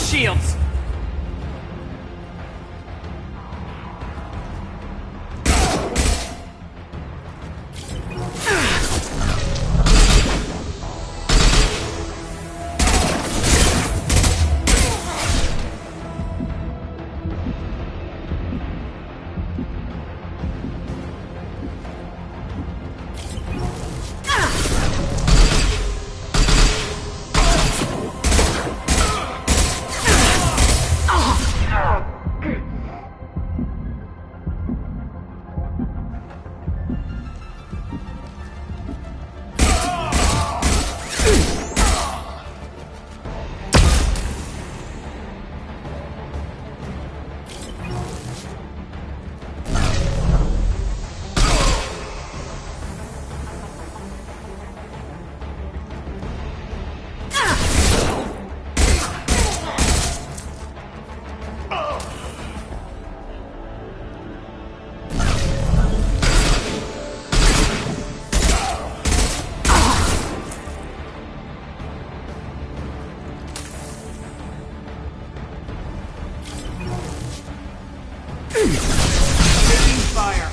shields! Taking fire.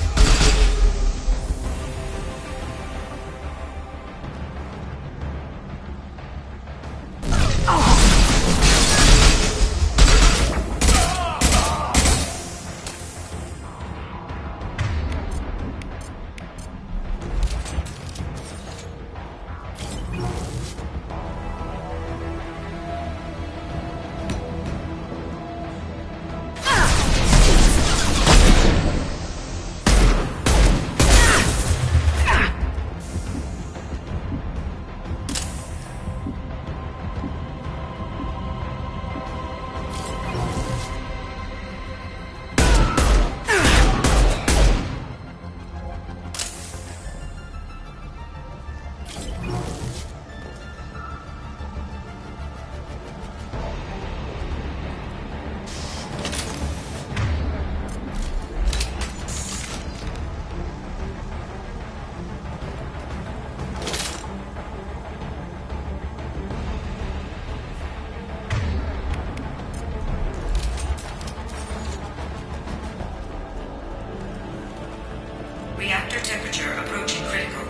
Reactor temperature approaching critical.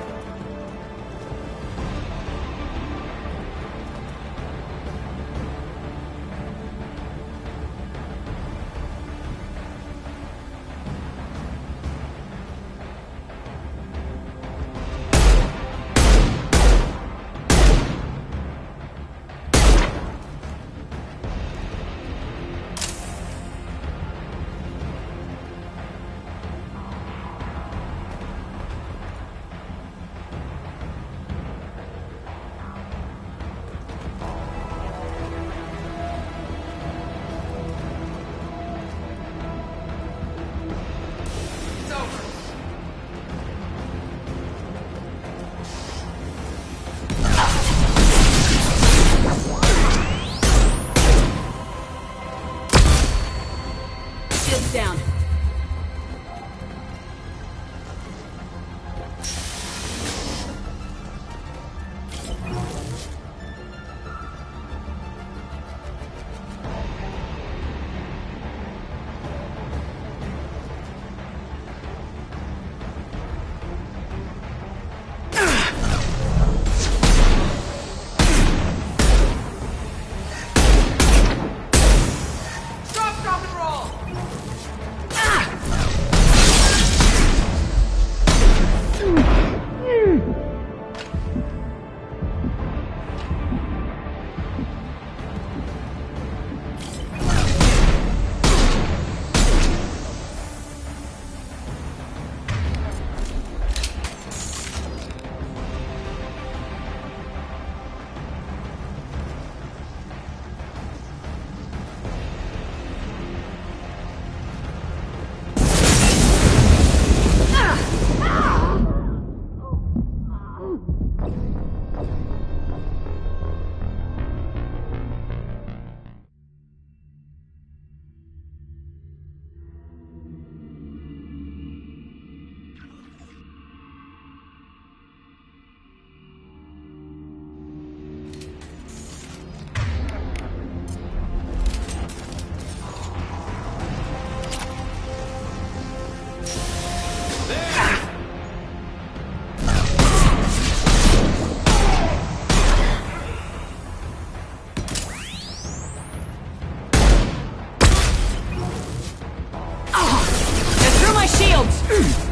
shields!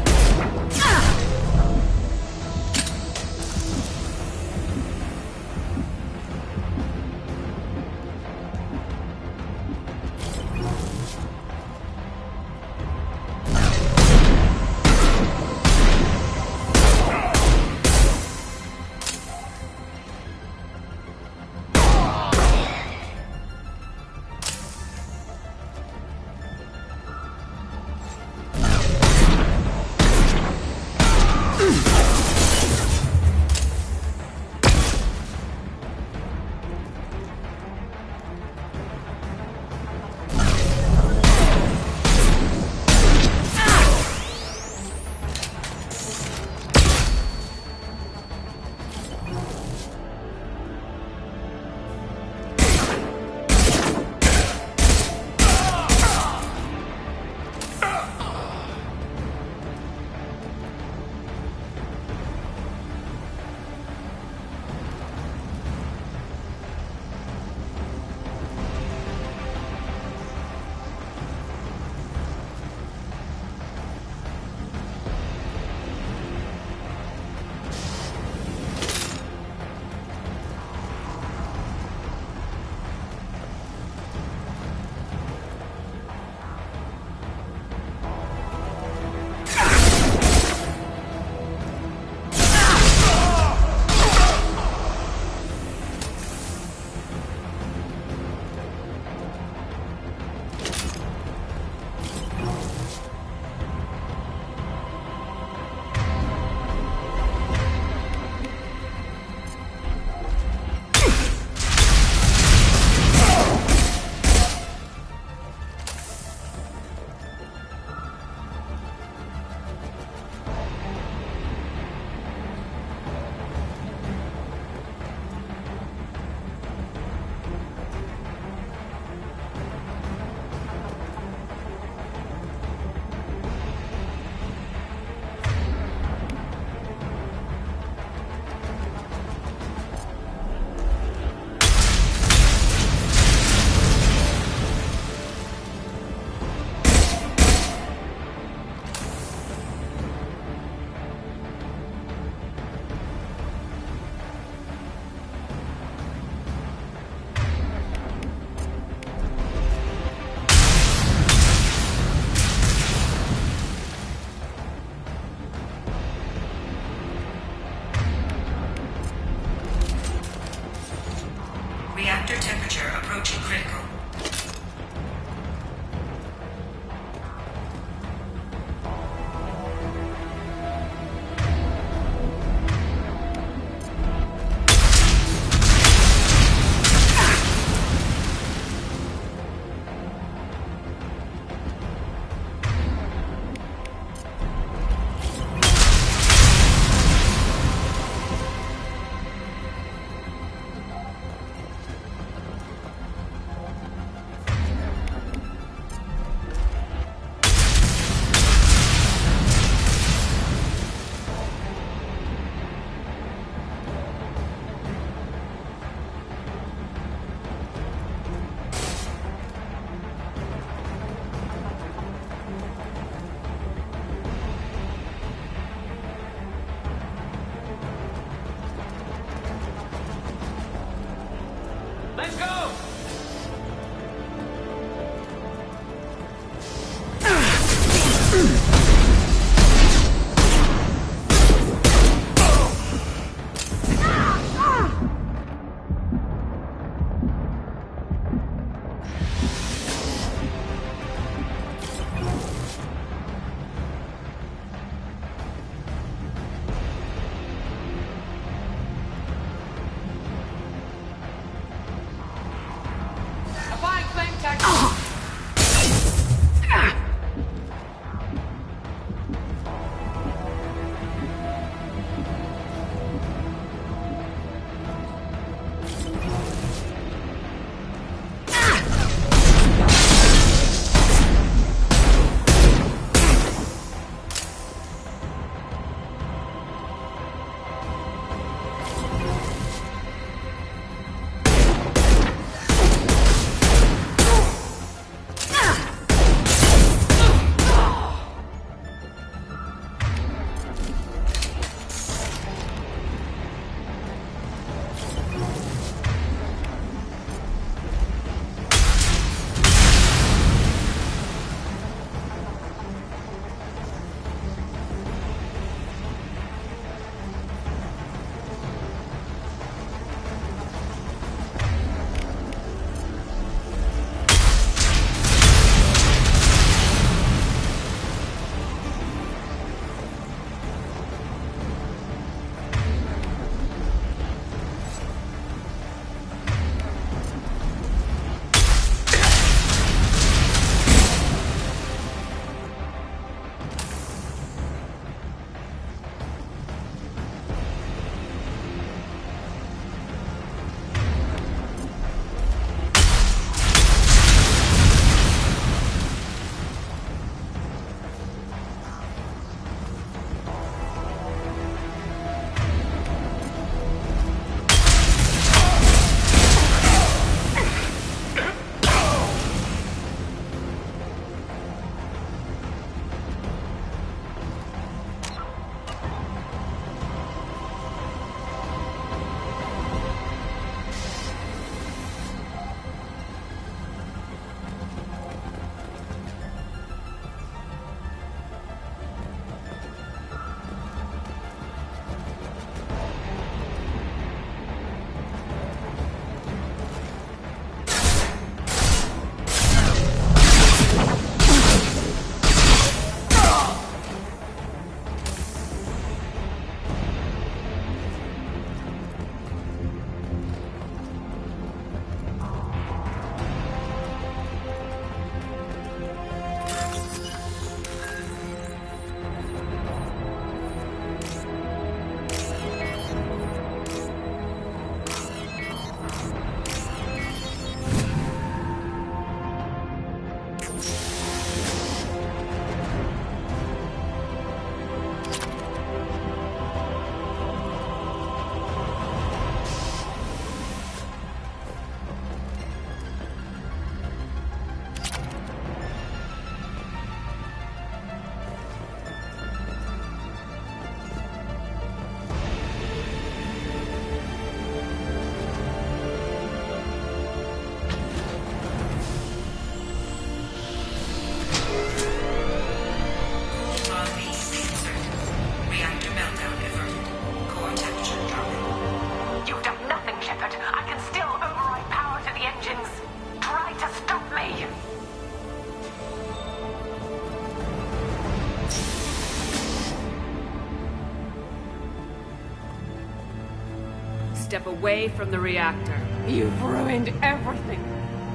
step away from the reactor. You've ruined everything.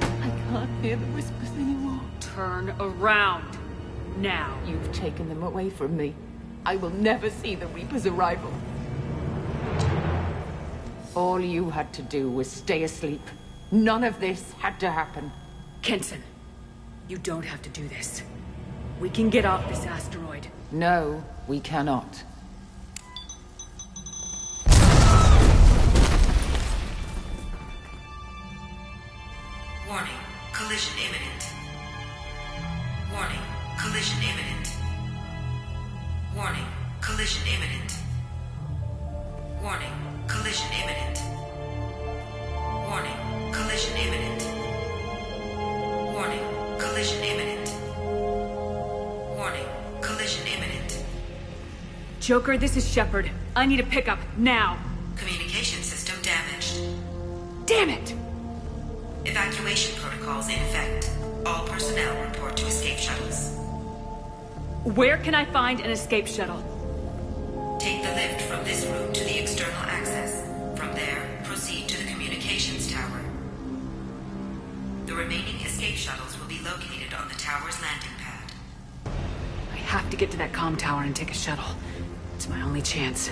I can't hear the whispers anymore. Turn around. Now. You've taken them away from me. I will never see the Reaper's arrival. All you had to do was stay asleep. None of this had to happen. Kenson, you don't have to do this. We can get off this asteroid. No, we cannot. Warning, collision imminent. Warning, collision imminent. Warning, collision imminent. Warning, collision imminent. Warning, collision imminent. Warning, collision imminent. Warning, collision imminent. Joker, this is Shepard. I need a pickup, now. Communication system damaged. Damn it! Evacuation protocols in effect. All personnel report to escape shuttles. Where can I find an escape shuttle? Take the lift from this room to the external access. From there, proceed to the communications tower. The remaining escape shuttles will be located on the tower's landing pad. I have to get to that comm tower and take a shuttle. It's my only chance.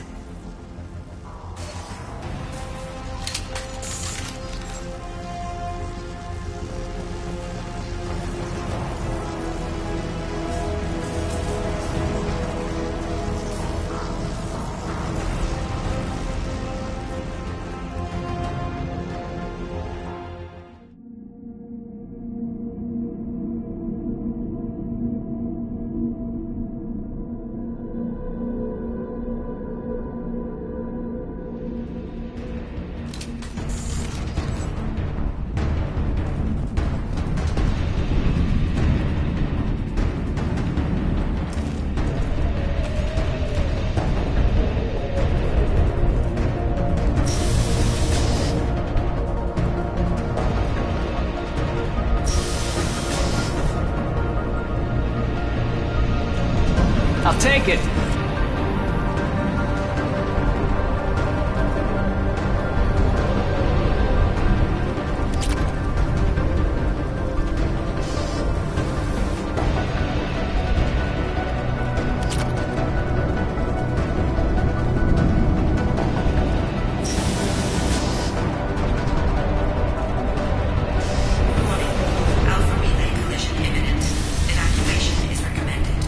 I'll take it. Alpha relay collision imminent. Evacuation is recommended.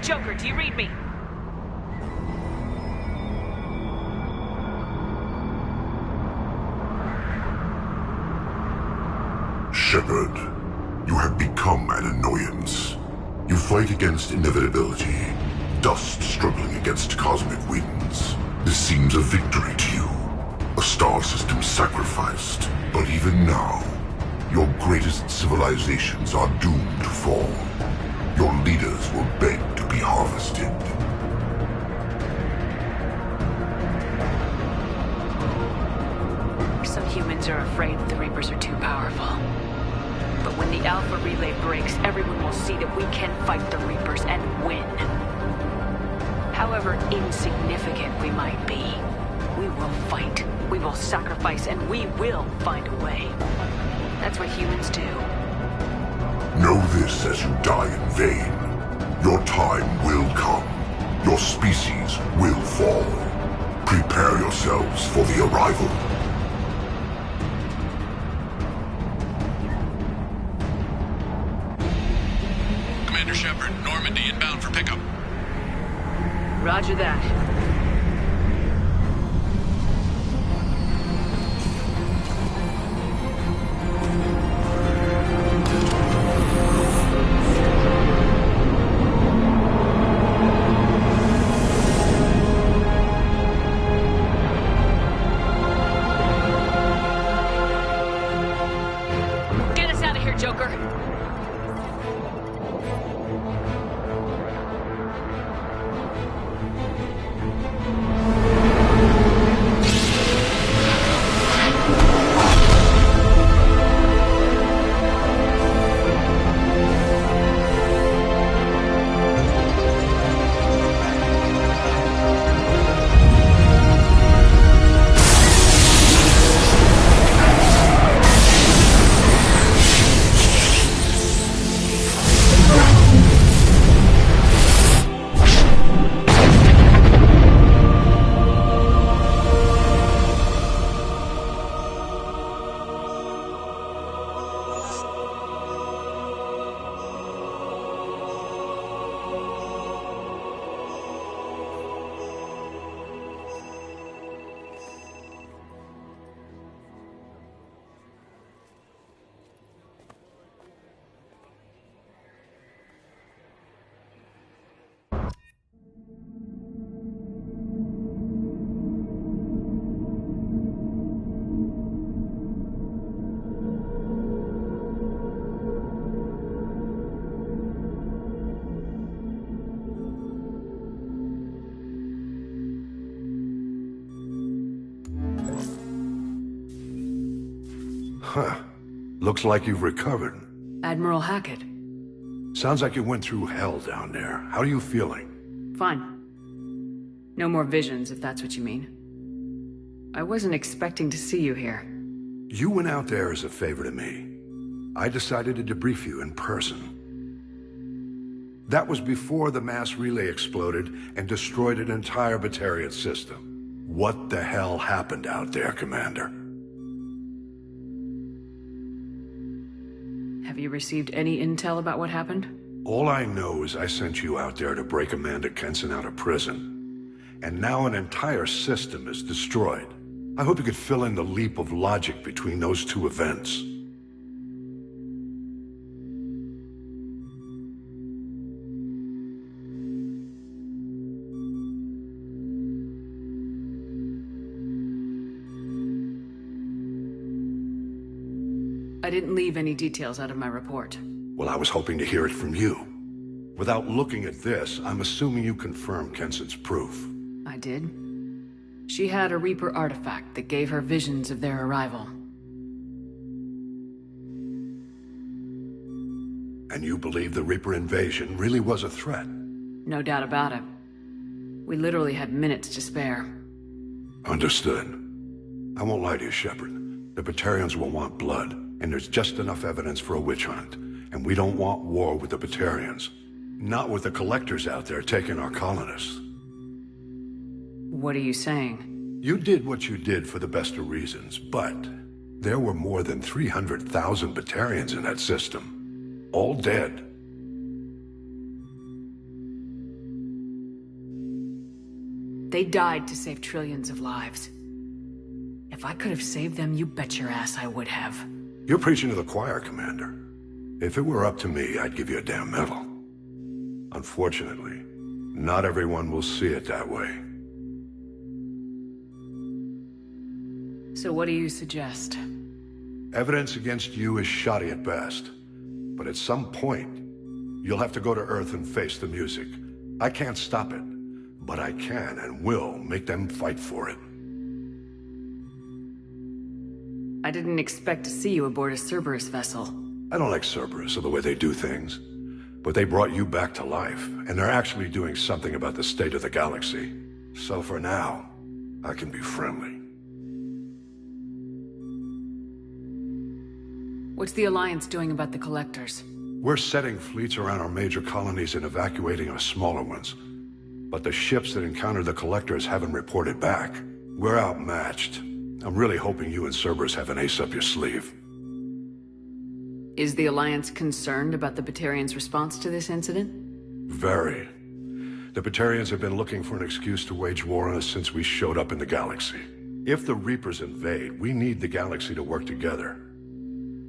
Joker, do you read me? Shepard, you have become an annoyance. You fight against inevitability, dust struggling against cosmic winds. This seems a victory to you, a star system sacrificed. But even now, your greatest civilizations are doomed to fall. Your leaders will beg to be harvested. Some humans are afraid the Reapers are too powerful. But when the Alpha Relay breaks, everyone will see that we can fight the Reapers and win. However insignificant we might be, we will fight, we will sacrifice, and we will find a way. That's what humans do. Know this as you die in vain. Your time will come. Your species will fall. Prepare yourselves for the arrival. Commander Shepard, Normandy inbound for pickup. Roger that. Get us out of here, Joker. Huh. Looks like you've recovered. Admiral Hackett. Sounds like you went through hell down there. How are you feeling? Fine. No more visions, if that's what you mean. I wasn't expecting to see you here. You went out there as a favor to me. I decided to debrief you in person. That was before the mass relay exploded and destroyed an entire Batarian system. What the hell happened out there, Commander? Have you received any intel about what happened? All I know is I sent you out there to break Amanda Kenson out of prison. And now an entire system is destroyed. I hope you could fill in the leap of logic between those two events. I didn't leave any details out of my report. Well, I was hoping to hear it from you. Without looking at this, I'm assuming you confirm Kenson's proof. I did. She had a Reaper artifact that gave her visions of their arrival. And you believe the Reaper invasion really was a threat? No doubt about it. We literally had minutes to spare. Understood. I won't lie to you, Shepard. The Batarians will want blood, and there's just enough evidence for a witch hunt. And we don't want war with the Batarians. Not with the collectors out there taking our colonists. What are you saying? You did what you did for the best of reasons, but there were more than 300,000 Batarians in that system. All dead. They died to save trillions of lives. If I could have saved them, you bet your ass I would have. You're preaching to the choir, Commander. If it were up to me, I'd give you a damn medal. Unfortunately, not everyone will see it that way. So what do you suggest? Evidence against you is shoddy at best. But at some point, you'll have to go to Earth and face the music. I can't stop it, but I can and will make them fight for it. I didn't expect to see you aboard a Cerberus vessel. I don't like Cerberus or the way they do things. But they brought you back to life, and they're actually doing something about the state of the galaxy. So for now, I can be friendly. What's the Alliance doing about the Collectors? We're setting fleets around our major colonies and evacuating our smaller ones. But the ships that encountered the Collectors haven't reported back. We're outmatched. I'm really hoping you and Cerberus have an ace up your sleeve. Is the Alliance concerned about the Batarians' response to this incident? Very. The Batarians have been looking for an excuse to wage war on us since we showed up in the galaxy. If the Reapers invade, we need the galaxy to work together.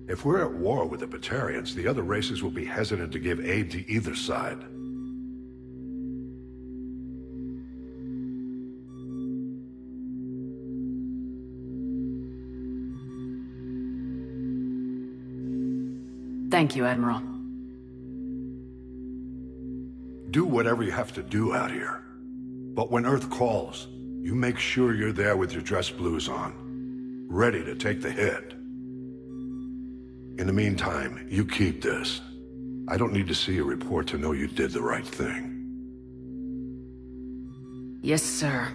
If we're at war with the Batarians, the other races will be hesitant to give aid to either side. Thank you, Admiral. Do whatever you have to do out here. But when Earth calls, you make sure you're there with your dress blues on, ready to take the hit. In the meantime, you keep this. I don't need to see a report to know you did the right thing. Yes, sir.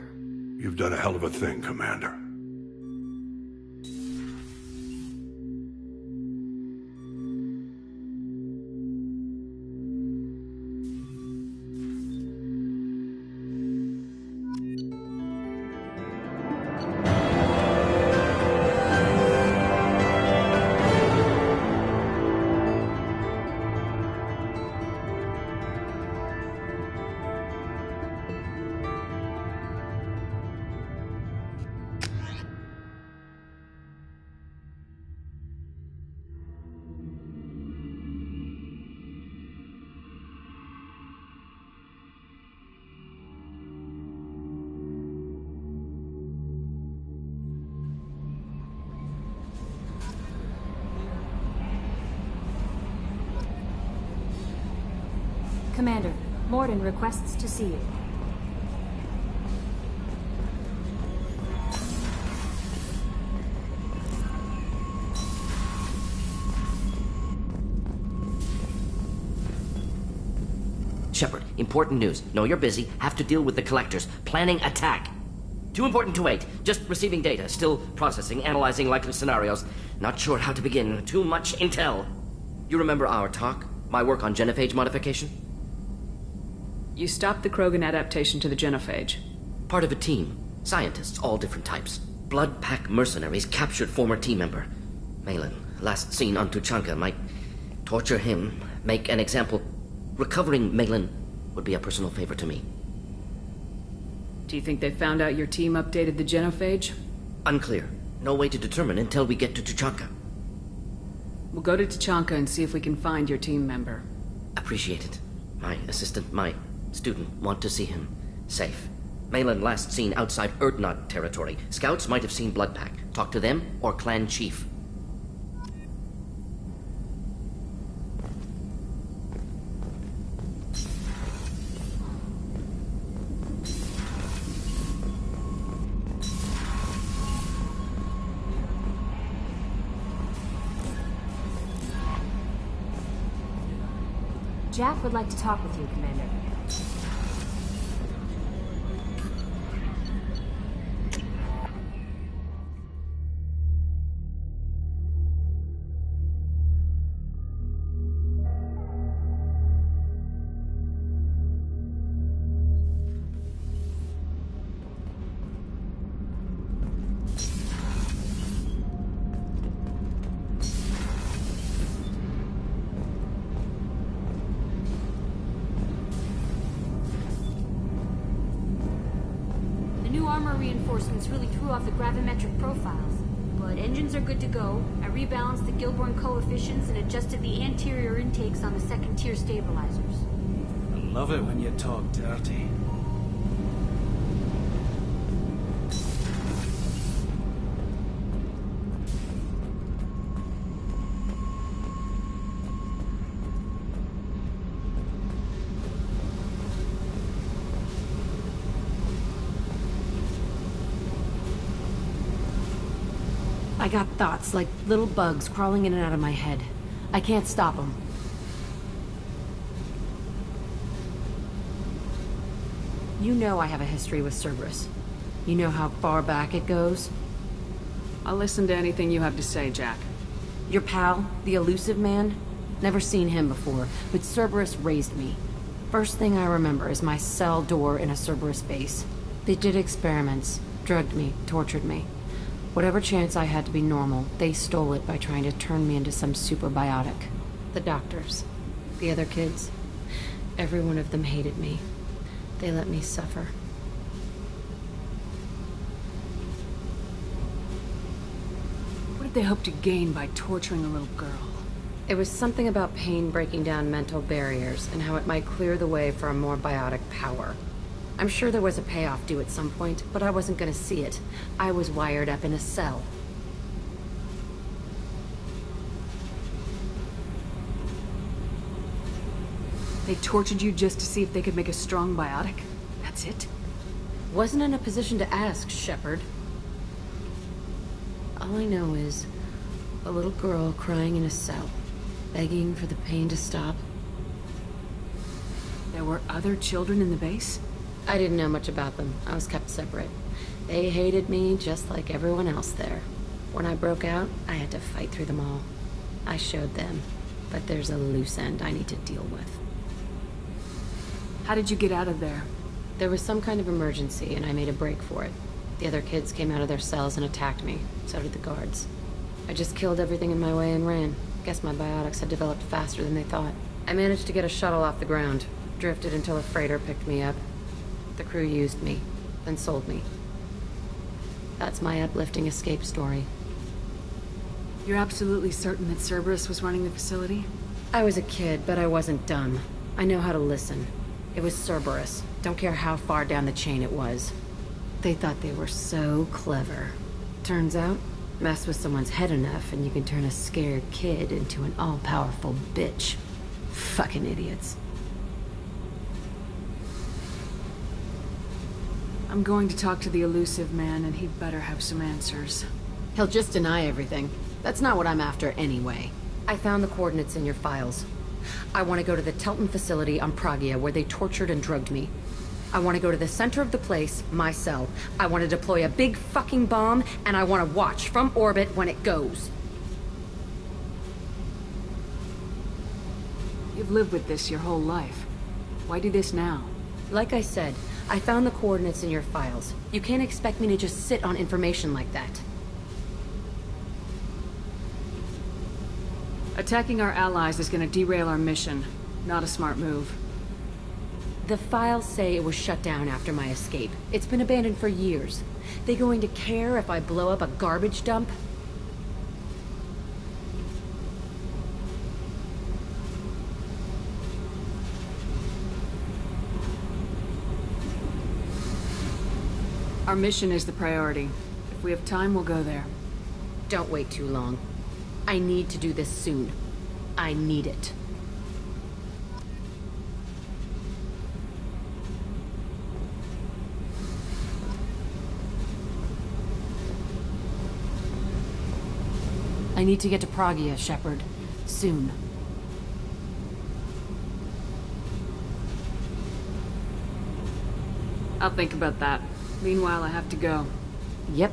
You've done a hell of a thing, Commander. Commander, Mordin requests to see you. Shepard, important news. Know you're busy. Have to deal with the Collectors. Planning attack. Too important to wait. Just receiving data. Still processing, analyzing likely scenarios. Not sure how to begin. Too much intel. You remember our talk? My work on genophage modification? You stopped the Krogan adaptation to the genophage. Part of a team. Scientists, all different types. Blood Pack mercenaries captured former team member. Malin, last seen on Tuchanka, might torture him, make an example. Recovering Malin would be a personal favor to me. Do you think they found out your team updated the genophage? Unclear. No way to determine until we get to Tuchanka. We'll go to Tuchanka and see if we can find your team member. Appreciate it. My assistant, my student, want to see him safe. Malin last seen outside Erdnot territory. Scouts might have seen Blood Pack. Talk to them or clan chief. Jack would like to talk with you, Commander. armor reinforcements really threw off the gravimetric profiles. But engines are good to go. I rebalanced the Gilborn coefficients and adjusted the anterior intakes on the second-tier stabilizers. I love it when you talk dirty. I got thoughts like little bugs crawling in and out of my head. I can't stop them. You know I have a history with Cerberus. You know how far back it goes? I'll listen to anything you have to say, Jack. Your pal, the elusive man? Never seen him before, but Cerberus raised me. First thing I remember is my cell door in a Cerberus base. They did experiments, drugged me, tortured me. Whatever chance I had to be normal, they stole it by trying to turn me into some superbiotic. The doctors, the other kids, every one of them hated me. They let me suffer. What did they hope to gain by torturing a little girl? It was something about pain breaking down mental barriers and how it might clear the way for a more biotic power. I'm sure there was a payoff due at some point, but I wasn't gonna see it. I was wired up in a cell. They tortured you just to see if they could make a strong biotic? That's it? Wasn't in a position to ask, Shepard. All I know is a little girl crying in a cell, begging for the pain to stop. There were other children in the base? I didn't know much about them. I was kept separate. They hated me just like everyone else there. When I broke out, I had to fight through them all. I showed them, but there's a loose end I need to deal with. How did you get out of there? There was some kind of emergency, and I made a break for it. The other kids came out of their cells and attacked me. So did the guards. I just killed everything in my way and ran. Guess my biotics had developed faster than they thought. I managed to get a shuttle off the ground. Drifted until a freighter picked me up. The crew used me, then sold me. That's my uplifting escape story. You're absolutely certain that Cerberus was running the facility? I was a kid, but I wasn't dumb. I know how to listen. It was Cerberus. Don't care how far down the chain it was. They thought they were so clever. Turns out, mess with someone's head enough and you can turn a scared kid into an all-powerful bitch. Fucking idiots. I'm going to talk to the elusive man, and he'd better have some answers. He'll just deny everything. That's not what I'm after anyway. I found the coordinates in your files. I want to go to the Telton facility on Pragia where they tortured and drugged me. I want to go to the center of the place, my cell. I want to deploy a big fucking bomb, and I want to watch from orbit when it goes. You've lived with this your whole life. Why do this now? Like I said, I found the coordinates in your files. You can't expect me to just sit on information like that. Attacking our allies is going to derail our mission. Not a smart move. The files say it was shut down after my escape. It's been abandoned for years. They going to care if I blow up a garbage dump? Our mission is the priority. If we have time, we'll go there. Don't wait too long. I need to do this soon. I need it. I need to get to Pragia, Shepard. Soon. I'll think about that. Meanwhile, I have to go. Yep.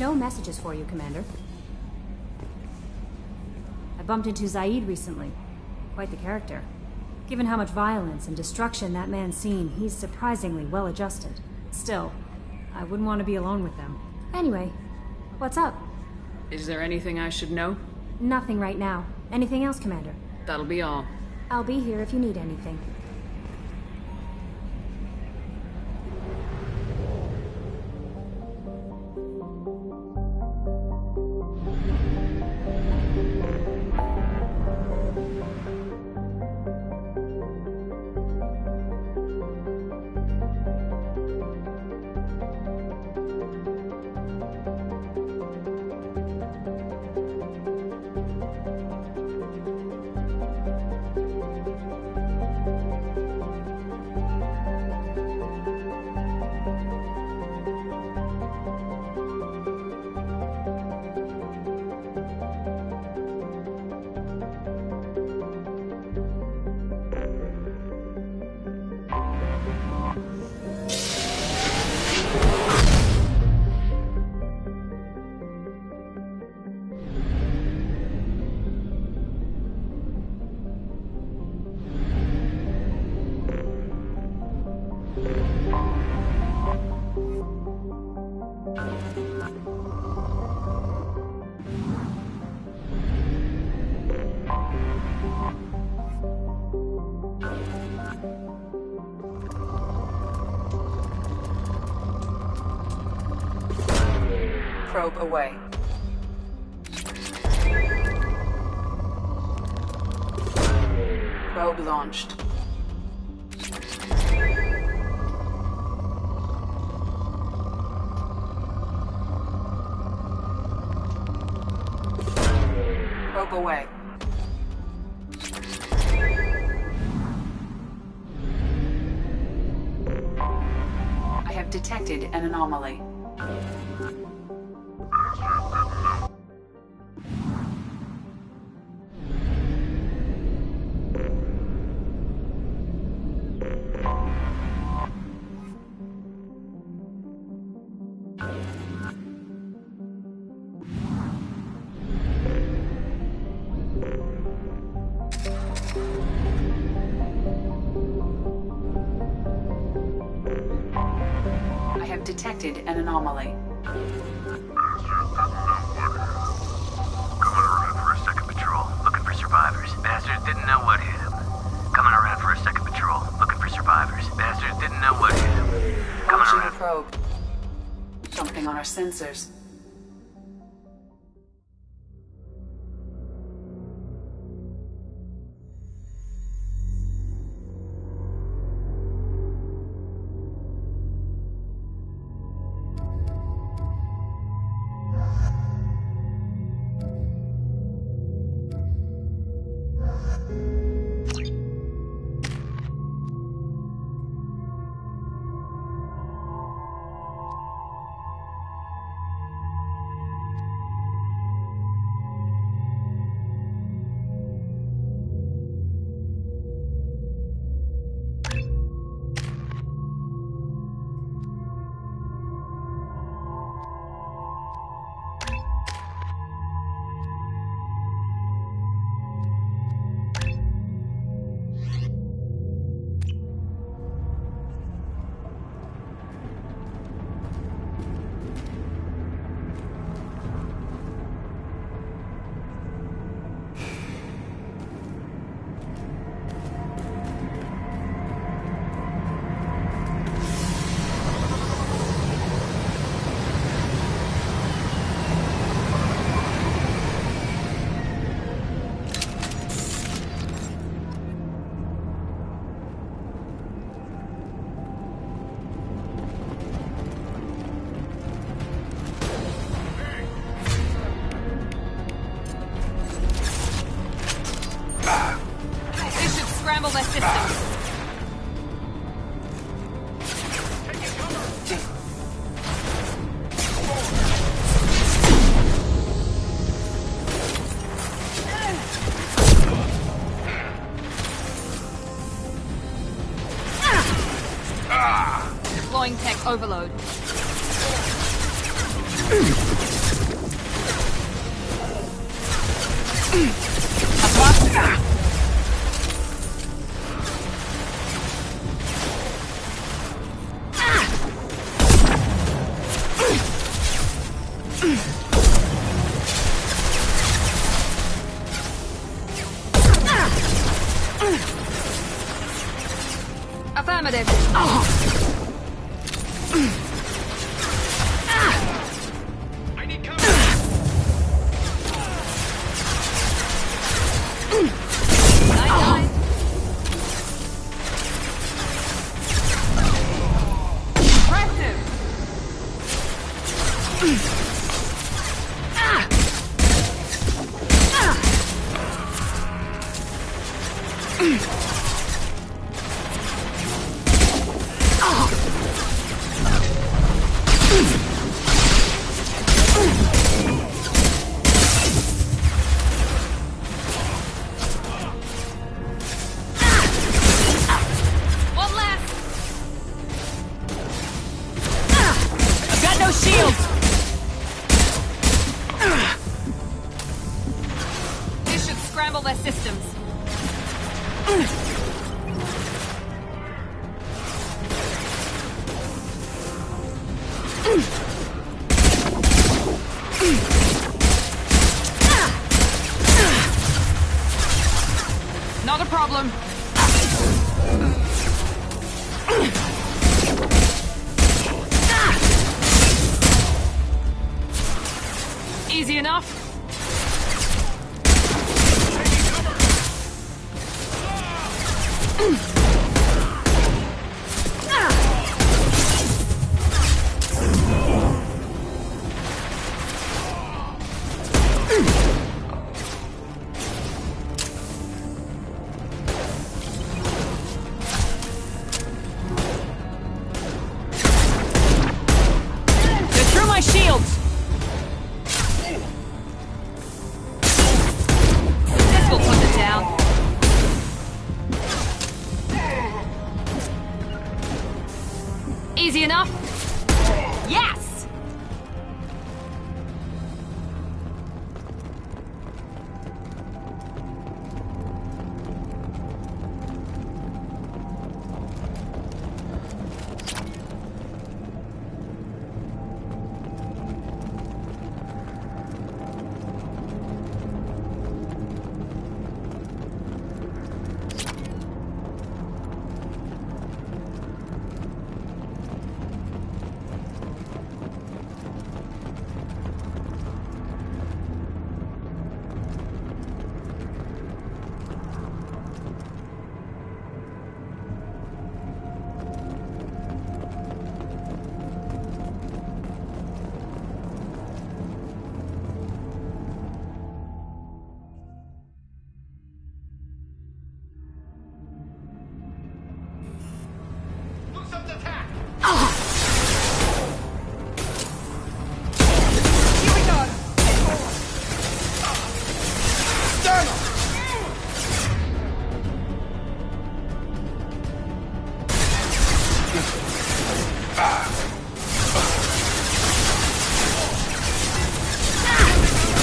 No messages for you, Commander. I bumped into Zaid recently. Quite the character. Given how much violence and destruction that man's seen, he's surprisingly well-adjusted. Still, I wouldn't want to be alone with them. Anyway, what's up? Is there anything I should know? Nothing right now. Anything else, Commander? That'll be all. I'll be here if you need anything. Probe away. Probe launched. Probe away. I have detected an anomaly. Detected an anomaly. Coming around for a second patrol, looking for survivors. Bastards didn't know what hit him. Coming around for a second patrol, looking for survivors. Bastards didn't know what hit him. Launching the probe. Something on our sensors. Scramble their systems. Deploying tech overload. Affirmative. I need cover. Night. Impressive. One left. I've got no shields! This should scramble their systems. Not a problem. Easy enough. They're through my shields. This will put them down. Easy enough. Yes!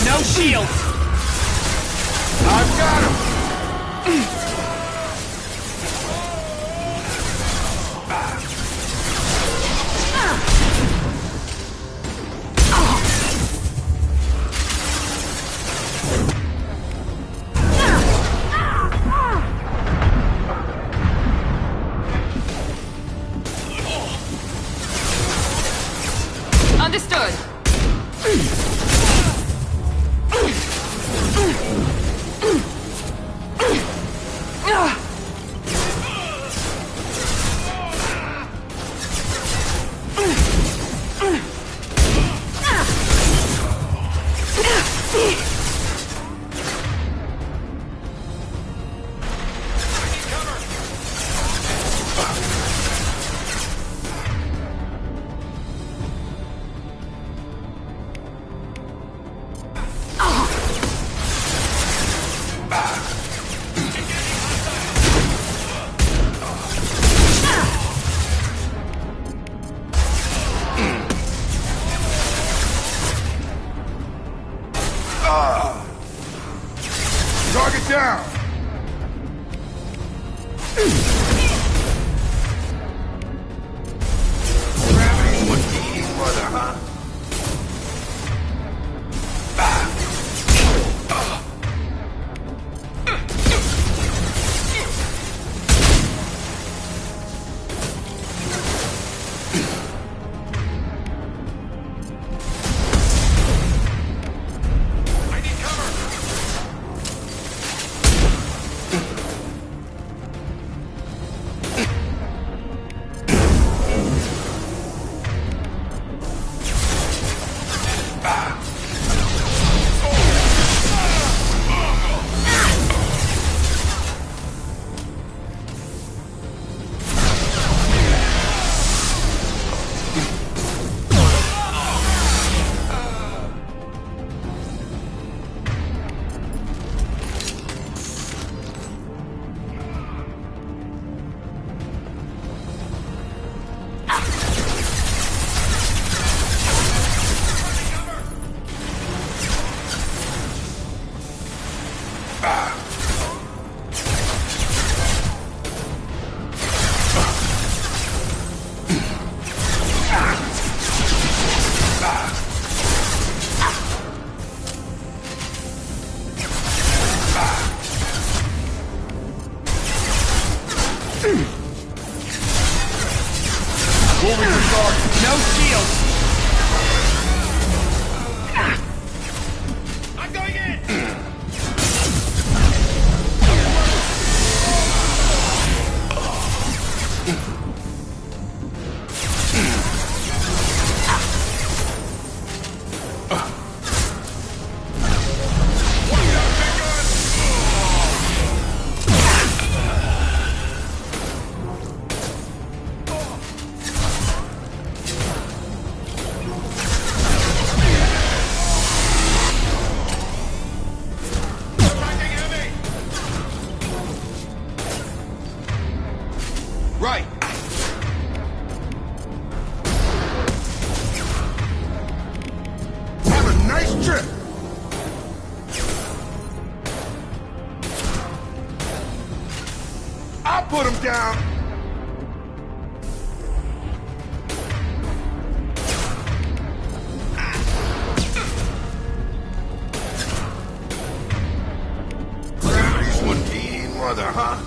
No shields. I've got him! Understood. Target down! Grabbing would be brother, huh? Moving to target. No shields. I'm going in. Put him down! Gravity's one mean mother, huh?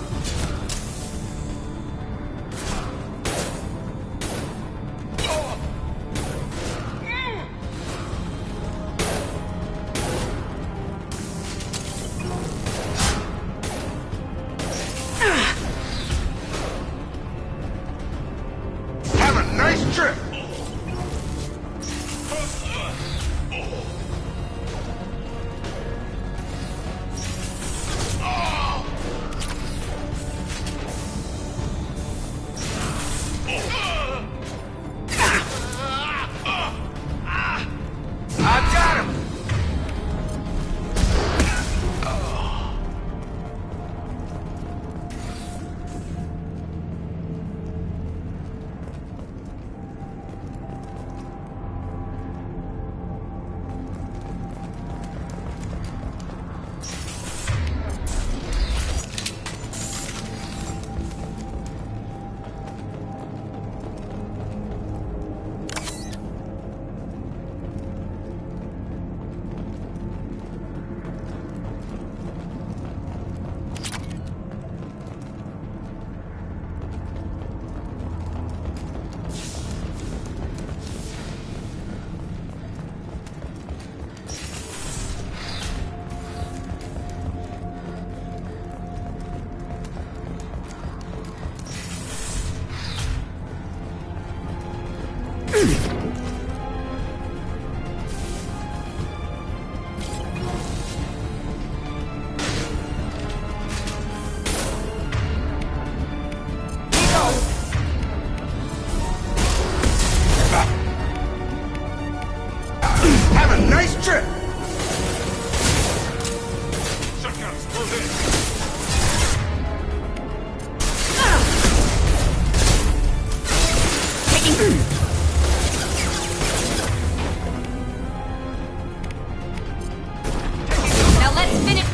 Now let's finish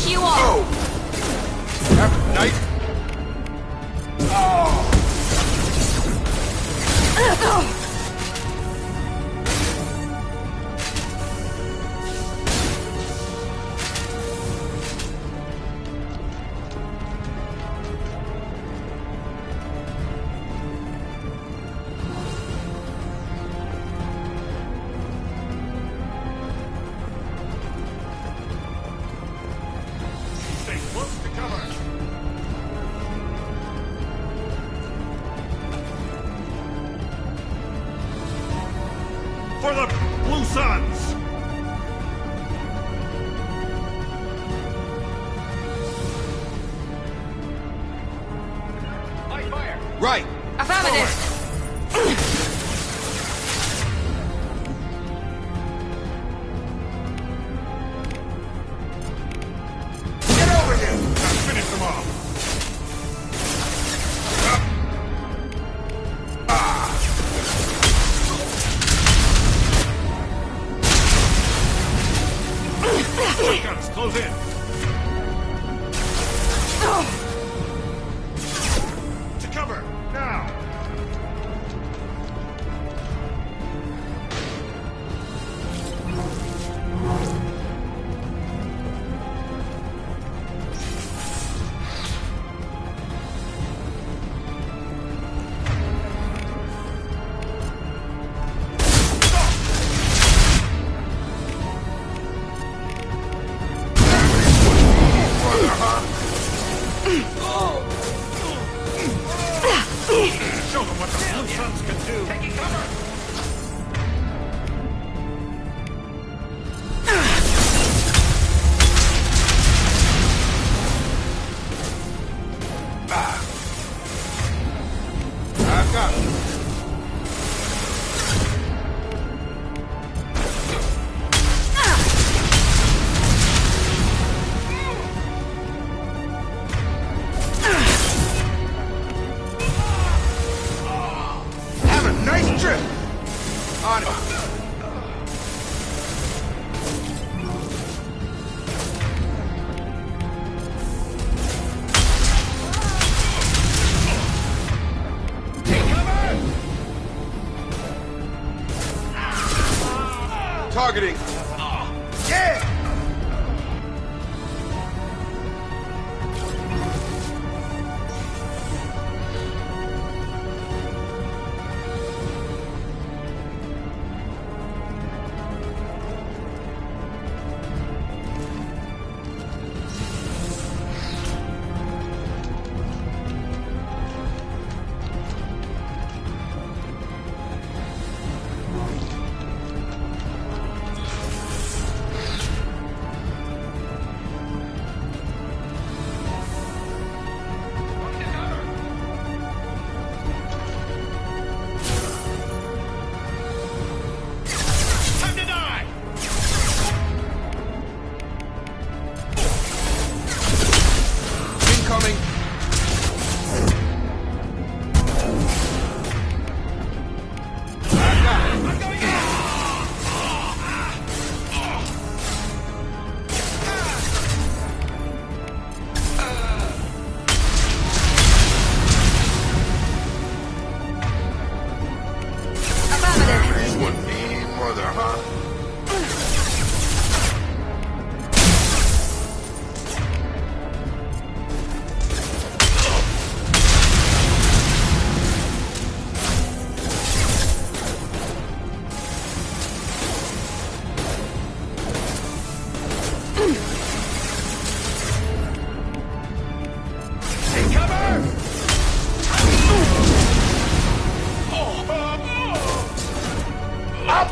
you off. Knight. Stay close to cover. For the Blue Suns! Light fire! Right! Affirmative! Get over here! Now finish them off! Guns, close in! To cover, now!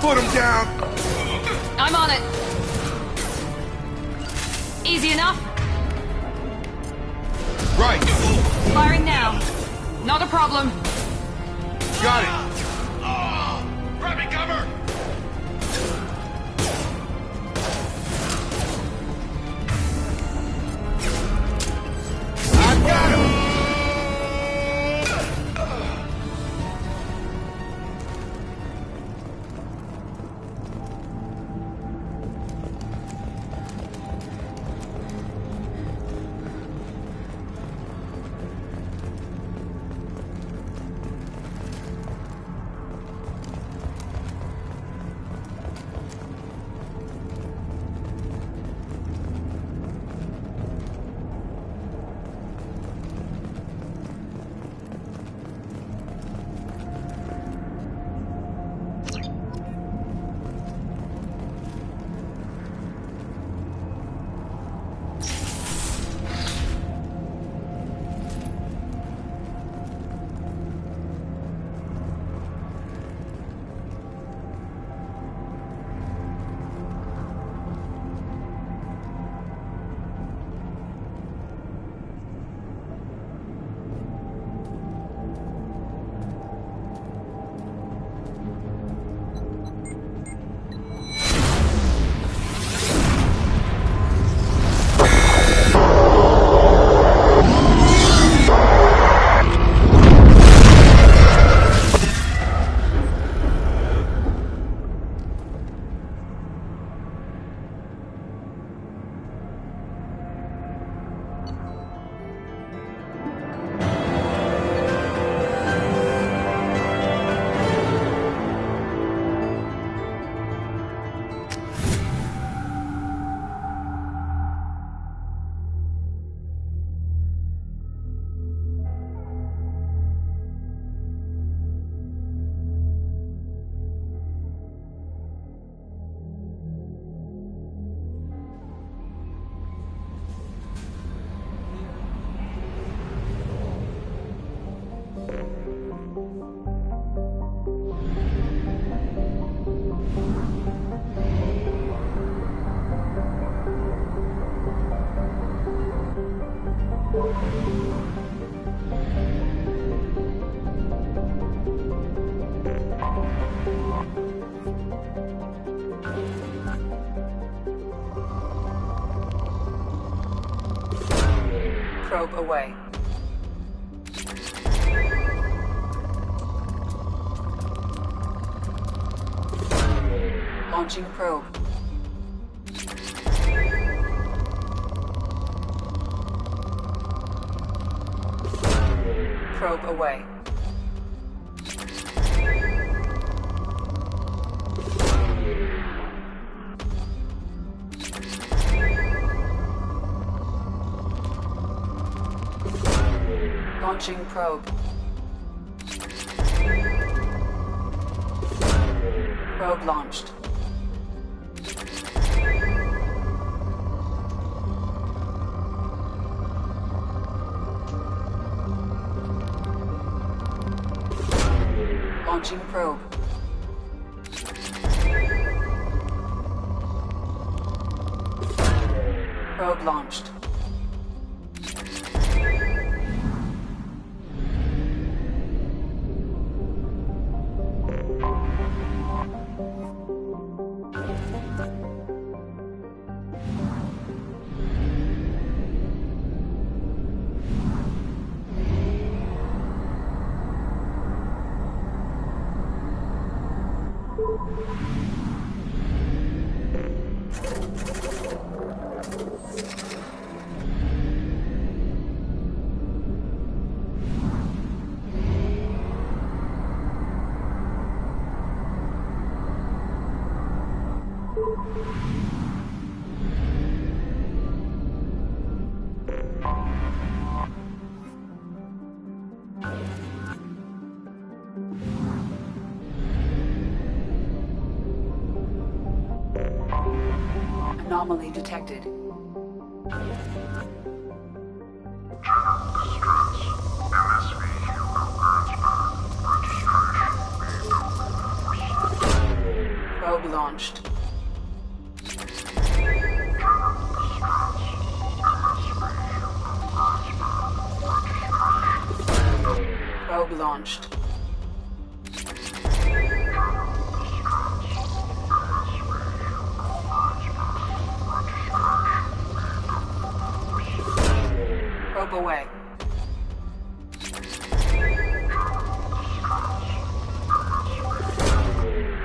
Put him down! I'm on it. Easy enough? Right! Firing now. Not a problem. Got it! Grab me cover! I got him! Probe away. Launching probe. Probe away. Launching probe. Probe launched. Launching probe. Probe launched. Anomaly detected. launched. Probe launched. Probe away.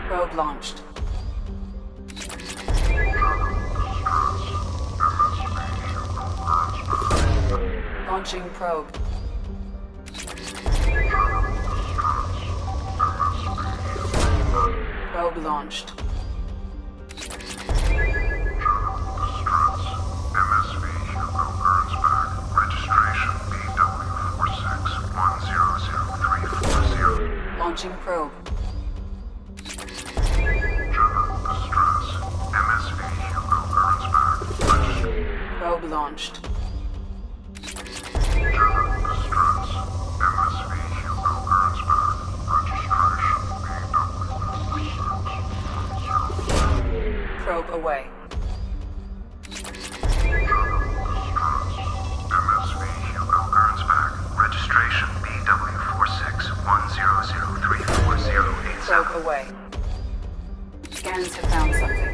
Probe launched. Launching probe. Probe launched. MSV Hugo Gernsback. Registration BW46100340. Launching probe. General distress. MSV Hugo Gernsback. Probe launched. General distress. MSV Hugo Gernsback. Registration Probe away. MSV Hugo Gernsback. Registration BW4610034087. Probe away. Scans have found something.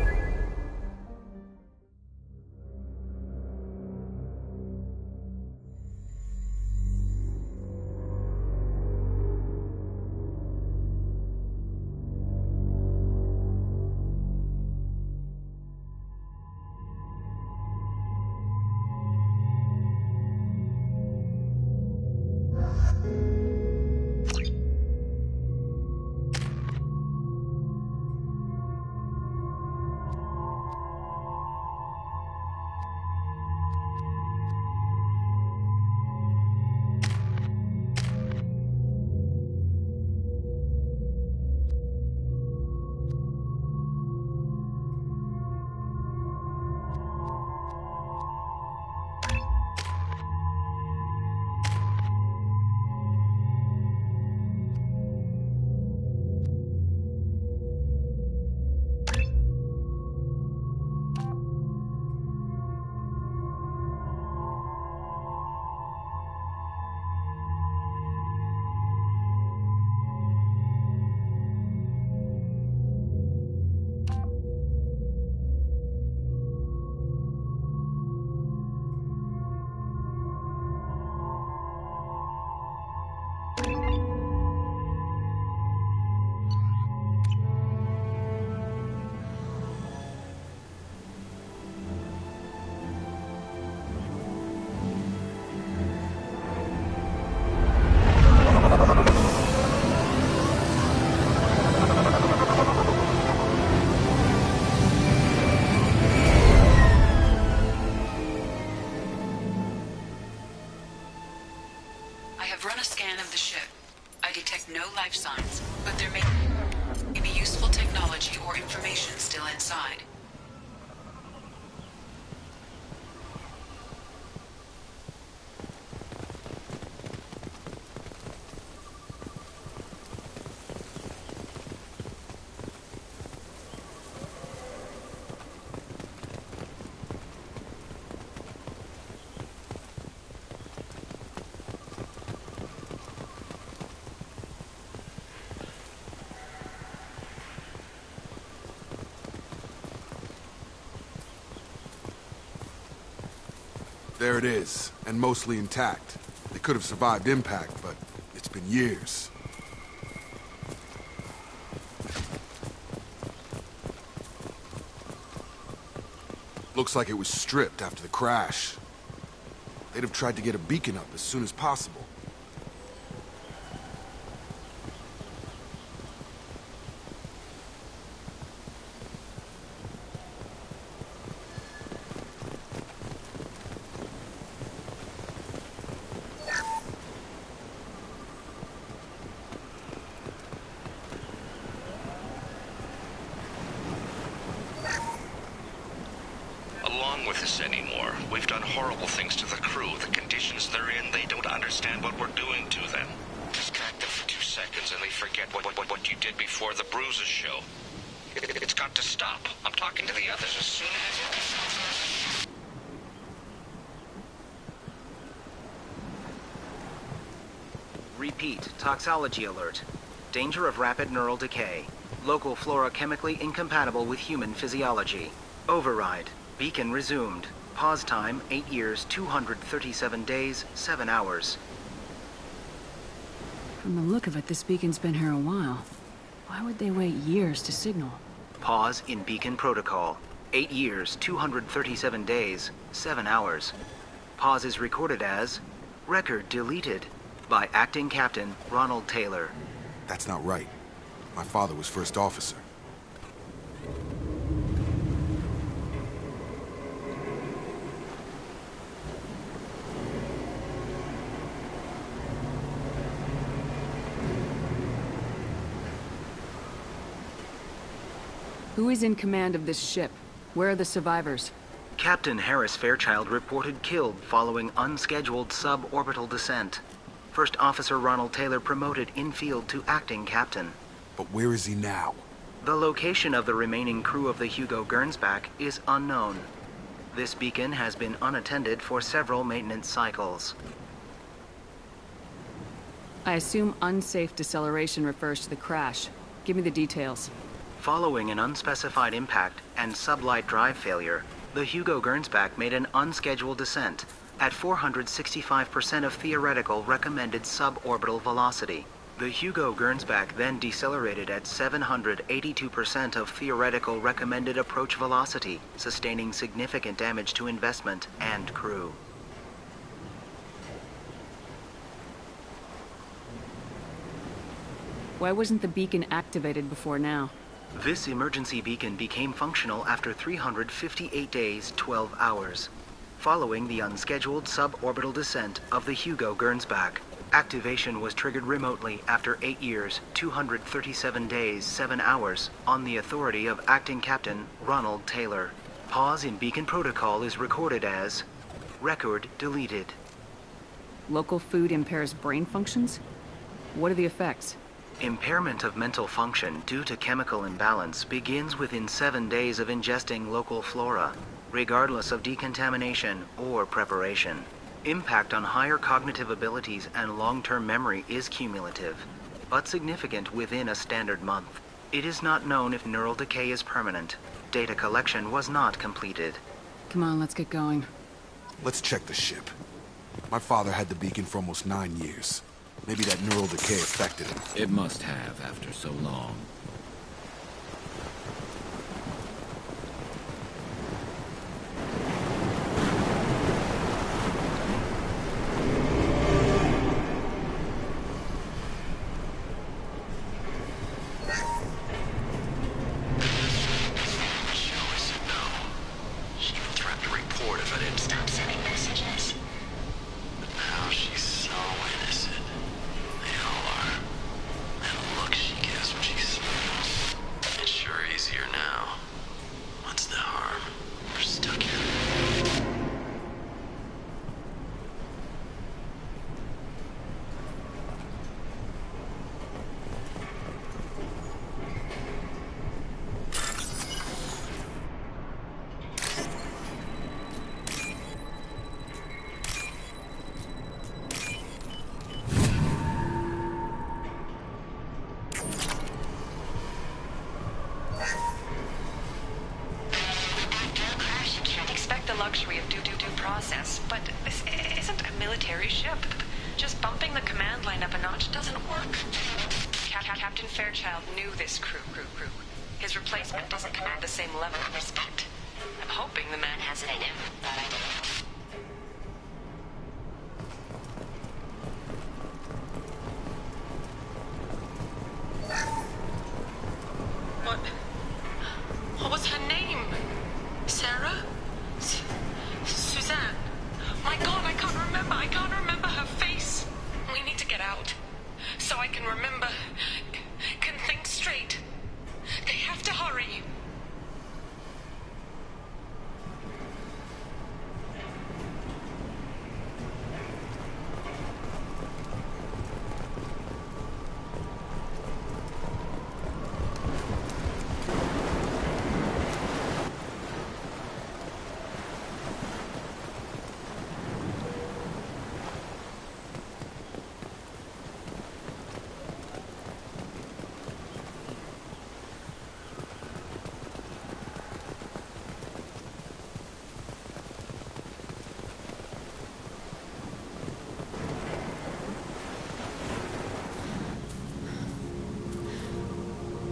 No life signs, but there may be useful technology or information still inside. There it is, and mostly intact. They could have survived impact, but it's been years. Looks like it was stripped after the crash. They'd have tried to get a beacon up as soon as possible. Along with us anymore. We've done horrible things to the crew. The conditions they're in, they don't understand what we're doing to them. Distract them for 2 seconds and they forget what you did before the bruises show. It's got to stop. I'm talking to the others as soon as... Repeat, toxology alert. Danger of rapid neural decay. Local flora chemically incompatible with human physiology. Override. Beacon resumed. Pause time, 8 years, 237 days, 7 hours. From the look of it, this beacon's been here a while. Why would they wait years to signal? Pause in beacon protocol. 8 years, 237 days, 7 hours. Pause is recorded as... Record deleted. By Acting Captain Ronald Taylor. That's not right. My father was first officer. Who is in command of this ship? Where are the survivors? Captain Harris Fairchild reported killed following unscheduled suborbital descent. First Officer Ronald Taylor promoted in-field to acting captain. But where is he now? The location of the remaining crew of the Hugo Gernsback is unknown. This beacon has been unattended for several maintenance cycles. I assume unsafe deceleration refers to the crash. Give me the details. Following an unspecified impact and sublight drive failure, the Hugo Gernsback made an unscheduled descent at 465% of theoretical recommended suborbital velocity. The Hugo Gernsback then decelerated at 782% of theoretical recommended approach velocity, sustaining significant damage to investment and crew. Why wasn't the beacon activated before now? This emergency beacon became functional after 358 days, 12 hours. Following the unscheduled suborbital descent of the Hugo Gernsback, activation was triggered remotely after 8 years, 237 days, 7 hours, on the authority of Acting Captain Ronald Taylor. Pause in beacon protocol is recorded as record deleted. Local food impairs brain functions? What are the effects? Impairment of mental function due to chemical imbalance begins within 7 days of ingesting local flora, regardless of decontamination or preparation. Impact on higher cognitive abilities and long-term memory is cumulative, but significant within a standard month. It is not known if neural decay is permanent. Data collection was not completed. Come on, let's get going. Let's check the ship. My father had the beacon for almost 9 years. Maybe that neural decay affected him. It must have after so long. Luxury of due process, but this isn't a military ship. Just bumping the command line up a notch doesn't work. Captain Fairchild knew this crew. His replacement doesn't command the same level of respect. I'm hoping the man has it in him. What was her name? Sarah? Suzanne. My God, I can't remember her face. We need to get out. So I can remember. Can think straight. They have to hurry.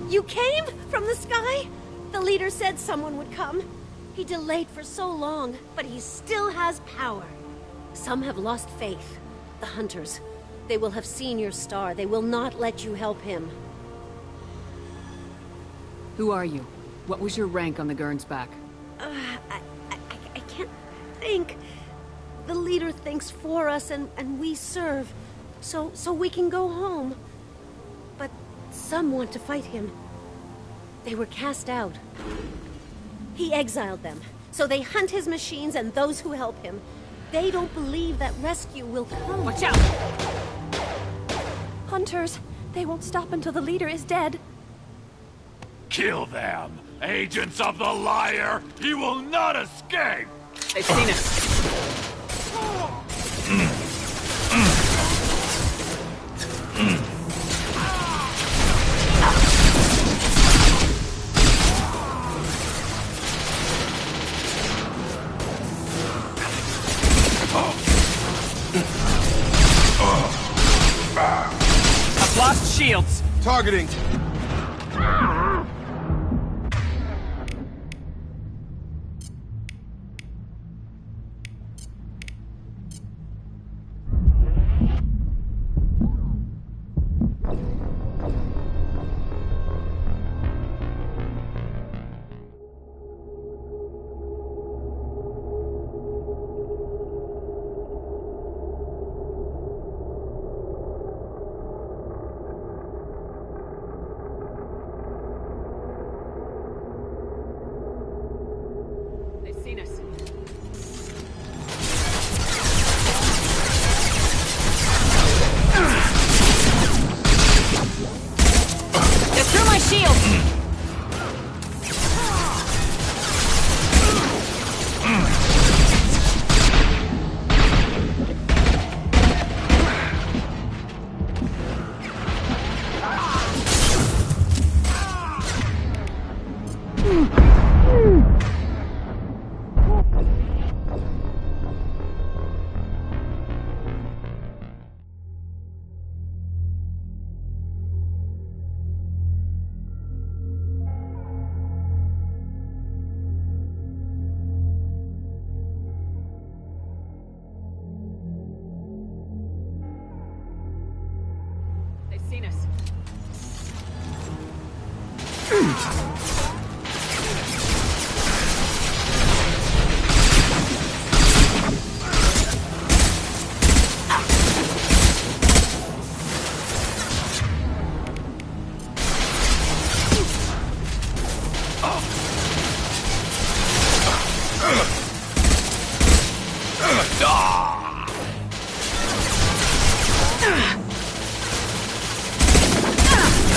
You came? From the sky? The leader said someone would come. He delayed for so long, but he still has power. Some have lost faith. The Hunters. They will have seen your star. They will not let you help him. Who are you? What was your rank on the Gernsback? I can't think. The leader thinks for us and we serve. So we can go home. But some want to fight him. They were cast out. He exiled them. So they hunt his machines and those who help him. They don't believe that rescue will come. Watch out! Hunters, they won't stop until the leader is dead. Kill them! Agents of the Liar! He will not escape! They've seen us. I've lost shields. Targeting. Seen us.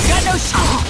Got no shot.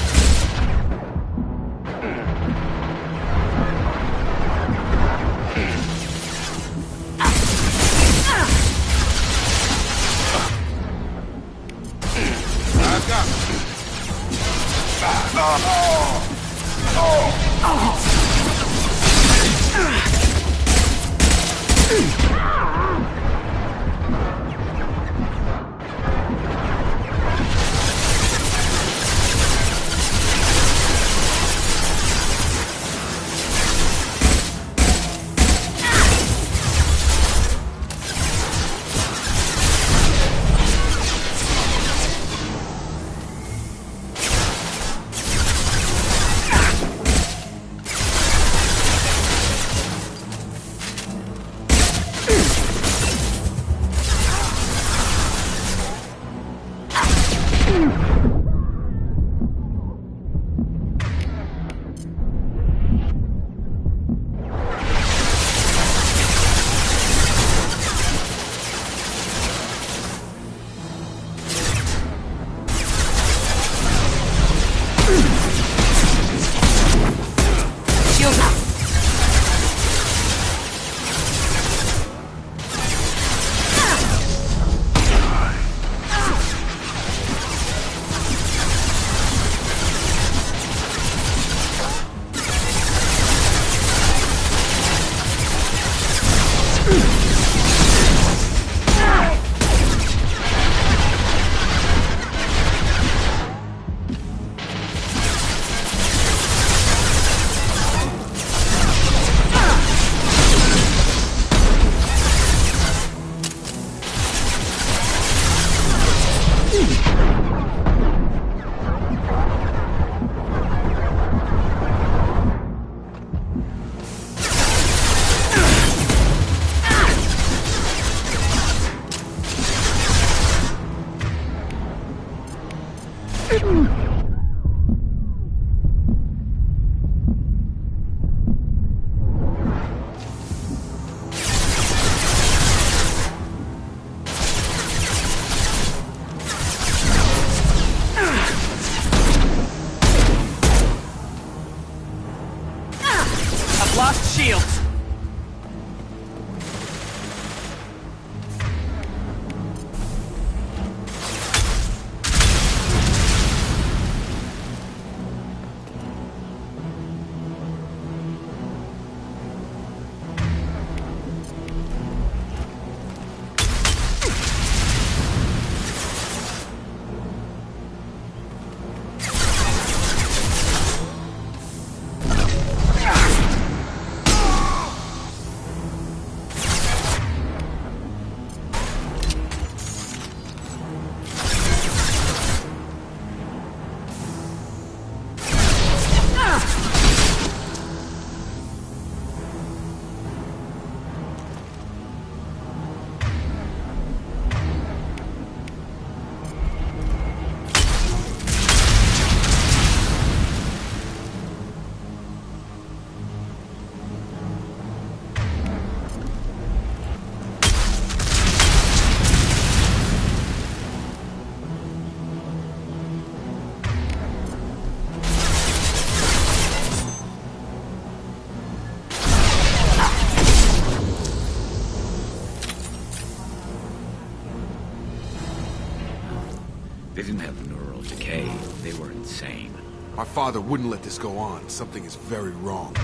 They didn't have neural decay. They were insane. My father wouldn't let this go on. Something is very wrong.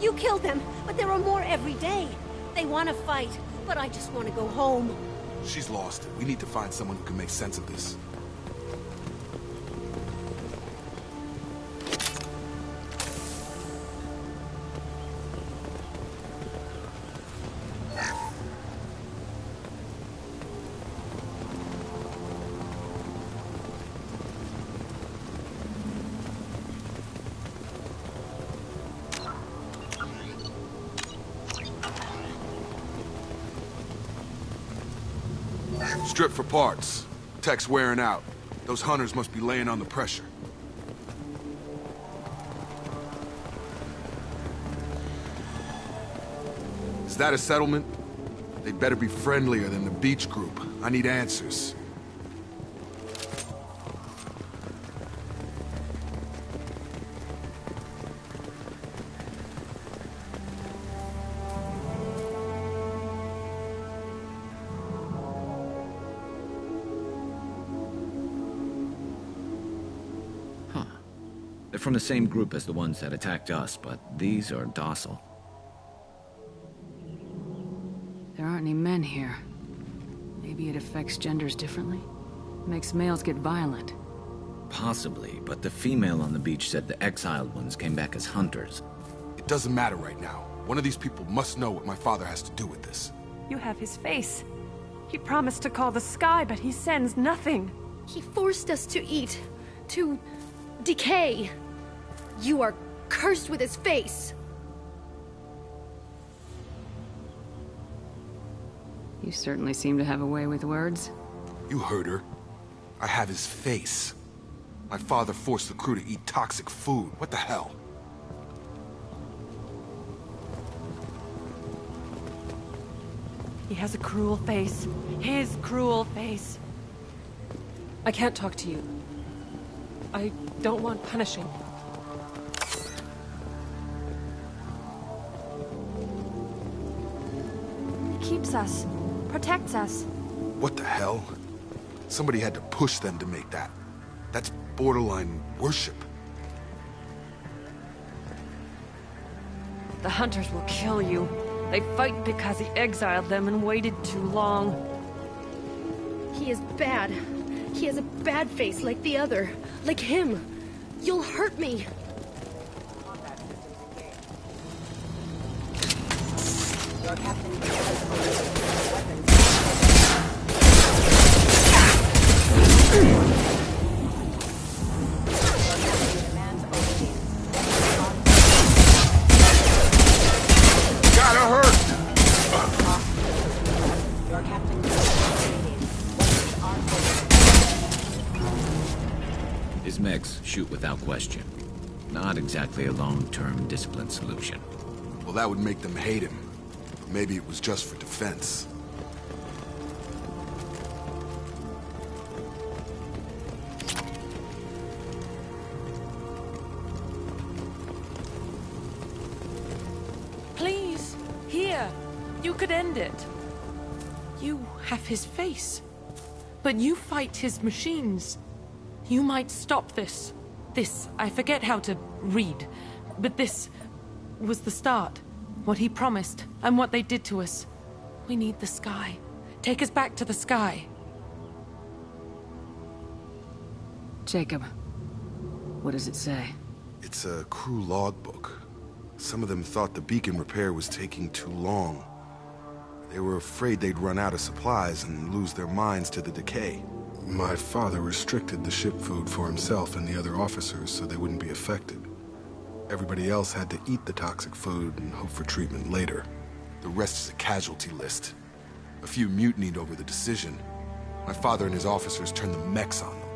You killed them, but there are more every day. They want to fight, but I just want to go home. She's lost it. We need to find someone who can make sense of this. Strip for parts. Tech's wearing out. Those hunters must be laying on the pressure. Is that a settlement? They'd better be friendlier than the beach group. I need answers. They're from the same group as the ones that attacked us, but these are docile. There aren't any men here. Maybe it affects genders differently? Makes males get violent. Possibly, but the female on the beach said the exiled ones came back as hunters. It doesn't matter right now. One of these people must know what my father has to do with this. You have his face. He promised to call the sky, but he sends nothing. He forced us to eat, to decay. You are cursed with his face. You certainly seem to have a way with words. You heard her. I have his face. My father forced the crew to eat toxic food. What the hell? He has a cruel face. His cruel face. I can't talk to you. I don't want punishing. He keeps us. Protects us. What the hell? Somebody had to push them to make that. That's borderline worship. The hunters will kill you. They fight because he exiled them and waited too long. He is bad. He has a bad face like the other. Like him. You'll hurt me. His mechs shoot without question. Not exactly a long-term discipline solution. Well, that would make them hate him. Maybe it was just for defense. Please, here. You could end it. You have his face. But you fight his machines. You might stop this. This, I forget how to read. But this was the start. What he promised, and what they did to us. We need the sky. Take us back to the sky. Jacob, what does it say? It's a crew logbook. Some of them thought the beacon repair was taking too long. They were afraid they'd run out of supplies and lose their minds to the decay. My father restricted the ship food for himself and the other officers so they wouldn't be affected. Everybody else had to eat the toxic food and hope for treatment later. The rest is a casualty list. A few mutinied over the decision. My father and his officers turned the mechs on them.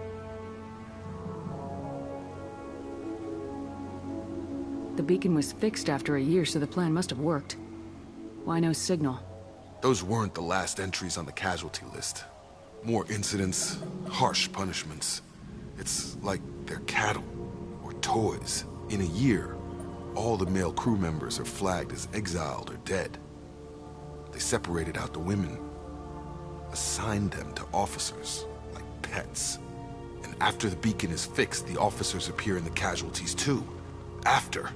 The beacon was fixed after a year, so the plan must have worked. Why no signal? Those weren't the last entries on the casualty list. More incidents, harsh punishments. It's like they're cattle or toys. In a year, all the male crew members are flagged as exiled or dead. They separated out the women. assigned them to officers, like pets. And after the beacon is fixed, the officers appear in the casualties too. After.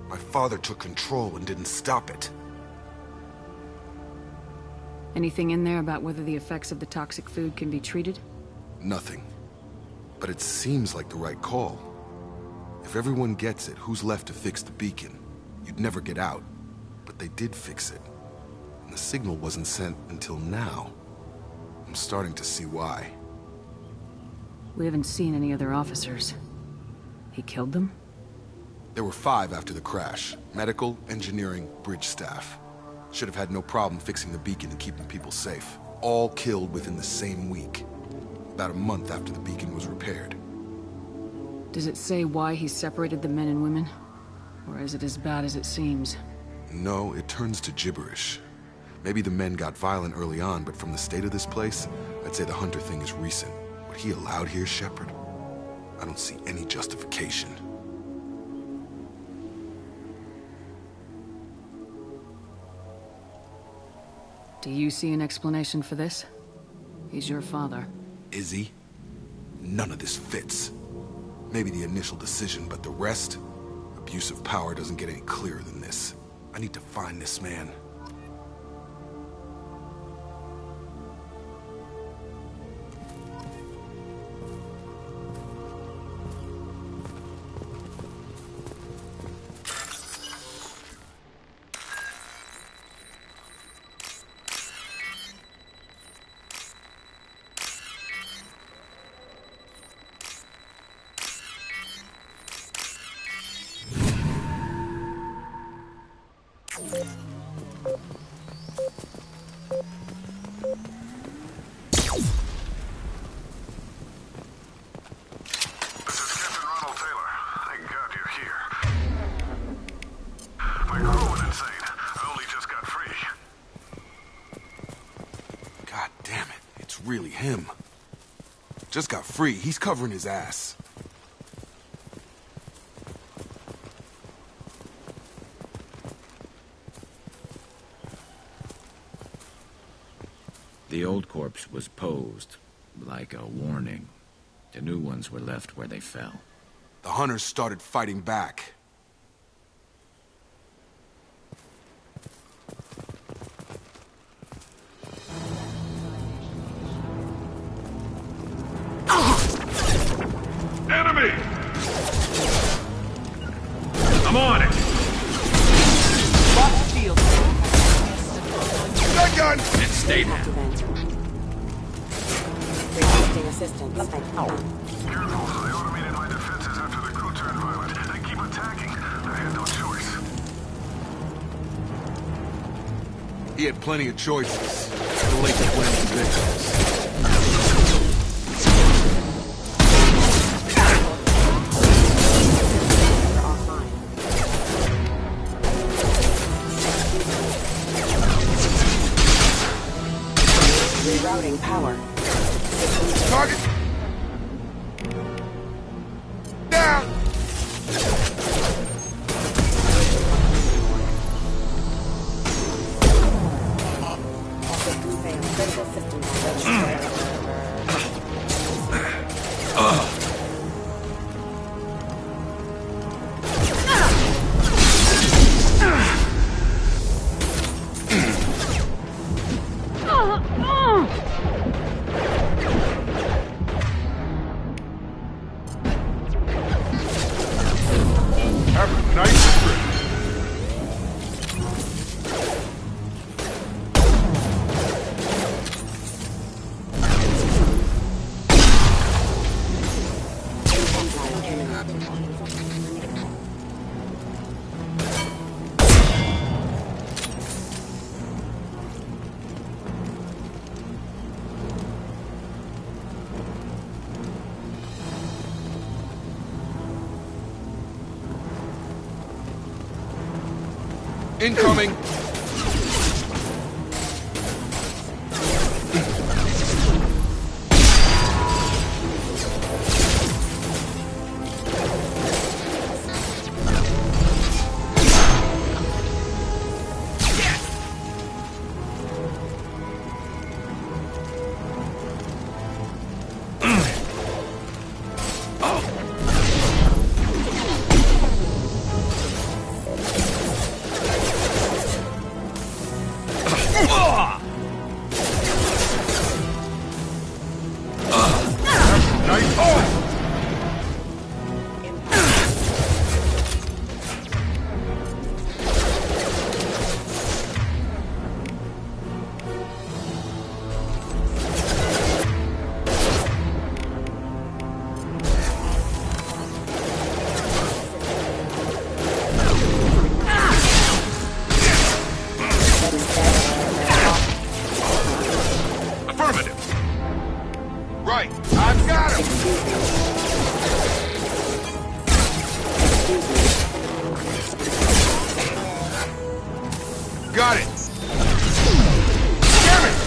My father took control and didn't stop it. Anything in there about whether the effects of the toxic food can be treated? Nothing. But it seems like the right call. If everyone gets it, who's left to fix the beacon? You'd never get out. But they did fix it. And the signal wasn't sent until now. I'm starting to see why. We haven't seen any other officers. He killed them? There were 5 after the crash. Medical, engineering, bridge staff. Should have had no problem fixing the beacon and keeping people safe. All killed within the same week. About a month after the beacon was repaired. Does it say why he separated the men and women? Or is it as bad as it seems? No, it turns to gibberish. Maybe the men got violent early on, but from the state of this place, I'd say the Hunter thing is recent. What he allowed here, Shepard? I don't see any justification. Do you see an explanation for this? He's your father. Is he? None of this fits. Maybe the initial decision, but the rest? Abuse of power doesn't get any clearer than this. I need to find this man. Really him. Just got free. He's covering his ass. The old corpse was posed like a warning. The new ones were left where they fell. The hunters started fighting back. Enemy! I'm on it! Lost shield. That gun! It stayed down. Requesting assistance. Careful, I automated my defenses after the crew turned violent. They keep attacking. I had no choice. He had plenty of choices. Too late to blame the victims. Rerouting power. Target! Down! System failed. Critical system already. Incoming!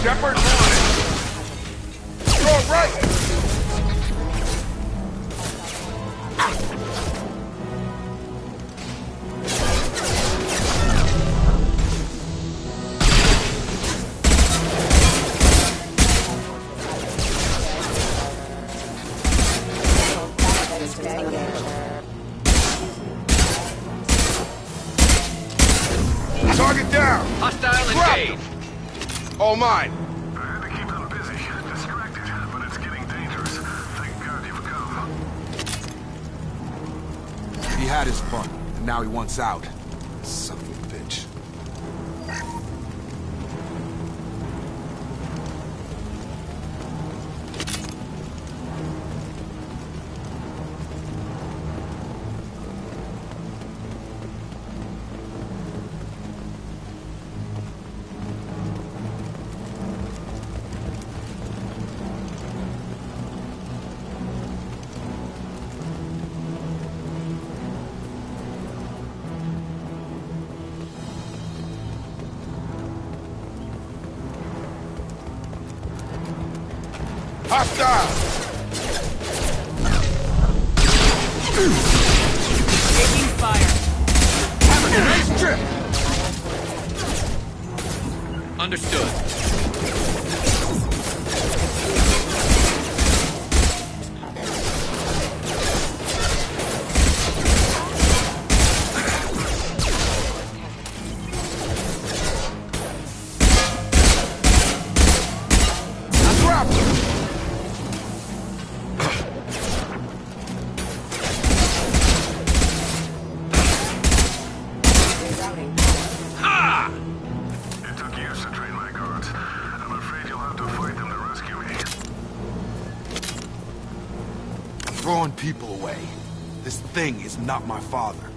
Shepard, on it! Throw it right! Target down! Hostile Drop engaged. them. All mine. I had to keep them busy, distracted, but it's getting dangerous. Thank God you've come. He had his fun, and now he wants out. Son of a bitch. Hostile! Taking fire. Having a nice trip! Understood. Drop them! It took years to train my guards. I'm afraid you'll have to fight them to rescue me. Throwing people away. This thing is not my father.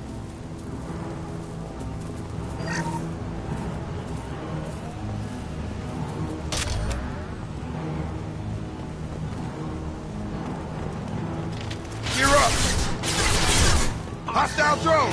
Gear up! Hostile drone!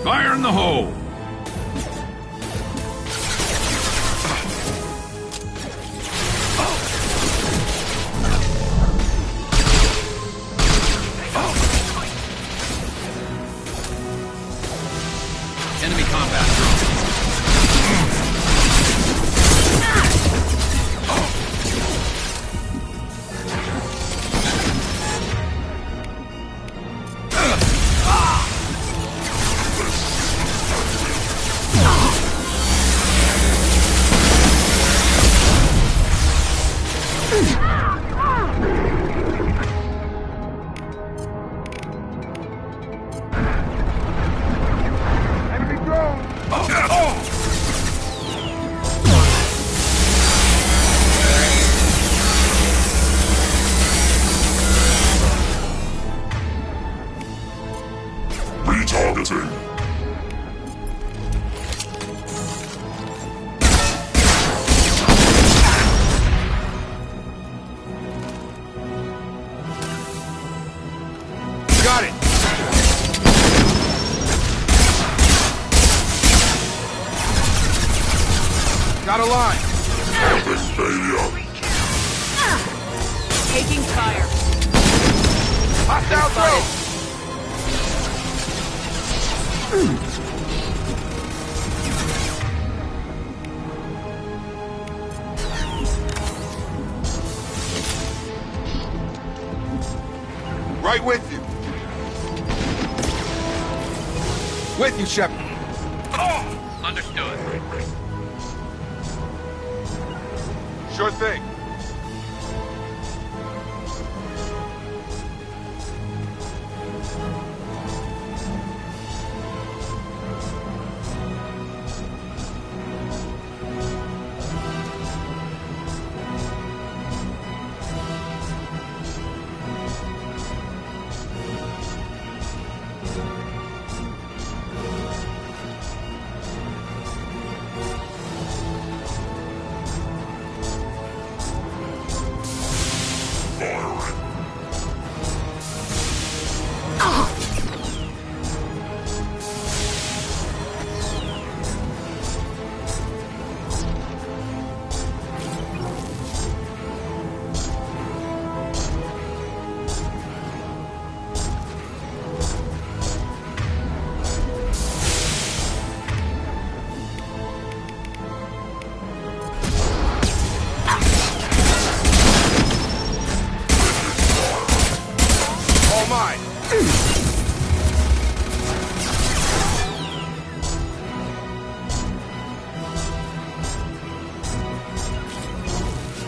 Fire in the hole! Enemy combat drone. Enemy drone! Retargeting. Got it! Got a line! This failure. Taking fire. Hostile drone! Right with you. With you, Shepard. Understood. Sure thing.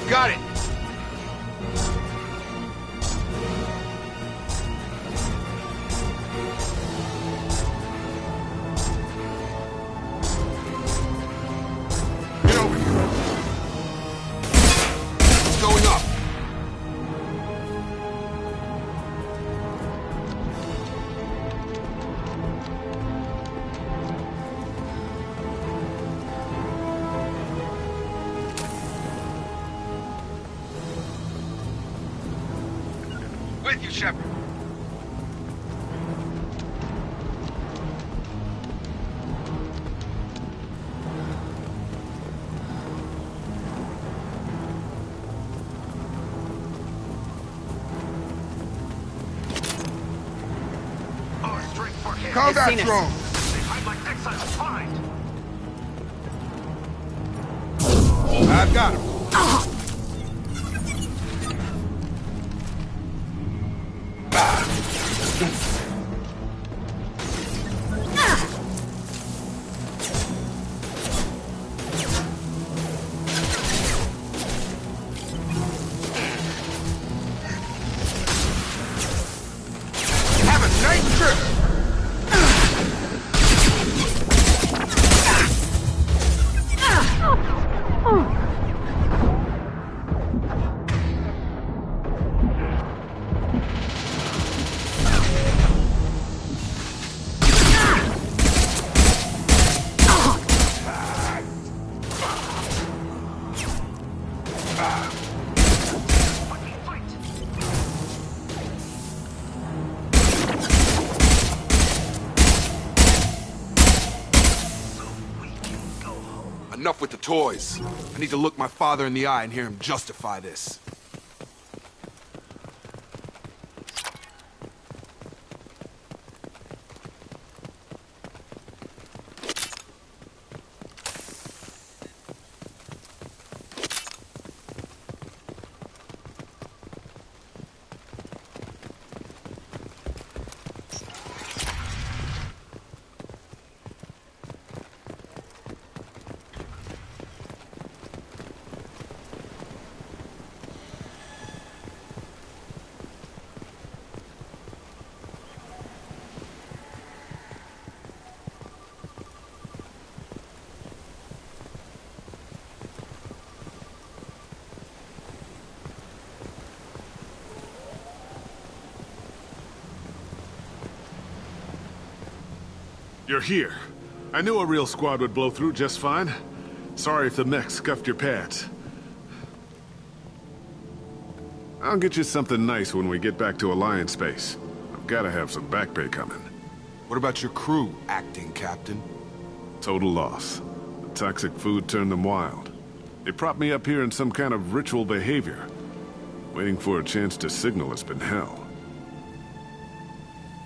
Got it! Get over here. It's going up. With you, Shepard. Call that drone. They hide like exiles. Find. I've got him. Have a nice trip. Enough with the toys. I need to look my father in the eye and hear him justify this. You're here. I knew a real squad would blow through just fine. Sorry if the mech scuffed your pads. I'll get you something nice when we get back to Alliance space. I've gotta have some back pay coming. What about your crew, acting captain? Total loss. The toxic food turned them wild. They propped me up here in some kind of ritual behavior. Waiting for a chance to signal has been hell.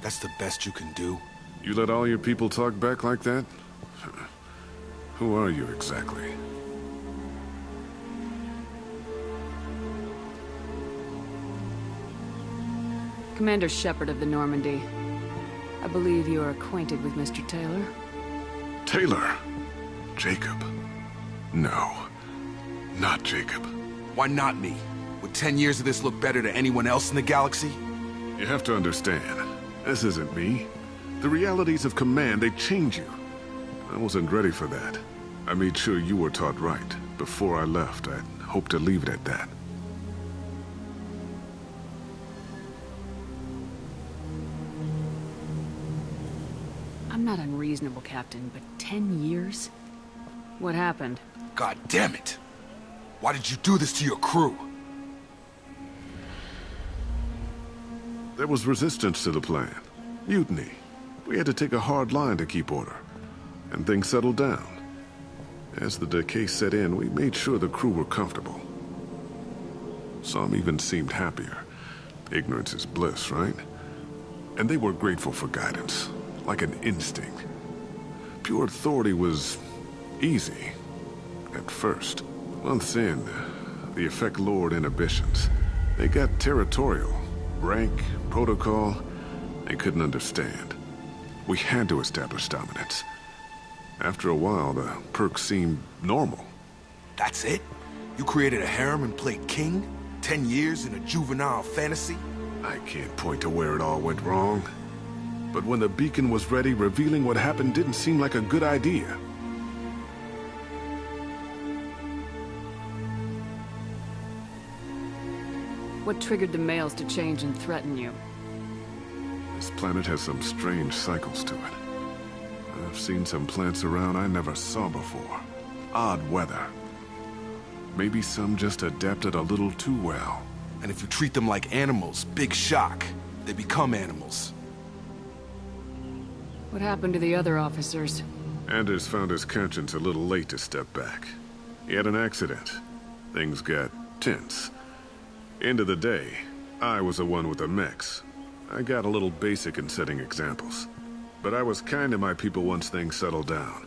That's the best you can do? You let all your people talk back like that? Who are you exactly? Commander Shepard of the Normandy. I believe you are acquainted with Mr. Taylor. Taylor? Jacob? No. Not Jacob. Why not me? Would 10 years of this look better to anyone else in the galaxy? You have to understand, this isn't me. The realities of command, they change you. I wasn't ready for that. I made sure you were taught right. Before I left, I'd hoped to leave it at that. I'm not unreasonable, Captain, but 10 years? What happened? God damn it! Why did you do this to your crew? There was resistance to the plan. Mutiny. We had to take a hard line to keep order. And things settled down. As the decay set in, we made sure the crew were comfortable. Some even seemed happier. Ignorance is bliss, right? And they were grateful for guidance, like an instinct. Pure authority was easy, at first. Months in, the effect lowered inhibitions. They got territorial. Rank, protocol, They couldn't understand. We had to establish dominance. After a while, the perks seemed normal. That's it? You created a harem and played king? 10 years in a juvenile fantasy? I can't point to where it all went wrong. But when the beacon was ready, revealing what happened didn't seem like a good idea. What triggered the males to change and threaten you? This planet has some strange cycles to it. I've seen some plants around I never saw before. Odd weather. Maybe some just adapted a little too well. And if you treat them like animals, big shock. They become animals. What happened to the other officers? Anders found his conscience a little late to step back. He had an accident. Things got tense. End of the day, I was the one with the mechs. I got a little basic in setting examples. But I was kind to my people once things settled down.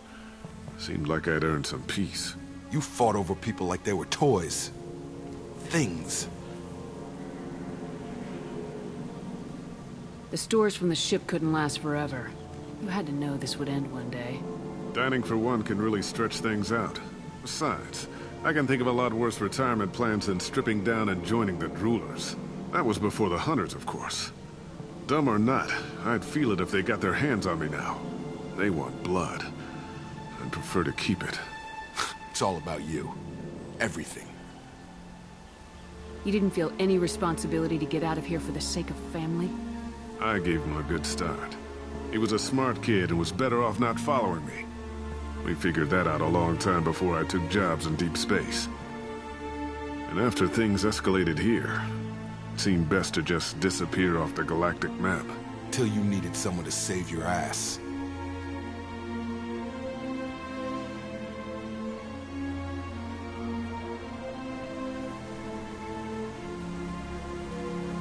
Seemed like I'd earned some peace. You fought over people like they were toys. Things. The stores from the ship couldn't last forever. You had to know this would end one day. Dining for one can really stretch things out. Besides, I can think of a lot worse retirement plans than stripping down and joining the Droolers. That was before the Hunters, of course. Dumb or not, I'd feel it if they got their hands on me now. They want blood. I'd prefer to keep it. It's all about you. Everything. You didn't feel any responsibility to get out of here for the sake of family? I gave him a good start. He was a smart kid and was better off not following me. We figured that out a long time before I took jobs in deep space. And after things escalated here, it seemed best to just disappear off the galactic map. Till you needed someone to save your ass.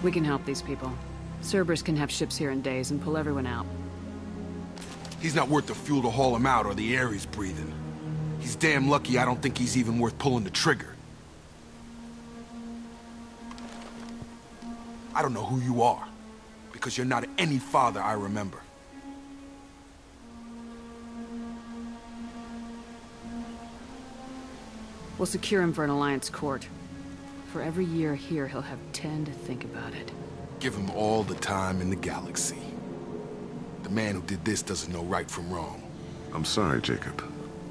We can help these people. Cerberus can have ships here in days and pull everyone out. He's not worth the fuel to haul him out or the air he's breathing. He's damn lucky I don't think he's even worth pulling the trigger. I don't know who you are, because you're not any father I remember. We'll secure him for an Alliance court. For every year here, he'll have 10 to think about it. Give him all the time in the galaxy. The man who did this doesn't know right from wrong. I'm sorry, Jacob.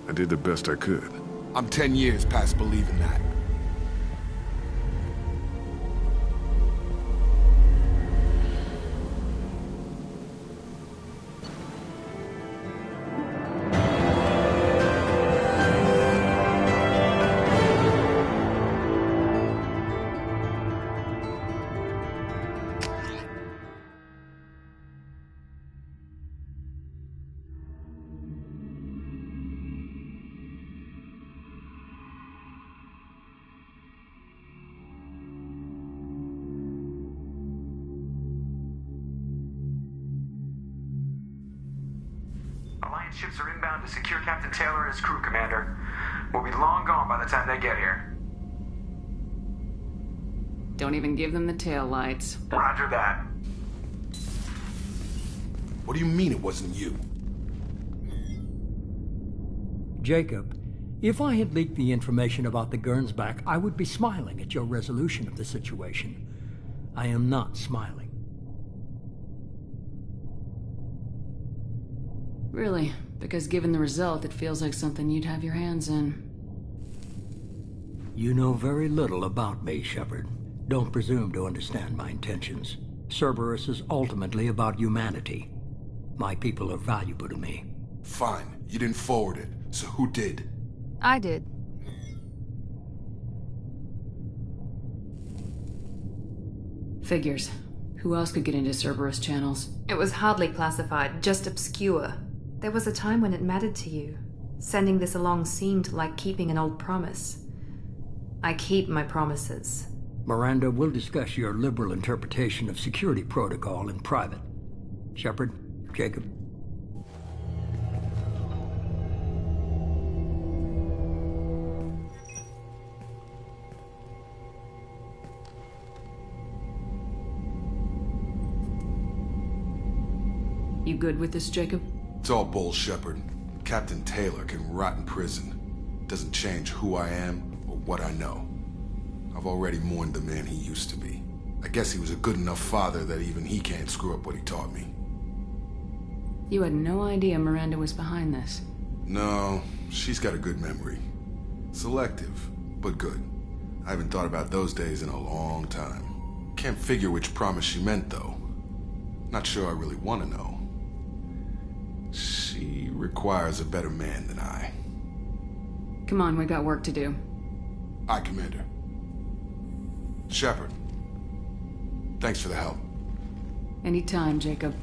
I did the best I could. I'm 10 years past believing that. Alliance ships are inbound to secure Captain Taylor and his crew, Commander. We'll be long gone by the time they get here. Don't even give them the tail lights. Roger that. What do you mean it wasn't you? Jacob, if I had leaked the information about the Gernsback, I would be smiling at your resolution of the situation. I am not smiling. Really? Because given the result, it feels like something you'd have your hands in. You know very little about me, Shepard. Don't presume to understand my intentions. Cerberus is ultimately about humanity. My people are valuable to me. Fine. You didn't forward it. So who did? I did. Figures. Who else could get into Cerberus channels? It was hardly classified, just obscure. There was a time when it mattered to you. Sending this along seemed like keeping an old promise. I keep my promises. Miranda, we'll discuss your liberal interpretation of security protocol in private. Shepard, Jacob. You good with this, Jacob? It's all bull, Shepard. Captain Taylor can rot in prison. Doesn't change who I am or what I know. I've already mourned the man he used to be. I guess he was a good enough father that even he can't screw up what he taught me. You had no idea Miranda was behind this. No, she's got a good memory. Selective, but good. I haven't thought about those days in a long time. Can't figure which promise she meant, though. Not sure I really want to know. She requires a better man than I. Come on, we got work to do. Aye, Commander. Shepard. Thanks for the help. Anytime, Jacob.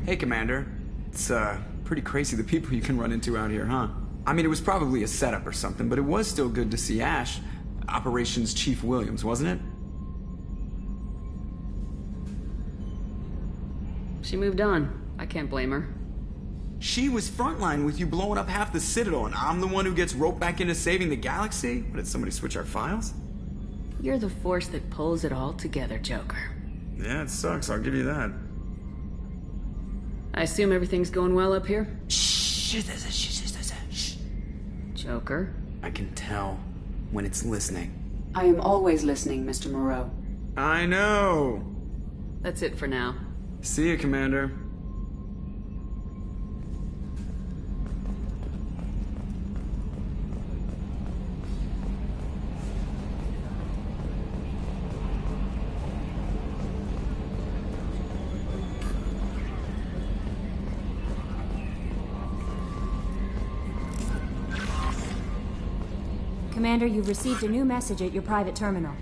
Hey, Commander. It's, pretty crazy the people you can run into out here, huh? I mean, it was probably a setup or something, but it was still good to see Ash. Operations Chief Williams, wasn't it? She moved on. I can't blame her. She was frontline with you blowing up half the Citadel, and I'm the one who gets roped back into saving the galaxy? What, did somebody switch our files? You're the force that pulls it all together, Joker. Yeah, it sucks, I'll give you that. I assume everything's going well up here? Shh. Joker? I can tell when it's listening. I am always listening, Mr. Moreau. I know. That's it for now. See you, Commander. Commander, you've received a new message at your private terminal.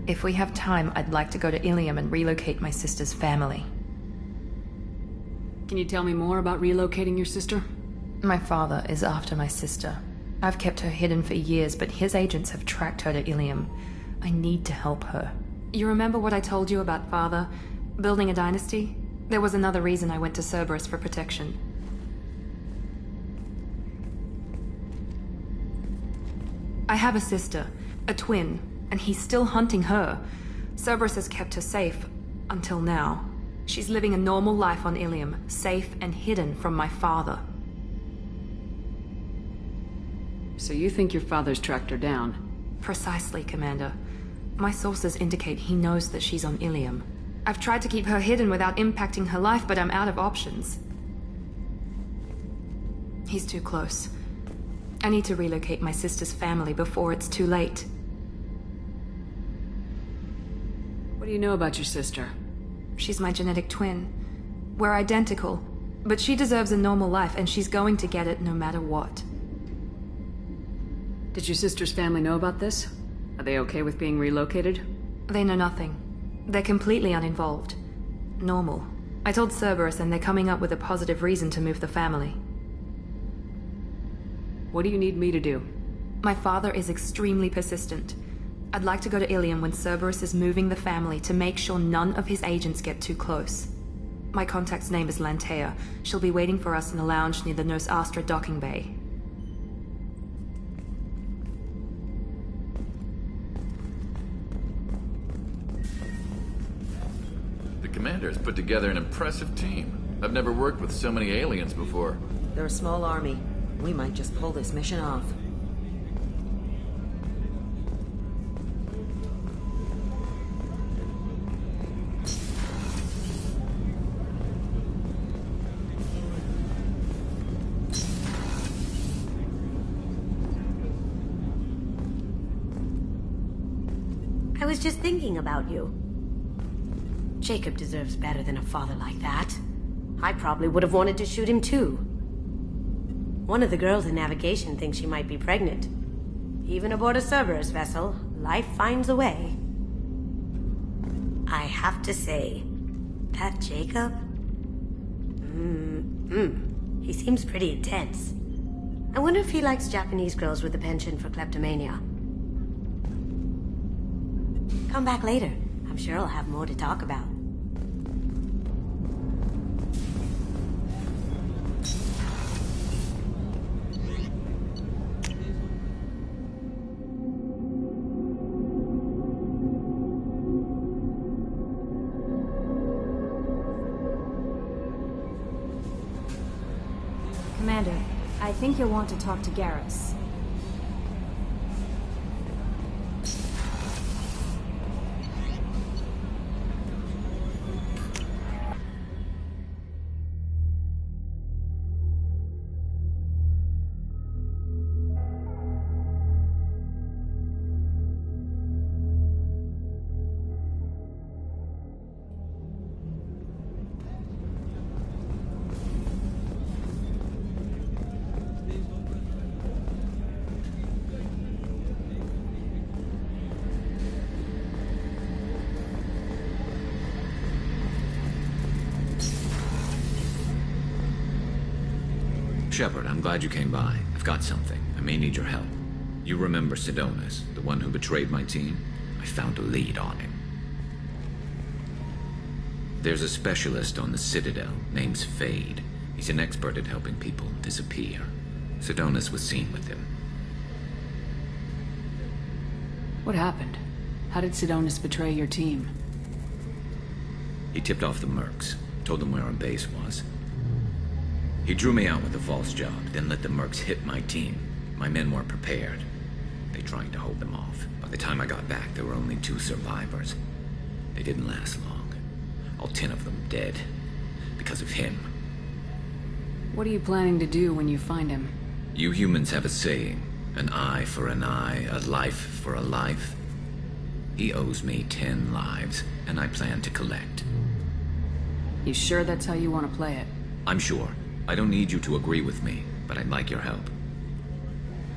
If we have time, I'd like to go to Ilium and relocate my sister's family. Can you tell me more about relocating your sister? My father is after my sister. I've kept her hidden for years, but his agents have tracked her to Ilium. I need to help her. You remember what I told you about father? Building a dynasty? There was another reason I went to Cerberus for protection. I have a sister, a twin, and he's still hunting her. Cerberus has kept her safe, until now. She's living a normal life on Ilium, safe and hidden from my father. So you think your father's tracked her down? Precisely, Commander. My sources indicate he knows that she's on Ilium. I've tried to keep her hidden without impacting her life, but I'm out of options. He's too close. I need to relocate my sister's family before it's too late. What do you know about your sister? She's my genetic twin. We're identical, but she deserves a normal life, and she's going to get it no matter what. Did your sister's family know about this? Are they okay with being relocated? They know nothing. They're completely uninvolved. Normal. I told Cerberus, and they're coming up with a positive reason to move the family. What do you need me to do? My father is extremely persistent. I'd like to go to Ilium when Cerberus is moving the family to make sure none of his agents get too close. My contact's name is Lantea. She'll be waiting for us in a lounge near the Nos Astra docking bay. The Commander's put together an impressive team. I've never worked with so many aliens before. They're a small army. We might just pull this mission off. I was just thinking about you. Jacob deserves better than a father like that. I probably would have wanted to shoot him too. One of the girls in navigation thinks she might be pregnant. Even aboard a Cerberus vessel, life finds a way. I have to say, that Jacob? He seems pretty intense. I wonder if he likes Japanese girls with a penchant for kleptomania. Come back later. I'm sure I'll have more to talk about. Commander, I think you'll want to talk to Garrus. Shepard, I'm glad you came by. I've got something. I may need your help. You remember Sidonus, the one who betrayed my team? I found a lead on him. There's a specialist on the Citadel, name's Fade. He's an expert at helping people disappear. Sidonus was seen with him. What happened? How did Sidonus betray your team? He tipped off the mercs, told them where our base was. He drew me out with a false job, then let the mercs hit my team. My men weren't prepared. They tried to hold them off. By the time I got back, there were only 2 survivors. They didn't last long. All 10 of them dead. Because of him. What are you planning to do when you find him? You humans have a saying. An eye for an eye, a life for a life. He owes me 10 lives, and I plan to collect. You sure that's how you want to play it? I'm sure. I don't need you to agree with me, but I'd like your help.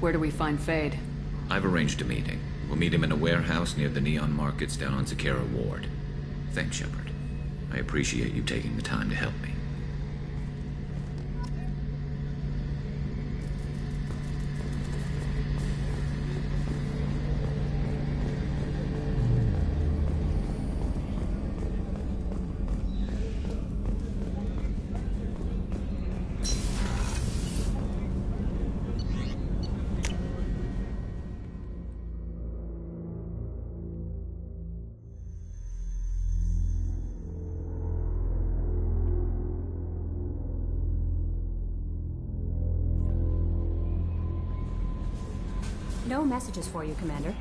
Where do we find Fade? I've arranged a meeting. We'll meet him in a warehouse near the Neon Markets down on Zakera Ward. Thanks, Shepard. I appreciate you taking the time to help me. No messages for you, Commander.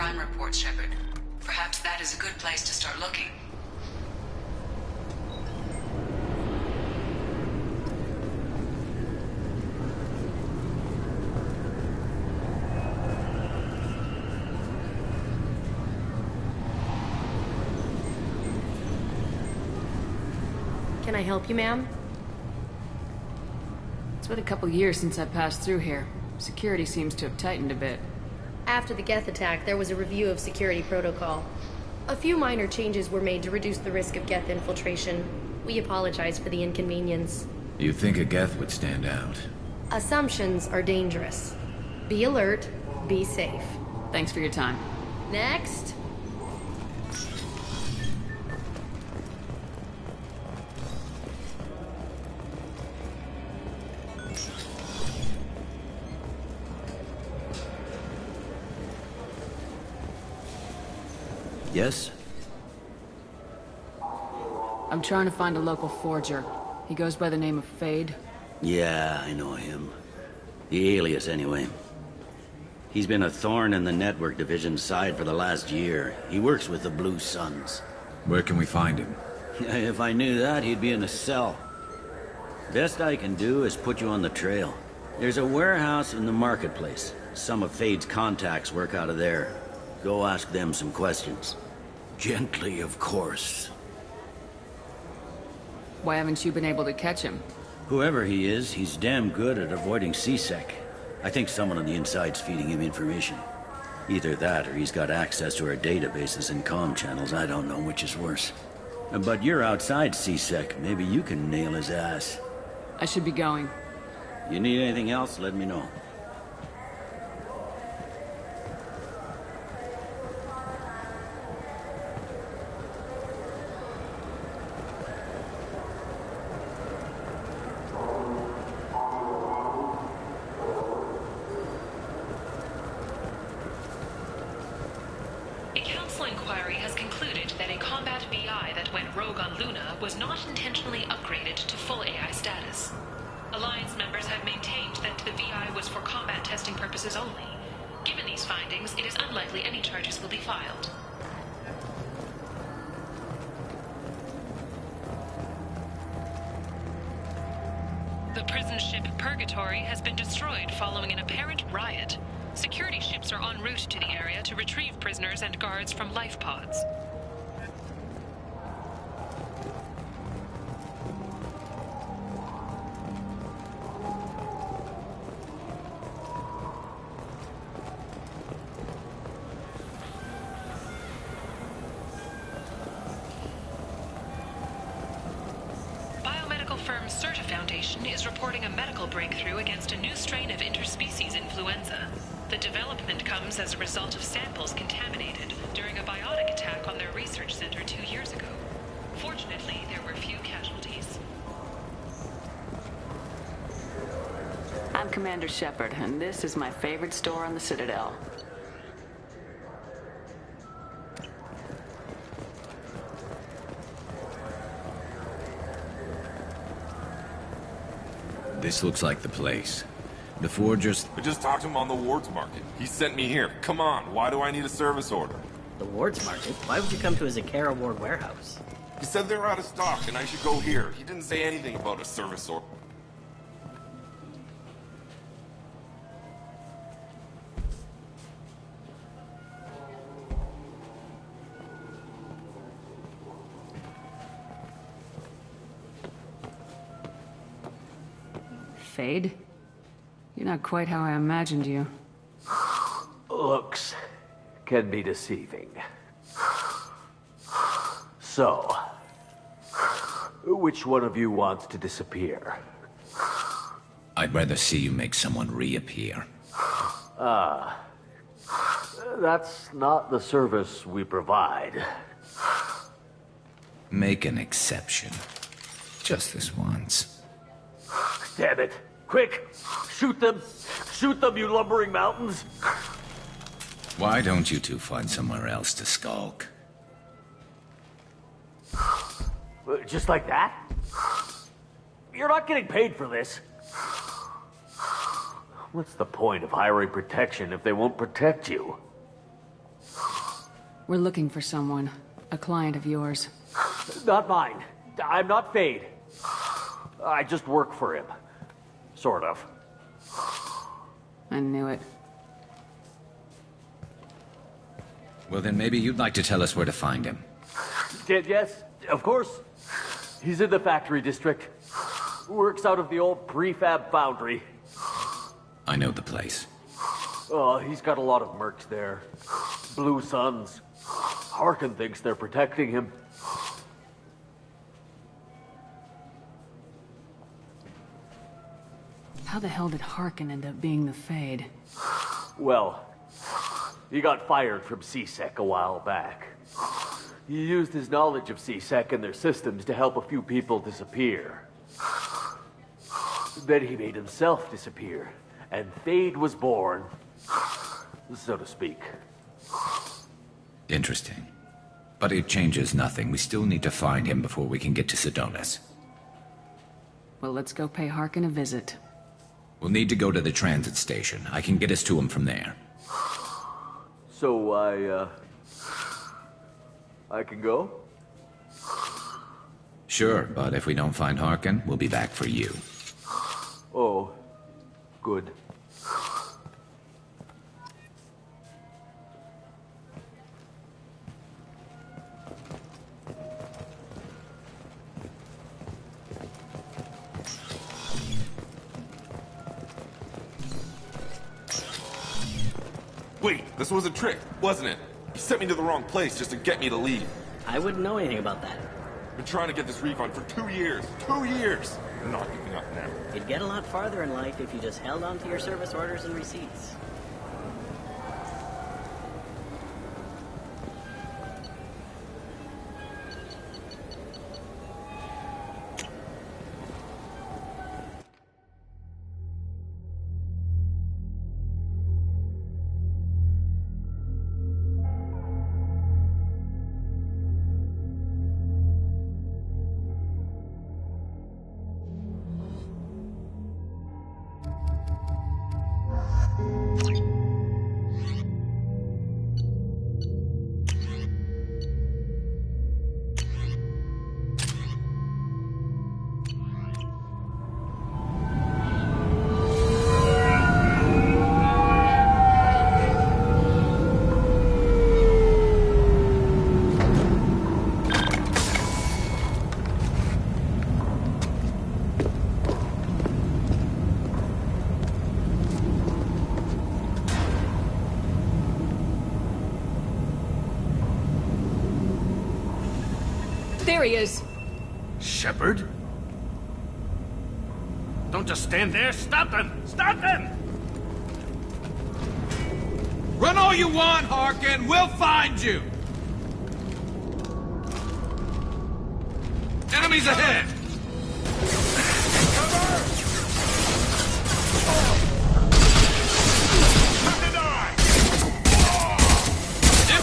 crime reports, Shepard. Perhaps that is a good place to start looking. Can I help you, ma'am? It's been a couple years since I passed through here. Security seems to have tightened a bit. After the Geth attack, there was a review of security protocol. A few minor changes were made to reduce the risk of Geth infiltration. We apologize for the inconvenience. You think a Geth would stand out? Assumptions are dangerous. Be alert, be safe. Thanks for your time. Next. Yes? I'm trying to find a local forger. He goes by the name of Fade. Yeah, I know him. The alias, anyway. He's been a thorn in the network division's side for the last year. He works with the Blue Suns. Where can we find him? If I knew that, he'd be in a cell. Best I can do is put you on the trail. There's a warehouse in the marketplace. Some of Fade's contacts work out of there. Go ask them some questions. Gently, of course. Why haven't you been able to catch him? Whoever he is, he's damn good at avoiding C-Sec. I think someone on the inside's feeding him information. Either that, or he's got access to our databases and comm channels. I don't know which is worse. But you're outside C-Sec. Maybe you can nail his ass. I should be going. You need anything else, let me know. The prison ship Purgatory has been destroyed following an apparent riot. Security ships are en route to the area to retrieve prisoners and guards from life pods. Certa Foundation is reporting a medical breakthrough against a new strain of interspecies influenza. The development comes as a result of samples contaminated during a biotic attack on their research center 2 years ago. Fortunately, there were few casualties. I'm Commander Shepard, and this is my favorite store on the Citadel. This looks like the place. The Forgers... I just talked to him on the Wards Market. He sent me here. Come on, why do I need a service order? The Wards Market? Why would you come to a Zakera Ward warehouse? He said they were out of stock and I should go here. He didn't say anything about a service order. Fade? You're not quite how I imagined you. Looks can be deceiving. So, which one of you wants to disappear? I'd rather see you make someone reappear. That's not the service we provide. Make an exception. Just this once. Damn it. Quick! Shoot them! Shoot them, you lumbering mountains! Why don't you two find somewhere else to skulk? Just like that? You're not getting paid for this. What's the point of hiring protection if they won't protect you? We're looking for someone. A client of yours. Not mine. I'm not Fade. I just work for him. Sort of. I knew it. Well, then maybe you'd like to tell us where to find him. Yes, of course. He's in the factory district. Works out of the old prefab foundry. I know the place. Oh, he's got a lot of mercs there. Blue Suns. Harkin thinks they're protecting him. How the hell did Harkin end up being the Fade? Well, he got fired from C-Sec a while back. He used his knowledge of C-Sec and their systems to help a few people disappear. Then he made himself disappear, and Fade was born, so to speak. Interesting. But it changes nothing. We still need to find him before we can get to Sidonis. Well, let's go pay Harkin a visit. We'll need to go to the transit station. I can get us to him from there. So I can go? Sure, but if we don't find Harkin, we'll be back for you. Oh, good. Wait, this was a trick, wasn't it? You sent me to the wrong place just to get me to leave. I wouldn't know anything about that. Been trying to get this refund for 2 years. 2 years! I'm not giving up now. You'd get a lot farther in life if you just held on to your service orders and receipts. There he is. Shepard? Don't just stand there. Stop them! Stop them! Run all you want, Harkin. We'll find you. Enemies ahead!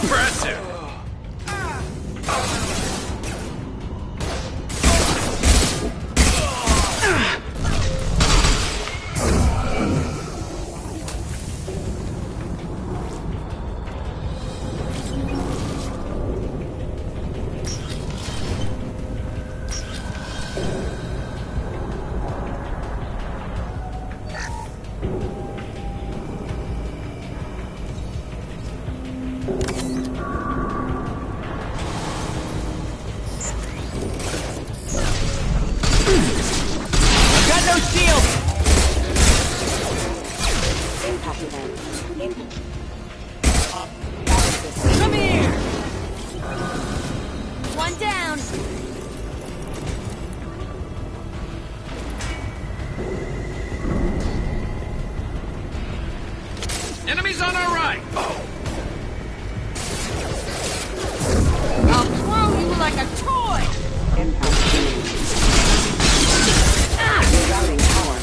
Impressive! Come here! One down. Enemies on our right! I'll throw you like a toy! Rerouting power.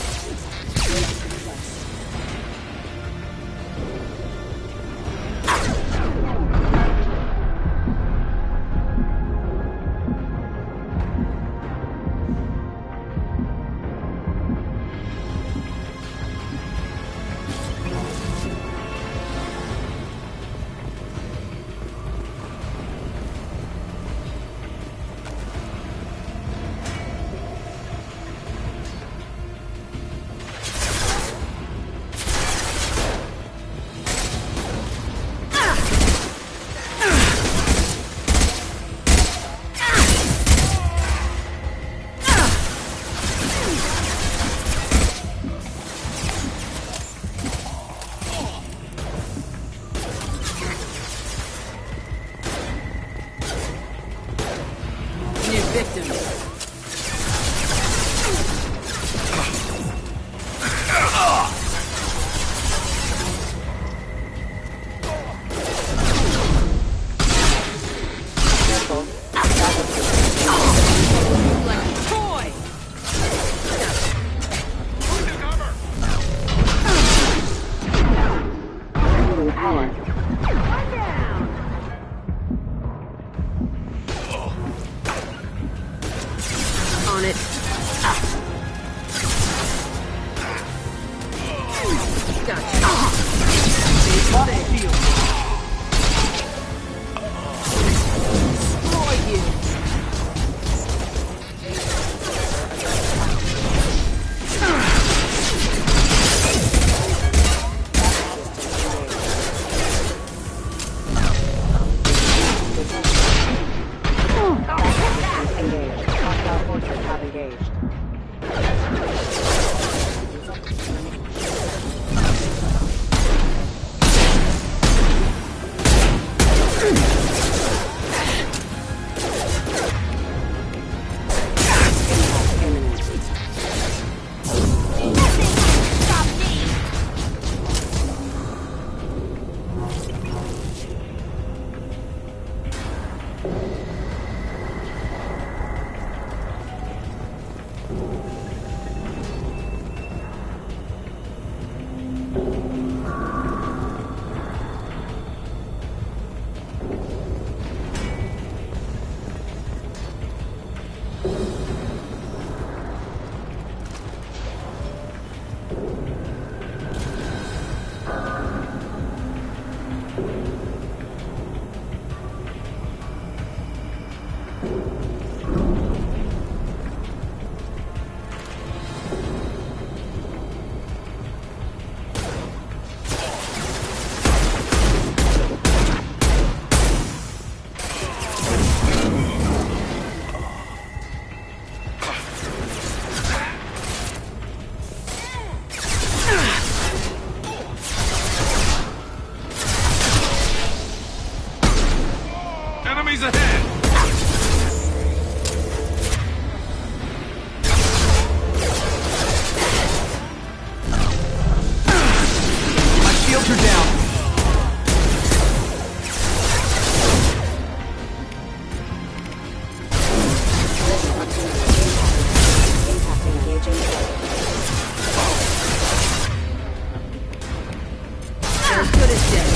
Enemies ahead! My shields are down. As good as dead.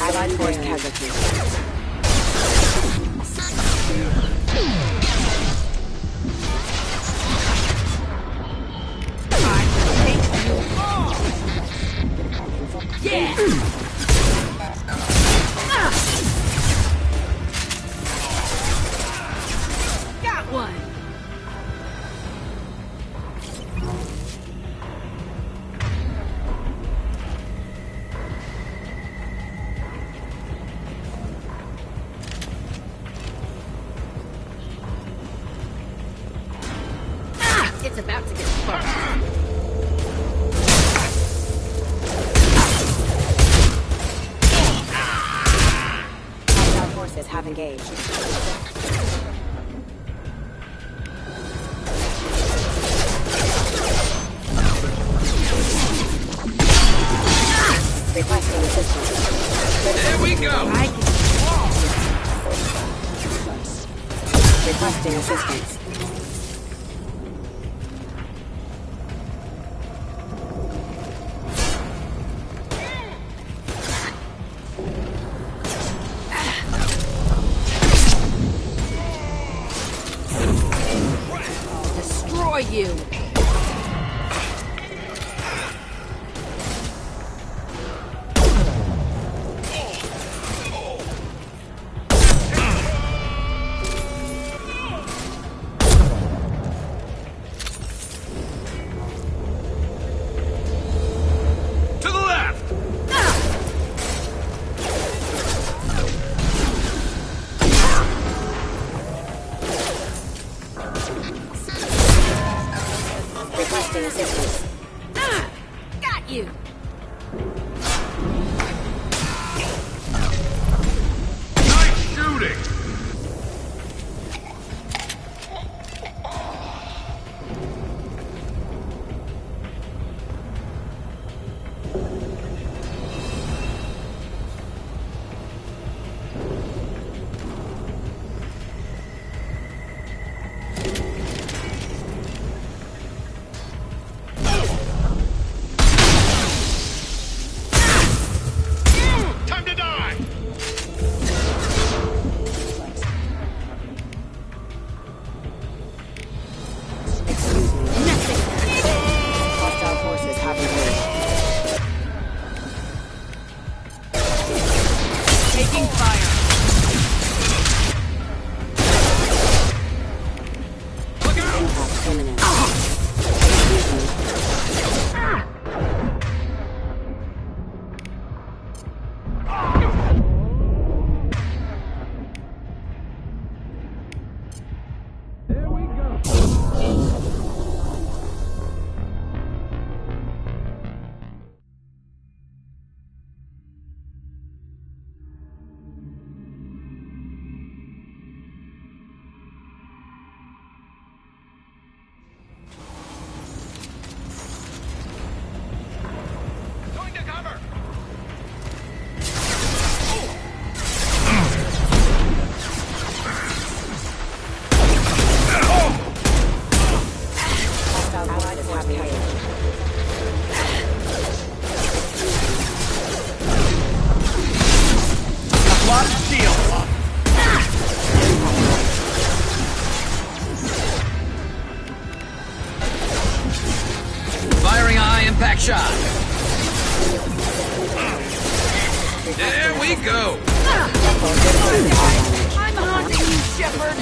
Allied force casualties. Yeah! Got one! It's about to get fun. Hostile forces have engaged. Requesting assistance. There we go! Requesting assistance. Destroy you! To the left! Requesting assistance. Got you! Nice shooting! shot! There we go! I'm haunting you, Shepard!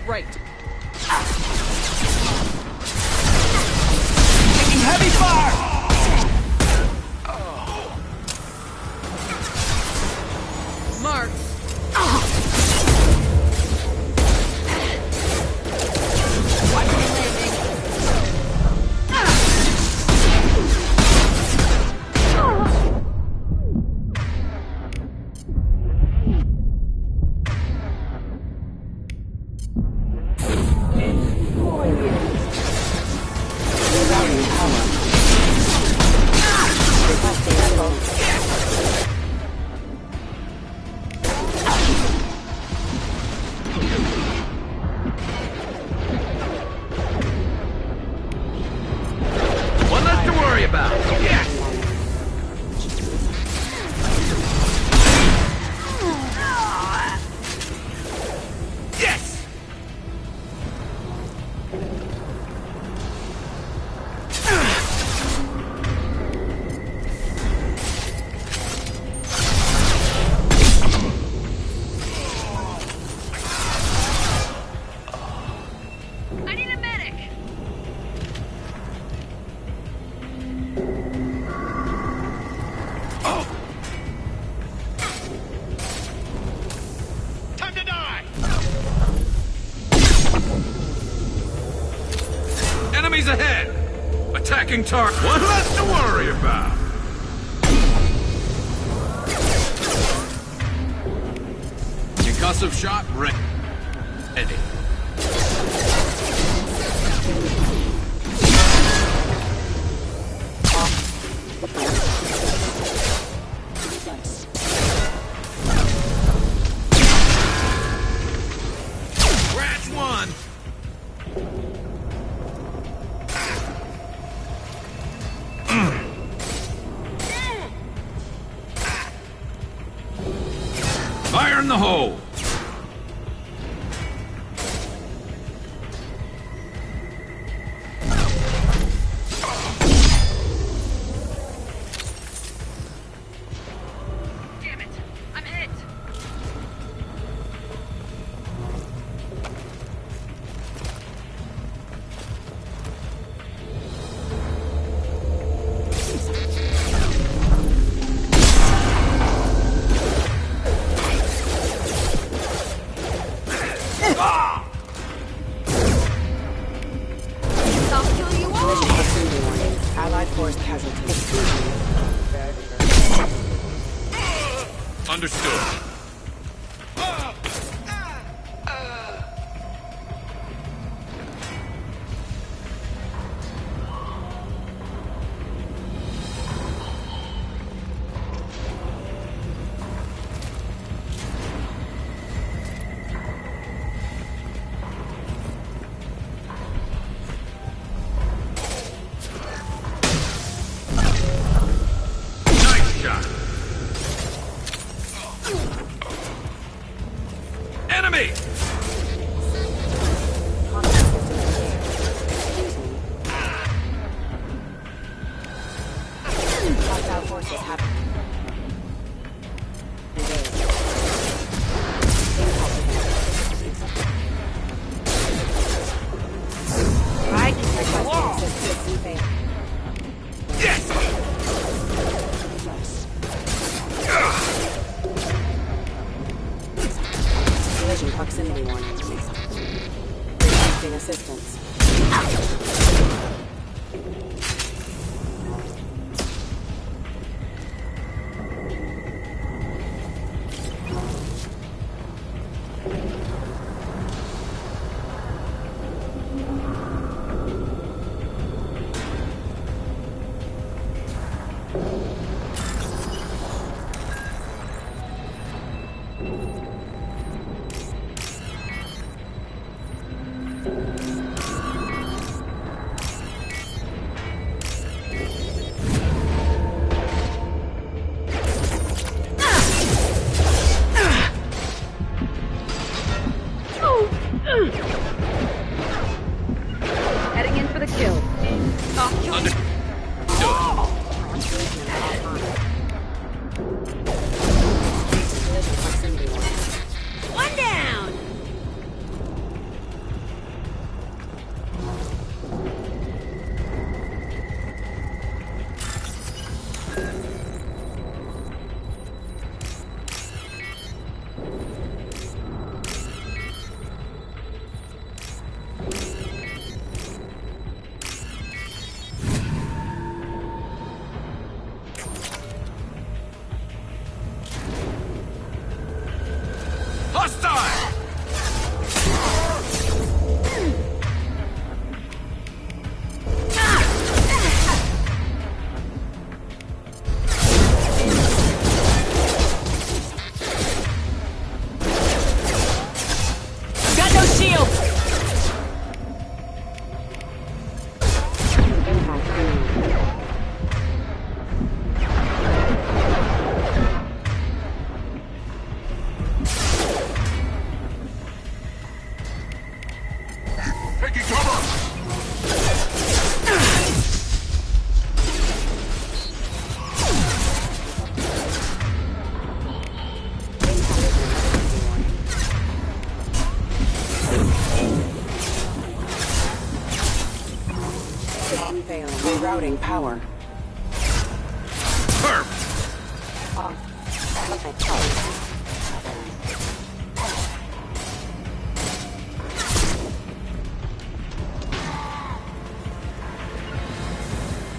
Right. Taking heavy fire! Mark. Watch me landing. One less to worry about. Yes! Yes! I need a medic. Time to die! Enemies ahead! Attacking target. One less to worry about. Concussive shot ready. Scratch one. Fire in the hole. Damn it. I'm hit. I'll kill you all. Collision proximity warning. Allied force casualties. Understood. Nice shot. proximity warning. Requesting assistance. Heading in for the kill. One down! Got no shield! Taking cover! System failing. Rerouting power.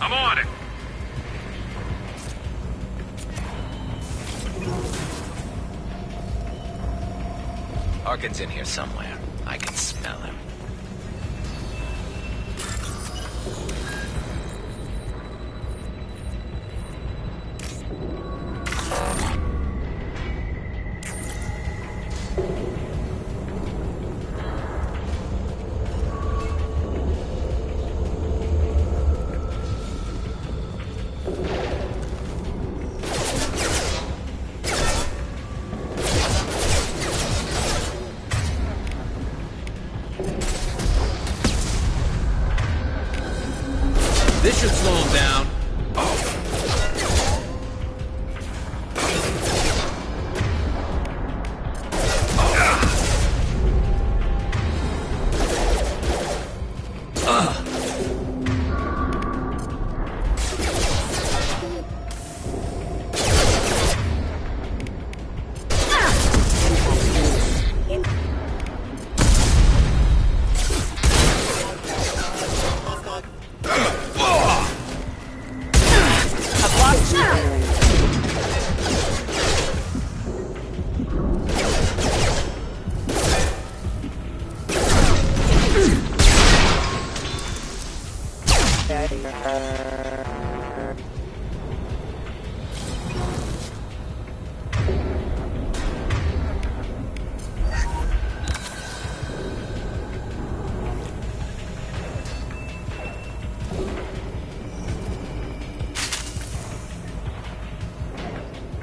I'm on it! Arkin's in here somewhere. I can smell him. This should slow him down.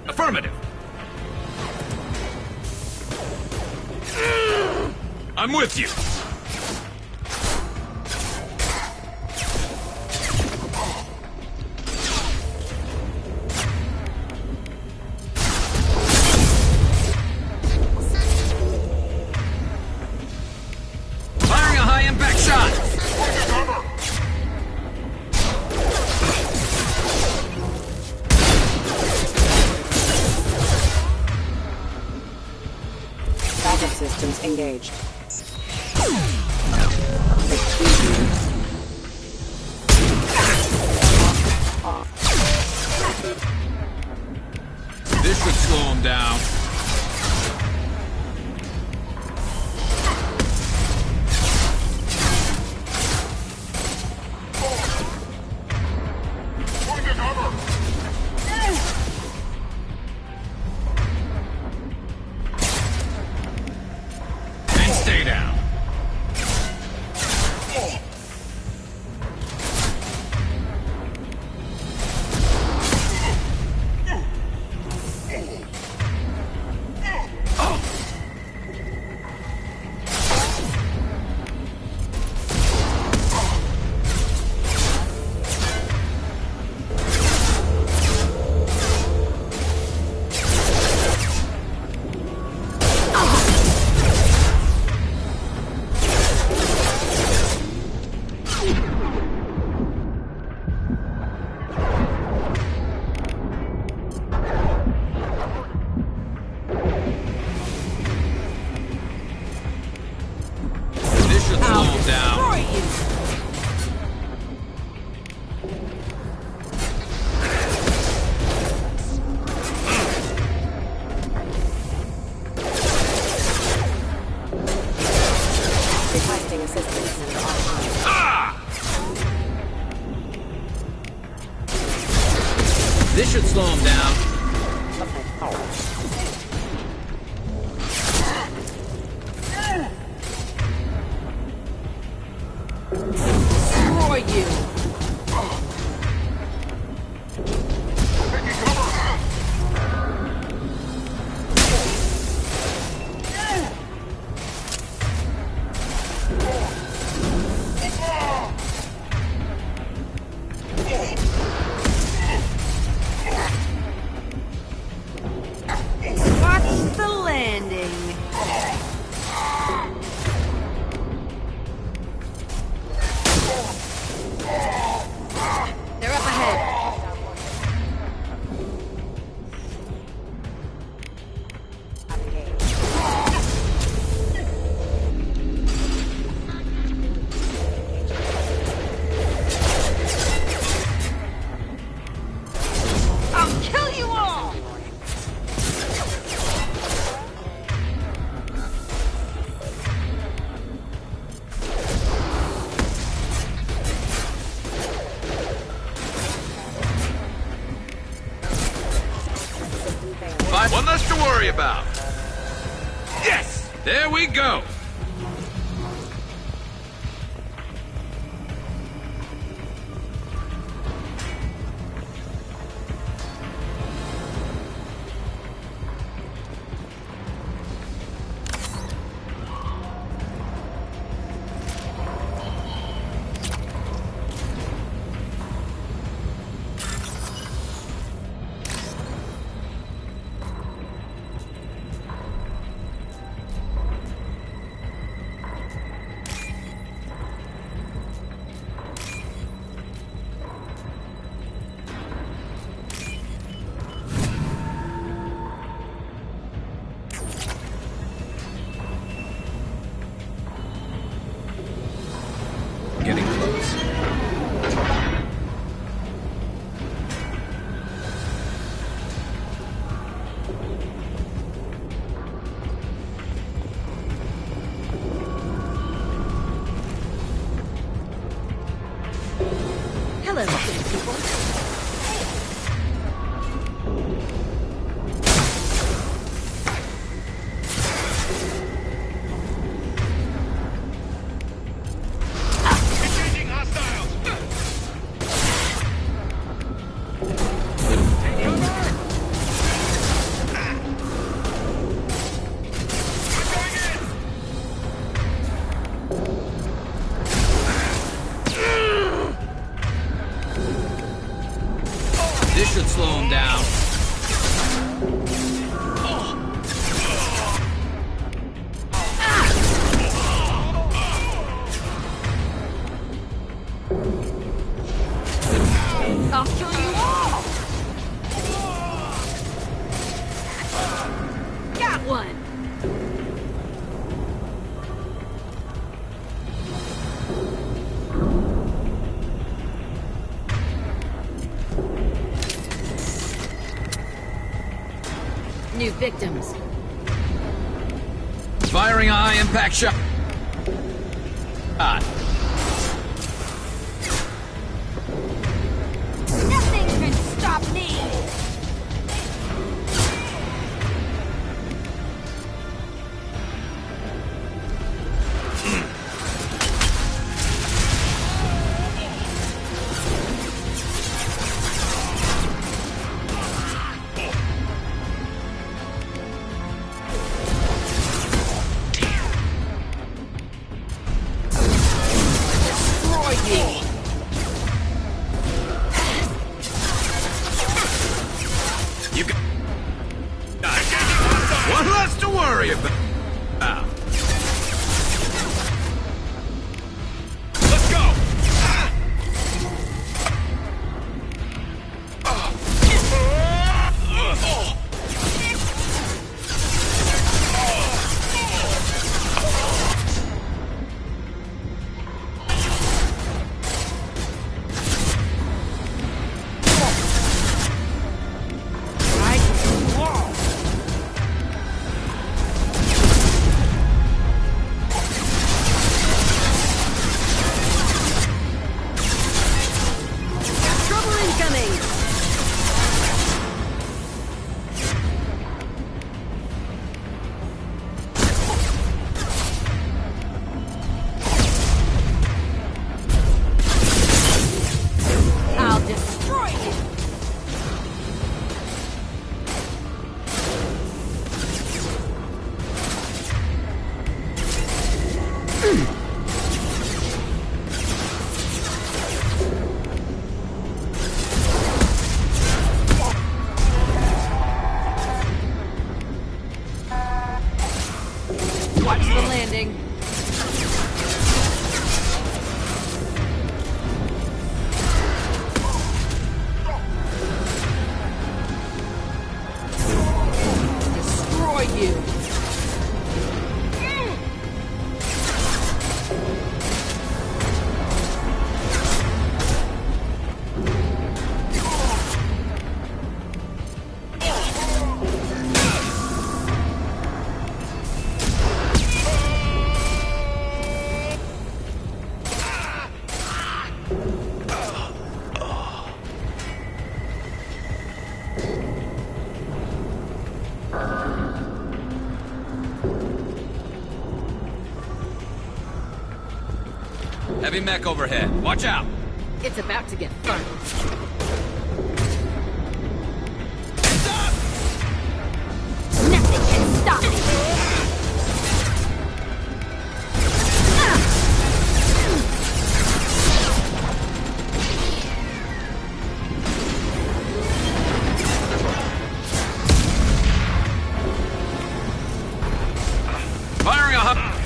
Affirmative. I'm with you. Firing a high-impact shot! Backup system systems engaged. This should slow him down. And stay down. This should slow him down. Requesting assistance center online. This should slow him down. Destroy you! Watch the landing. They're up ahead. I'll kill you all! One less to worry about. Yes! There we go. Getting close. Hello, city people. This should slow him down. I'll kill you all! Got one! new victims. Firing a high-impact shot. Nothing can stop me! You got... One less to worry about. Let's go! Trouble incoming! I'll destroy you! Watch the landing. Destroy you. Heavy mech overhead. Watch out! It's about to get fun. Nothing can stop me! Firing a hot...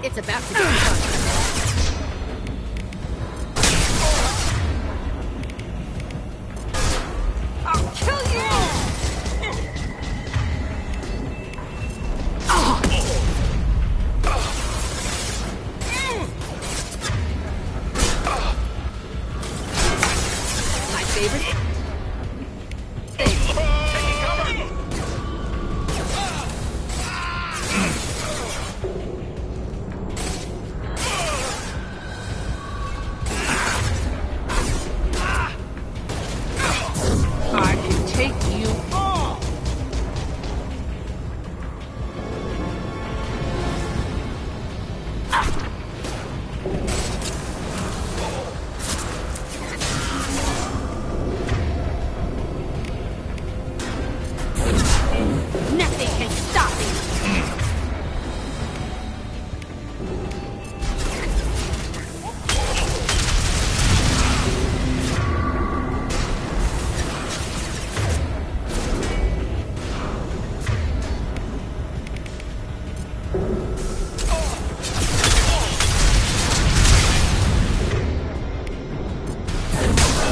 It's about to get fun. I'll kill you!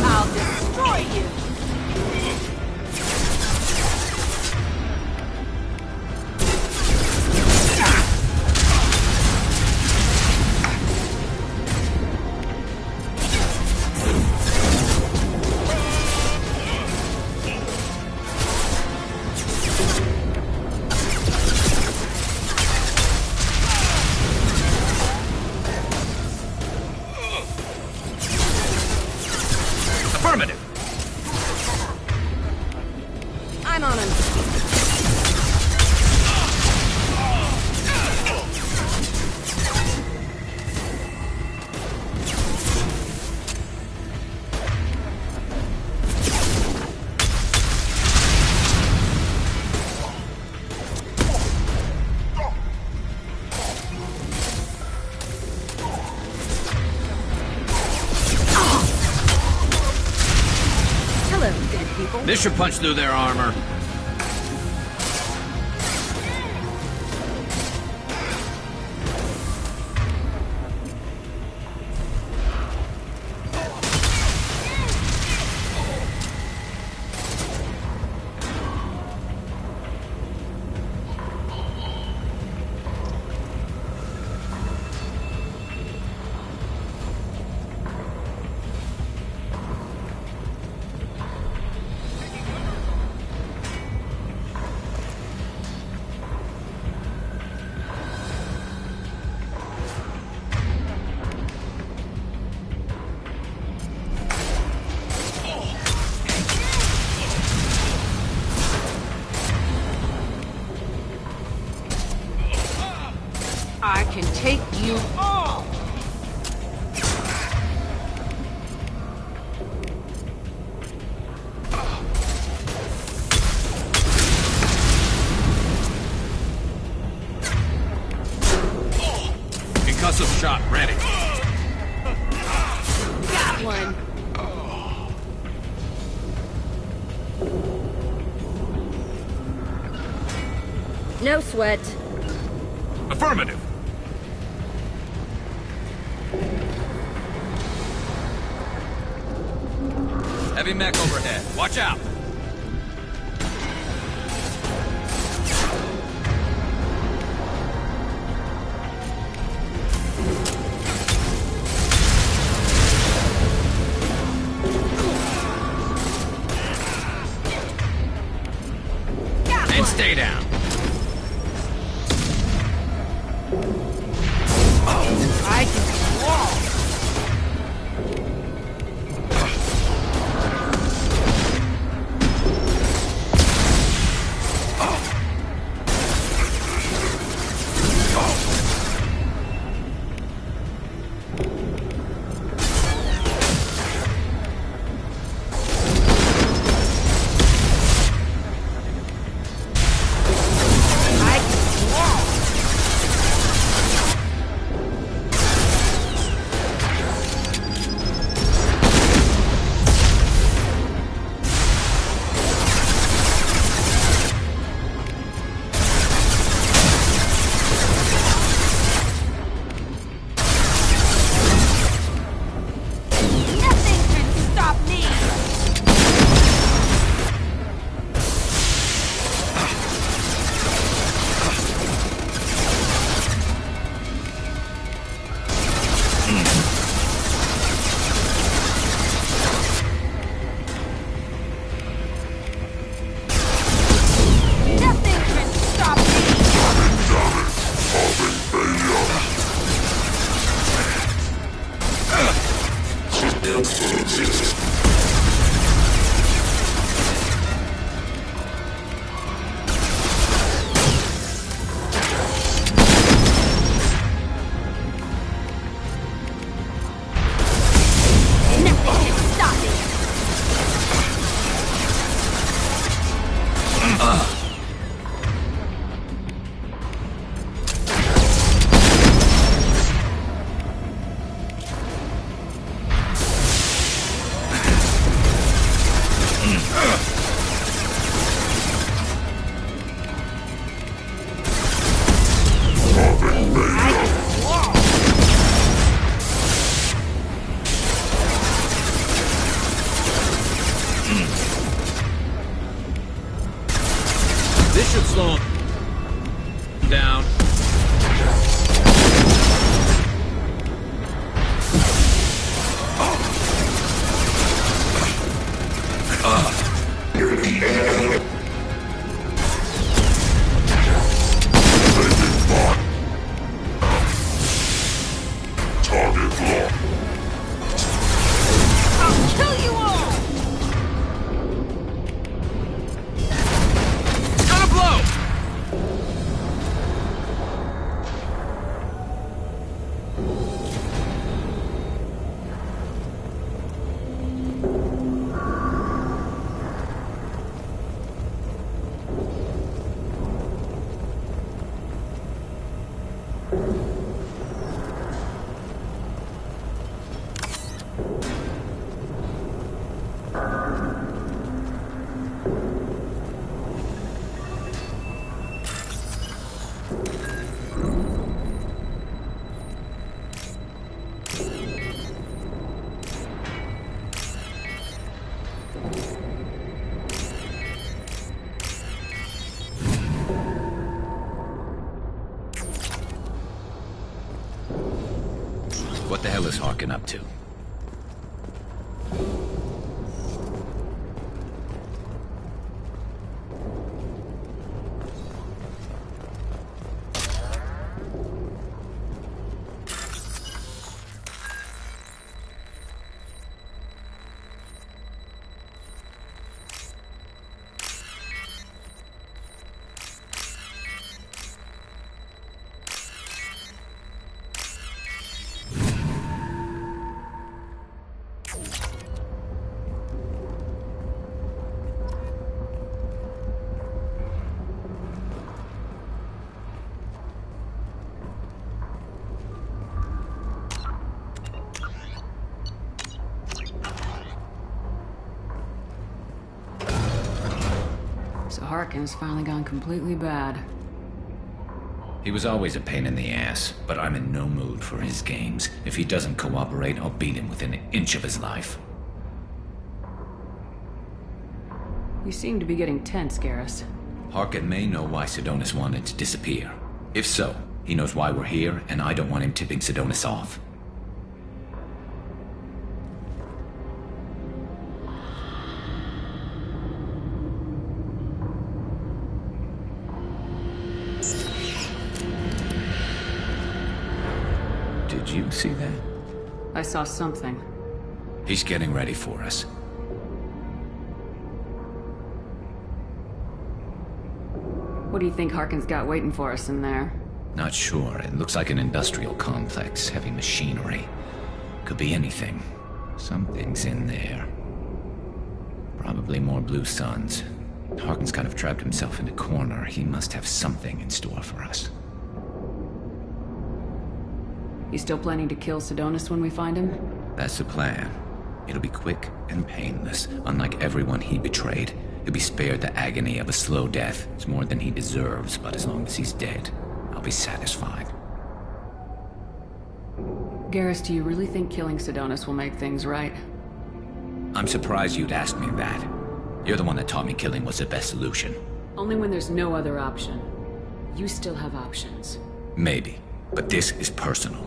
I'll destroy you. Affirmative. I'm on him. Hello, dead people. This should punch through their armor. I can take you all. Concussive shot ready. Got one. No sweat. Affirmative. Heavy mech overhead. Watch out. And stay down. I can wall. What the hell is Harkin up to? So Harkin's finally gone completely bad. He was always a pain in the ass, but I'm in no mood for his games. If he doesn't cooperate, I'll beat him within an inch of his life. You seem to be getting tense, Garrus. Harkin may know why Sidonis wanted to disappear. If so, he knows why we're here, and I don't want him tipping Sidonis off. Did you see that? I saw something. He's getting ready for us. What do you think Harkin's got waiting for us in there? Not sure. It looks like an industrial complex, heavy machinery. Could be anything. Something's in there. Probably more Blue Suns. Harkin's kind of trapped himself in a corner. He must have something in store for us. You still planning to kill Sidonis when we find him? That's the plan. It'll be quick and painless. Unlike everyone he betrayed, he'll be spared the agony of a slow death. It's more than he deserves, but as long as he's dead, I'll be satisfied. Garrus, do you really think killing Sidonis will make things right? I'm surprised you'd ask me that. You're the one that taught me killing was the best solution. Only when there's no other option. You still have options. Maybe, but this is personal.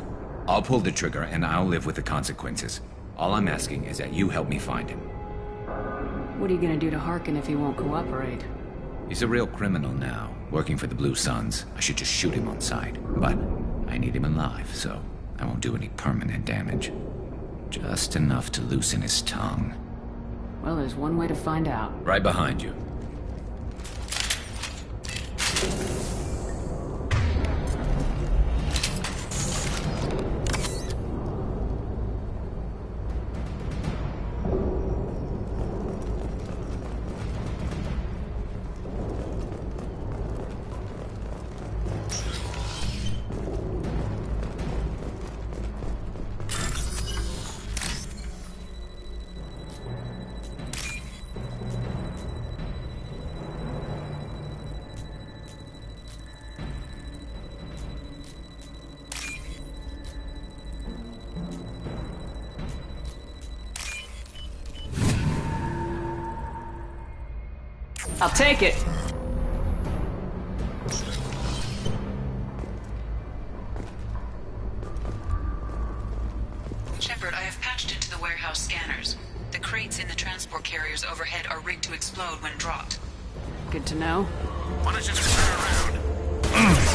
I'll pull the trigger and I'll live with the consequences. All I'm asking is that you help me find him. What are you gonna do to Harkin if he won't cooperate? He's a real criminal now, working for the Blue Suns. I should just shoot him on sight. But I need him alive, so I won't do any permanent damage. Just enough to loosen his tongue. Well, there's one way to find out. Right behind you. I'll take it! Shepard, I have patched into the warehouse scanners. The crates in the transport carriers overhead are rigged to explode when dropped. Good to know. Why don't you just turn around?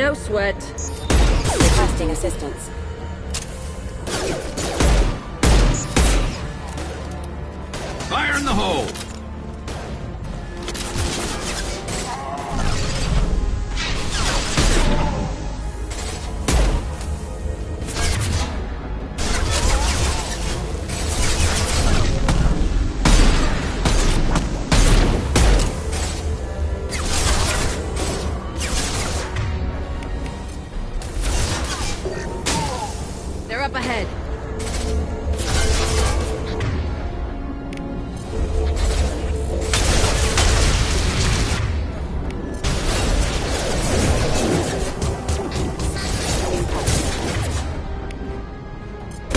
No sweat. Requesting assistance. Fire in the hole! They're up ahead.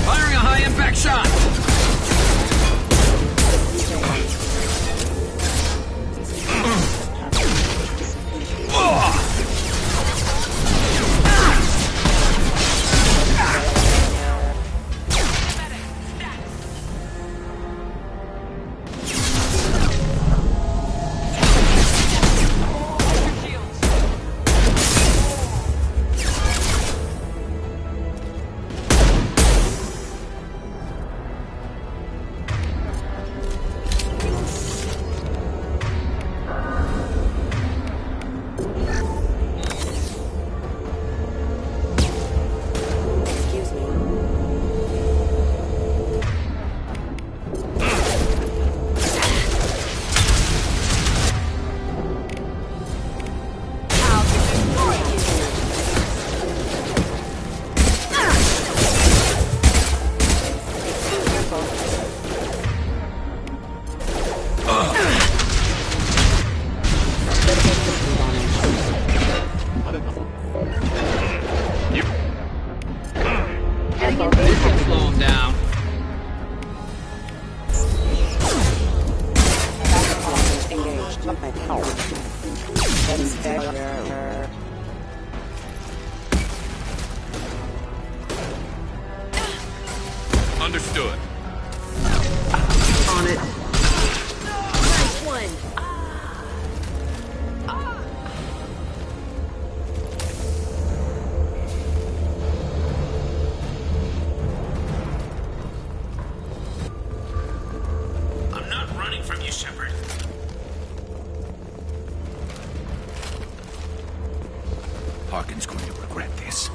Firing a high-impact shot! Slow him down. Understood. On it. Nice one. I'm not running from you, Shepard. Harkin's going to regret this.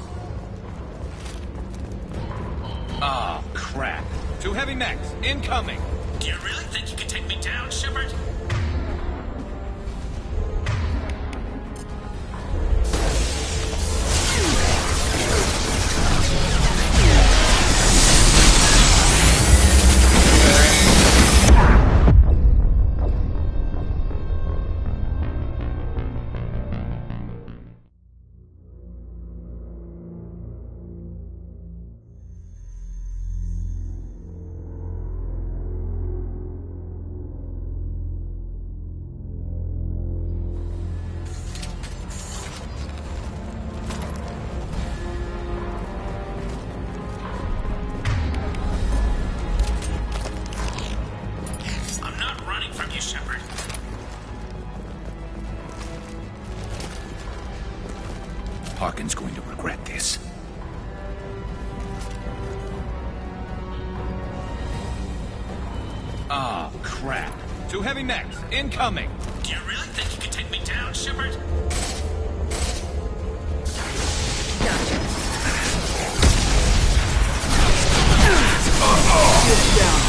Ah, crap. 2 heavy mechs, incoming! Do you really think you can take me down, Shepard? Harkin's going to regret this. Ah, crap. 2 heavy mechs, incoming! Do you really think you can take me down, Shepard? Get down!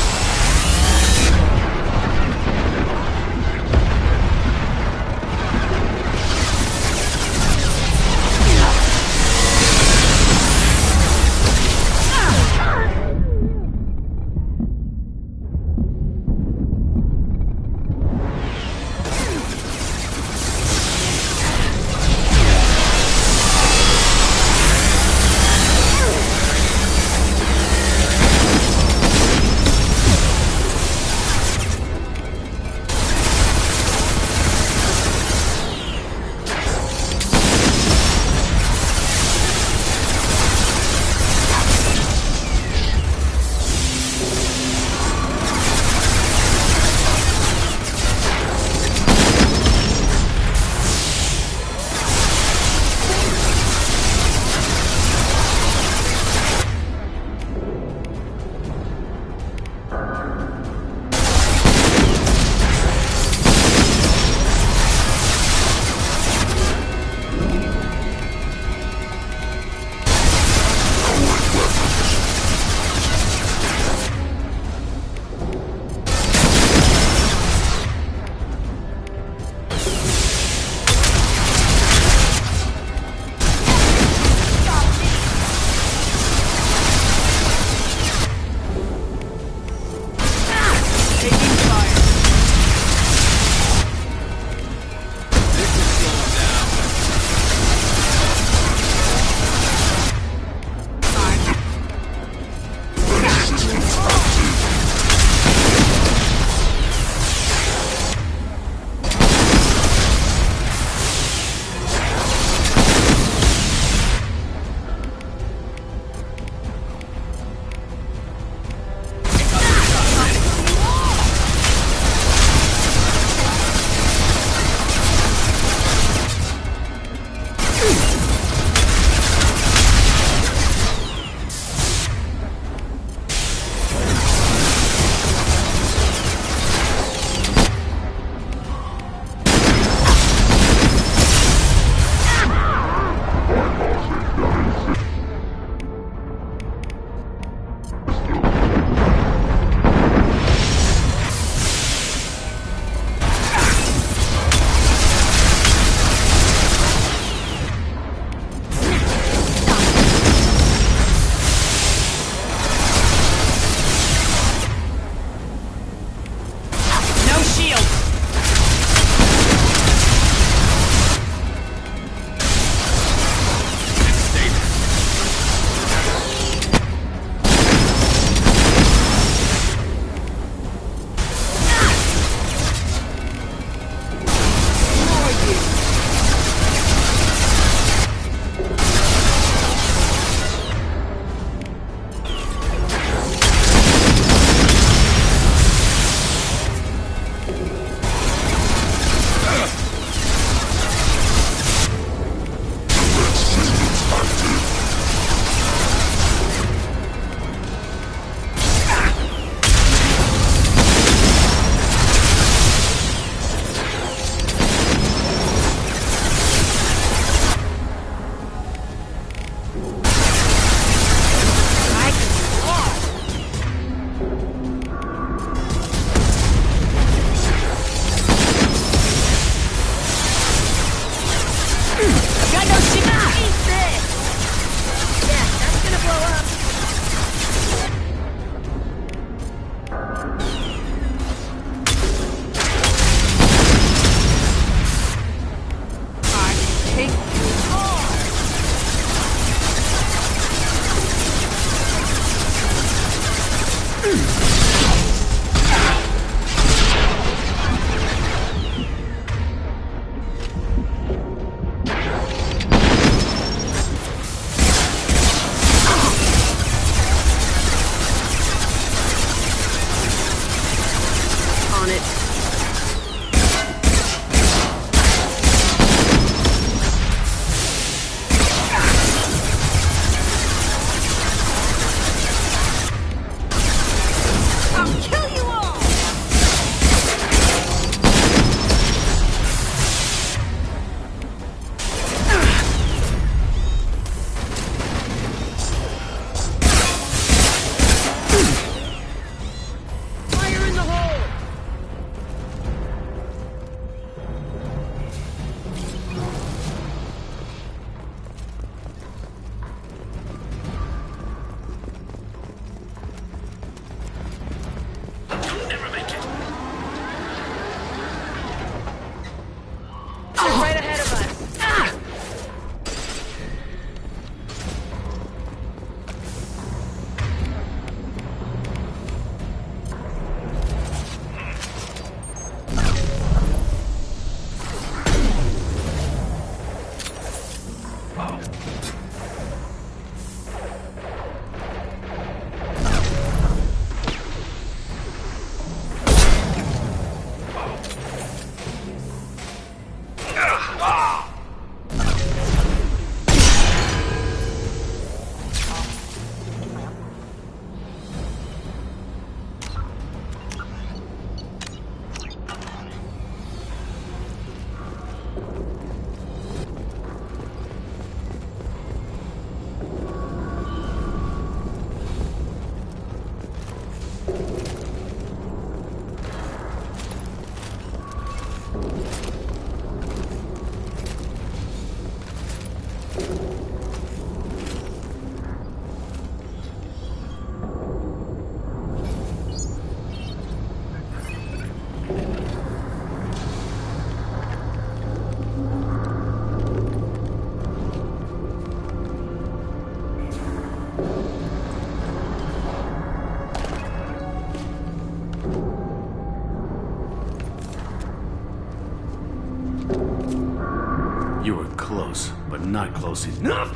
You were close, but not close enough.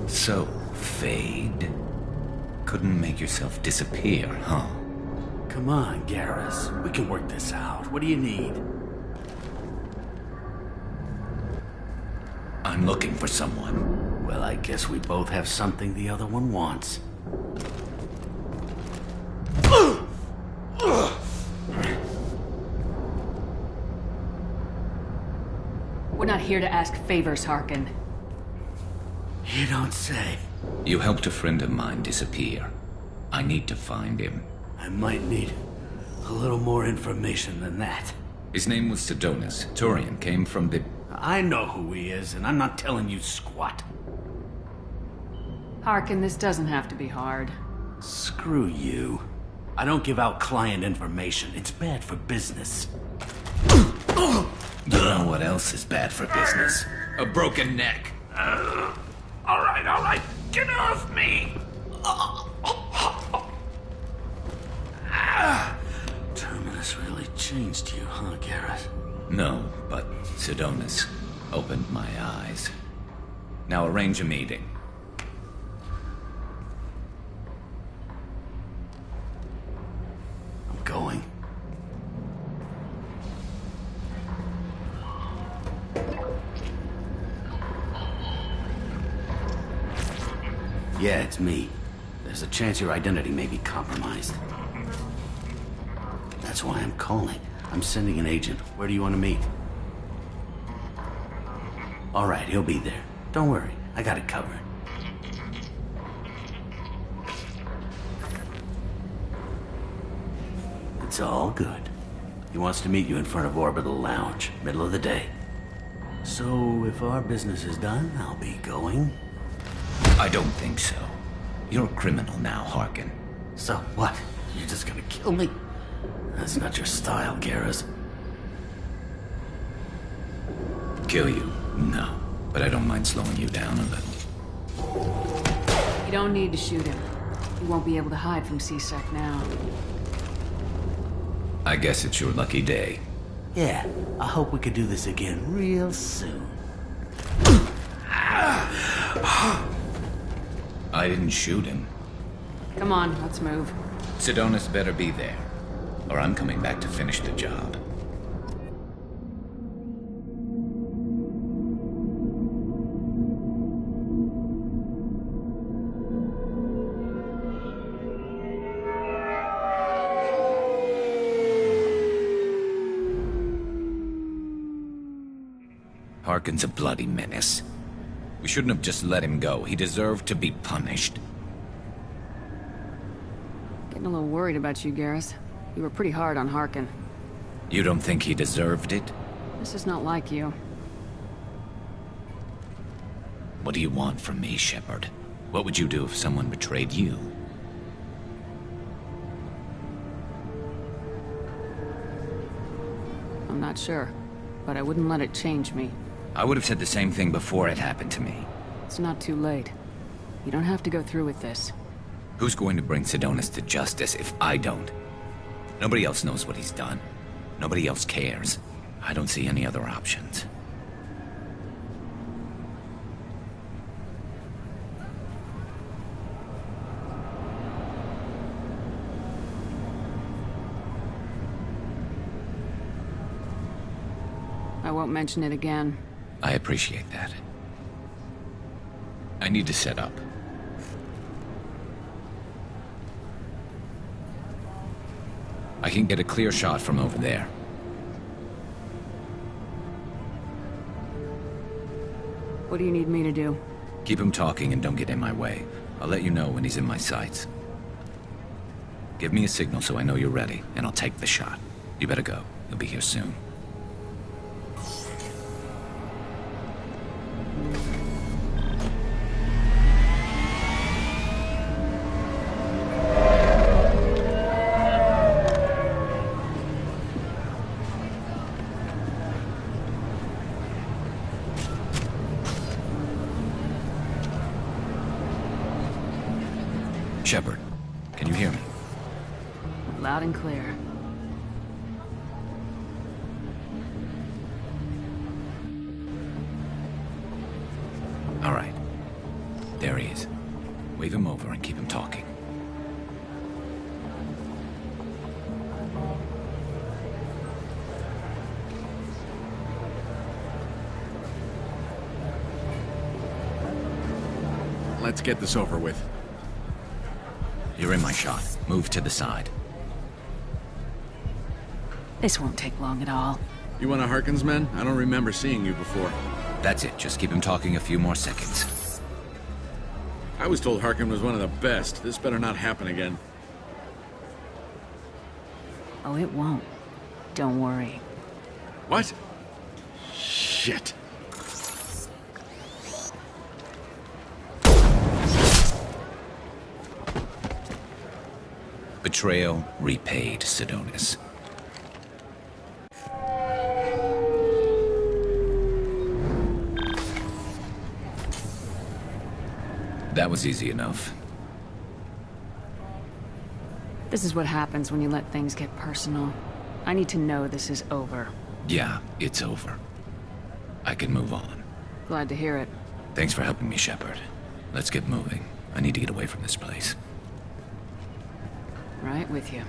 So, Fade. Couldn't make yourself disappear, huh? Come on, Garrus. We can work this out. What do you need? I'm looking for someone. Well, I guess we both have something the other one wants. We're not here to ask favors, Harkin. You don't say. You helped a friend of mine disappear. I need to find him. I might need a little more information than that. His name was Sidonus. Turian came from the... I know who he is, and I'm not telling you squat. Harkin, this doesn't have to be hard. Screw you. I don't give out client information. It's bad for business. You know what else is bad for business? A broken neck. All right. Get off me! Terminus really changed you, huh, Garrus? No, but Sidonus opened my eyes. Now arrange a meeting. I'm going. Yeah, it's me. There's a chance your identity may be compromised. That's why I'm calling. I'm sending an agent. Where do you want to meet? All right, he'll be there. Don't worry, I got it covered. It's all good. He wants to meet you in front of Orbital Lounge, middle of the day. So, if our business is done, I'll be going. I don't think so. You're a criminal now, Harkin. So what? You're just gonna kill me? That's not your style, Garrus. Kill you? No. But I don't mind slowing you down a little. You don't need to shoot him. You won't be able to hide from C-Sec now. I guess it's your lucky day. Yeah, I hope we could do this again real soon. I didn't shoot him. Come on, let's move. Sidonus better be there, or I'm coming back to finish the job. Harkin's a bloody menace. We shouldn't have just let him go. He deserved to be punished. Getting a little worried about you, Garrus. You were pretty hard on Harkin. You don't think he deserved it? This is not like you. What do you want from me, Shepard? What would you do if someone betrayed you? I'm not sure, but I wouldn't let it change me. I would have said the same thing before it happened to me. It's not too late. You don't have to go through with this. Who's going to bring Sidonus to justice if I don't? Nobody else knows what he's done. Nobody else cares. I don't see any other options. I won't mention it again. I appreciate that. I need to set up. I can get a clear shot from over there. What do you need me to do? Keep him talking and don't get in my way. I'll let you know when he's in my sights. Give me a signal so I know you're ready, and I'll take the shot. You better go. He'll be here soon. Shepard, can you hear me? Loud and clear. All right. There he is. Wave him over and keep him talking. Let's get this over with. You're in my shot. Move to the side. This won't take long at all. You one of Harkin's men? I don't remember seeing you before. That's it. Just keep him talking a few more seconds. I was told Harkin was one of the best. This better not happen again. Oh, it won't. Don't worry. What? Shit. Betrayal repaid, Sidonis. That was easy enough. This is what happens when you let things get personal. I need to know this is over. Yeah, it's over. I can move on. Glad to hear it. Thanks for helping me, Shepard. Let's get moving. I need to get away from this place. Right with you.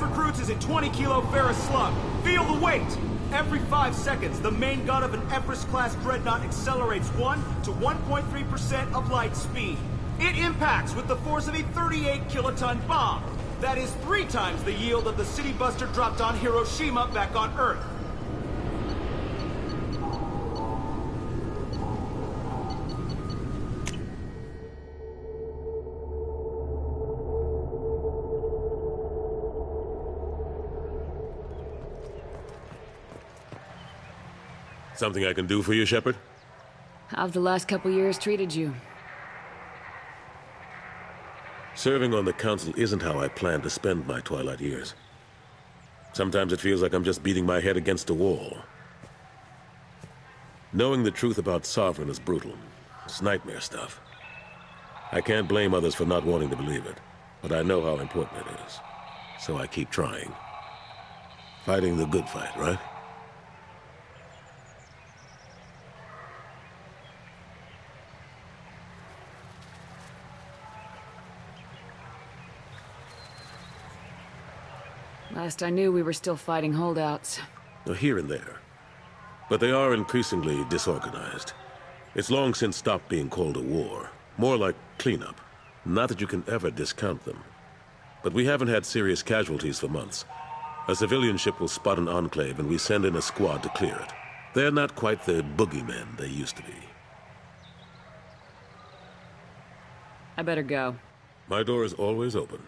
Recruits is a 20-kilo ferrous slug. Feel the weight! Every 5 seconds, the main gun of an Everest-class dreadnought accelerates 1 to 1.3% of light speed. It impacts with the force of a 38-kiloton bomb. That is 3 times the yield of the city buster dropped on Hiroshima back on Earth. Something I can do for you, Shepard? How've the last couple years treated you? Serving on the Council isn't how I plan to spend my twilight years. Sometimes it feels like I'm just beating my head against a wall. Knowing the truth about Sovereign is brutal. It's nightmare stuff. I can't blame others for not wanting to believe it, but I know how important it is. So I keep trying. Fighting the good fight, right? Last I knew, we were still fighting holdouts. Here and there. But they are increasingly disorganized. It's long since stopped being called a war. More like cleanup. Not that you can ever discount them. But we haven't had serious casualties for months. A civilian ship will spot an enclave and we send in a squad to clear it. They're not quite the boogeymen they used to be. I better go. My door is always open.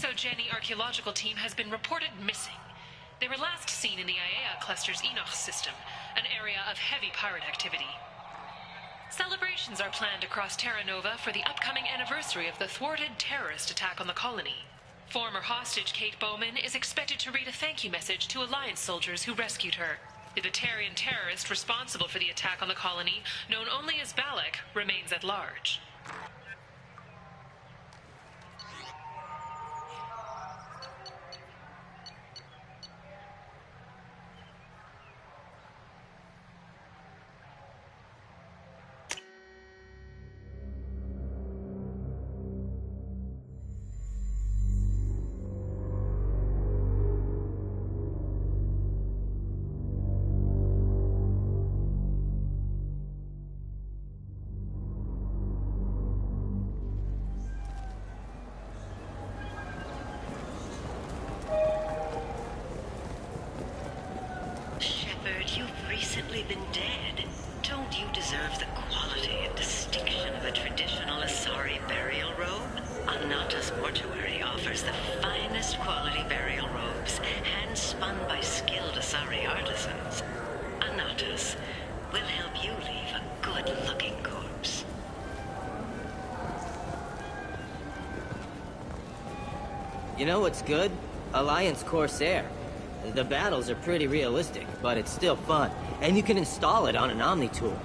Exogeny archaeological team has been reported missing. They were last seen in the Aiea cluster's Enoch system, an area of heavy pirate activity. Celebrations are planned across Terra Nova for the upcoming anniversary of the thwarted terrorist attack on the colony. Former hostage Kate Bowman is expected to read a thank you message to Alliance soldiers who rescued her. The Batarian terrorist responsible for the attack on the colony, known only as Balak, remains at large. You know what's good? Alliance Corsair. The battles are pretty realistic, but it's still fun. And you can install it on an Omni tool.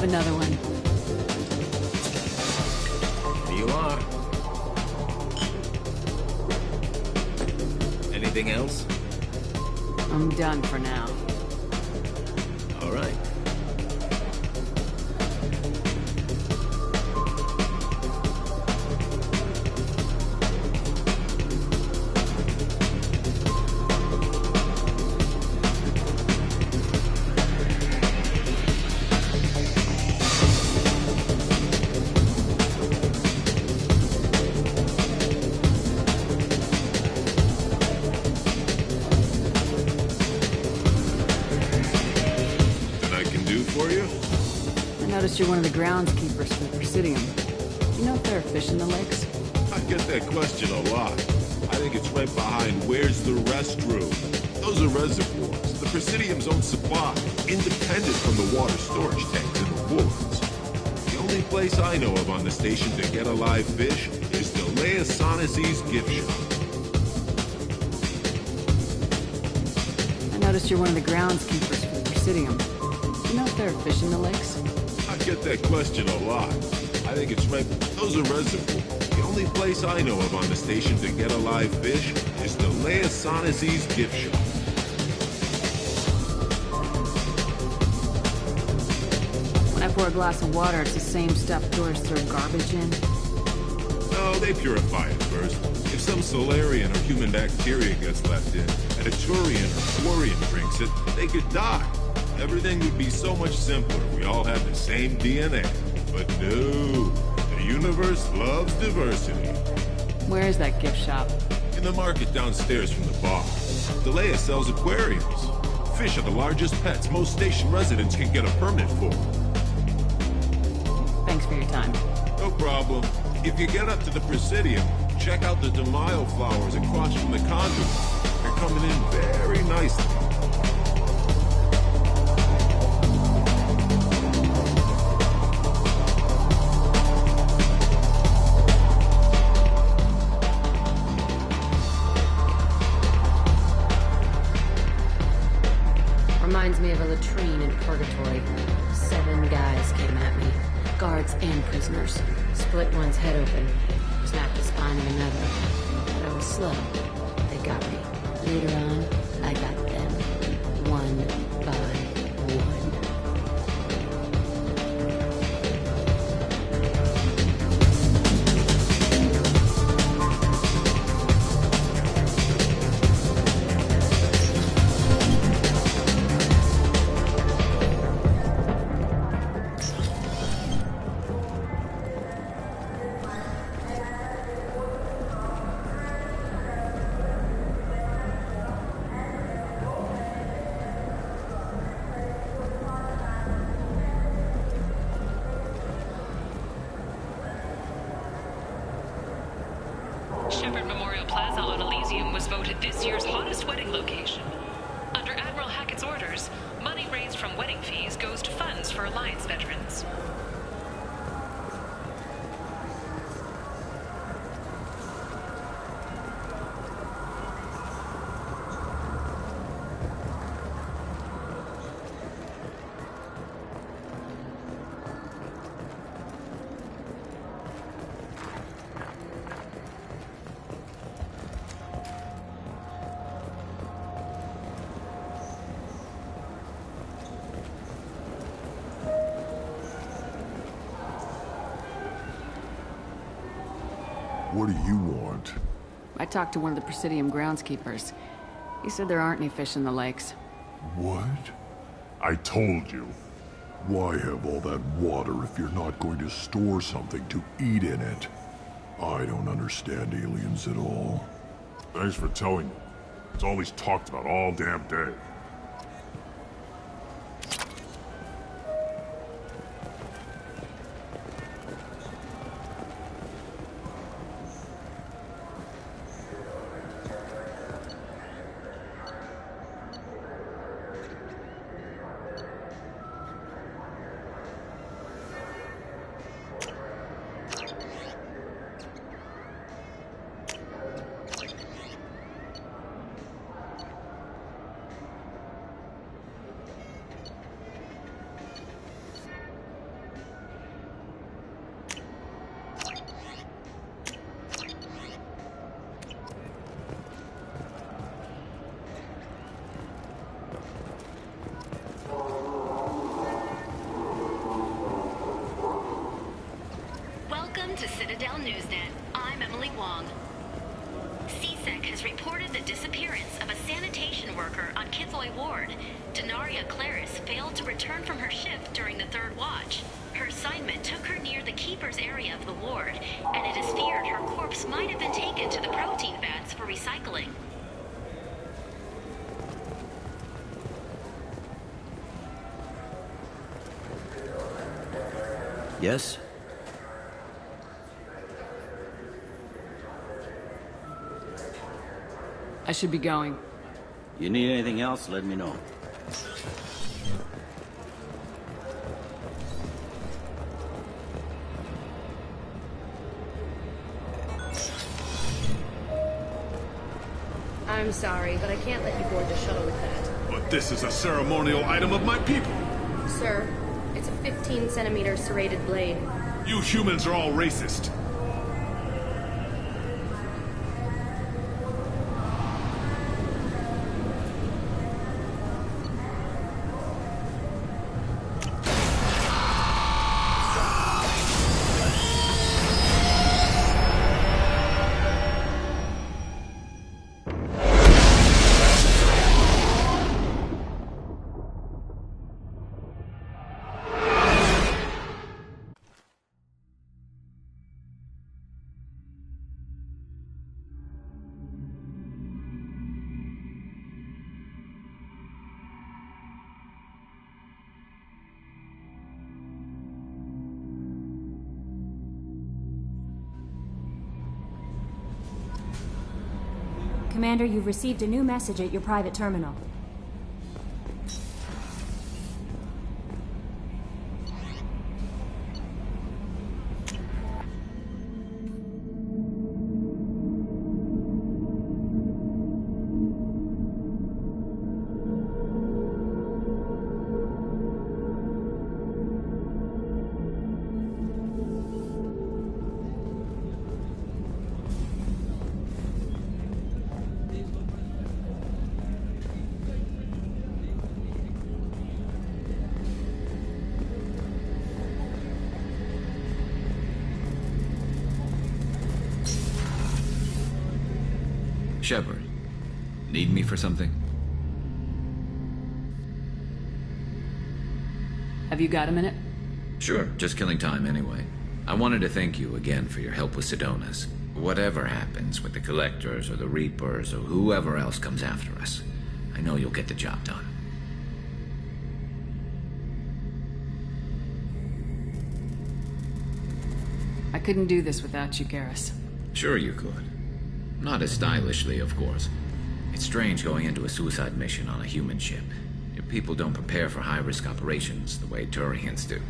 Another one. Here you are. Anything else? I'm done for now. All right. noticed you're one of the groundskeepers for the Presidium. Do you know if there are fish in the lakes? I get that question a lot. I think it's right behind where's the restroom. Those are reservoirs, the Presidium's own supply, independent from the water storage tanks in the woods. The only place I know of on the station to get a live fish is the Leia Sonesi's gift shop. I noticed you're one of the groundskeepers for the Presidium. Do you know if there are fish in the lakes? I get that question a lot. I think it's right. Those are reservoirs. The only place I know of on the station to get a live fish is the Leia Sonesi's gift shop. When I pour a glass of water, it's the same stuff tourists throw garbage in? No, they purify it first. If some Solarian or human bacteria gets left in, and a Turian or Quarian drinks it, they could die. Everything would be so much simpler if we all had the same DNA. But no, the universe loves diversity. Where is that gift shop? In the market downstairs from the bar. The Leia sells aquariums. Fish are the largest pets most station residents can get a permit for. Thanks for your time. No problem. If you get up to the Presidium, check out the DeMaio flowers across from the conduit. They're coming in very nicely. Reminds me of a latrine in Purgatory. 7 guys came at me. Guards and prisoners. Split one's head open. Snapped the spine of another. But I was slow. They got me. Later on, I got them. One by one. Shepard Memorial Plaza on Elysium was voted this year's hottest wedding location. Under Admiral Hackett's orders, money raised from wedding fees goes to funds for Alliance veterans. What do you want? I talked to one of the Presidium groundskeepers. He said there aren't any fish in the lakes. What? I told you. Why have all that water if you're not going to store something to eat in it? I don't understand aliens at all. Thanks for telling me. It's all he's talked about all damn day. to Citadel Newsnet. I'm Emily Wong. CSEC has reported the disappearance of a sanitation worker on Kithoy Ward. Denaria Claris failed to return from her shift during the third watch. Her assignment took her near the Keeper's area of the ward, and it is feared her corpse might have been taken to the protein vats for recycling. Yes? I should be going. You need anything else, let me know. I'm sorry, but I can't let you board the shuttle with that. But this is a ceremonial item of my people. Sir, it's a 15-centimeter serrated blade. You humans are all racist. Commander, you've received a new message at your private terminal. Shepard, need me for something? Have you got a minute? Sure, just killing time anyway. I wanted to thank you again for your help with Sidonis. Whatever happens with the Collectors or the Reapers or whoever else comes after us, I know you'll get the job done. I couldn't do this without you, Garrus. Sure you could. Not as stylishly, of course. It's strange going into a suicide mission on a human ship. Your people don't prepare for high-risk operations the way Turians do.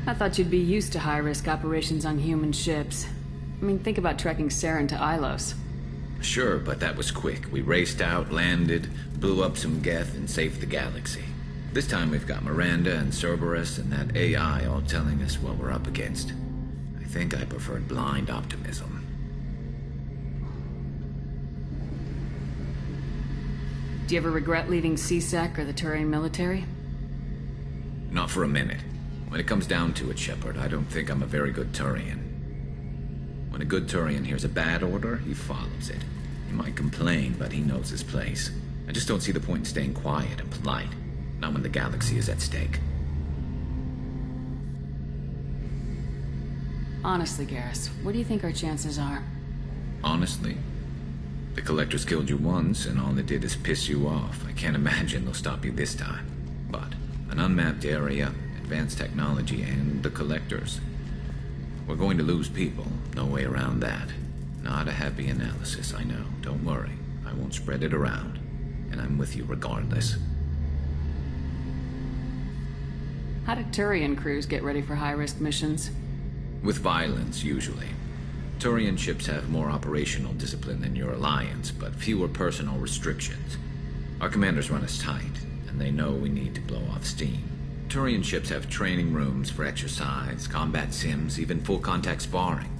I thought you'd be used to high-risk operations on human ships. I mean, think about trekking Saren to Ilos. Sure, but that was quick. We raced out, landed, blew up some Geth, and saved the galaxy. This time we've got Miranda and Cerberus and that AI all telling us what we're up against. I think I preferred blind optimism. Do you ever regret leaving CSEC or the Turian military? Not for a minute. When it comes down to it, Shepard, I don't think I'm a very good Turian. When a good Turian hears a bad order, he follows it. He might complain, but he knows his place. I just don't see the point in staying quiet and polite. Not when the galaxy is at stake. Honestly, Garrus, what do you think our chances are? Honestly? The Collectors killed you once, and all it did is piss you off. I can't imagine they'll stop you this time. But an unmapped area, advanced technology, and the Collectors. We're going to lose people. No way around that. Not a happy analysis, I know. Don't worry. I won't spread it around. And I'm with you regardless. How do Turian crews get ready for high-risk missions? With violence, usually. Turian ships have more operational discipline than your Alliance, but fewer personal restrictions. Our commanders run us tight, and they know we need to blow off steam. Turian ships have training rooms for exercise, combat sims, even full-contact sparring.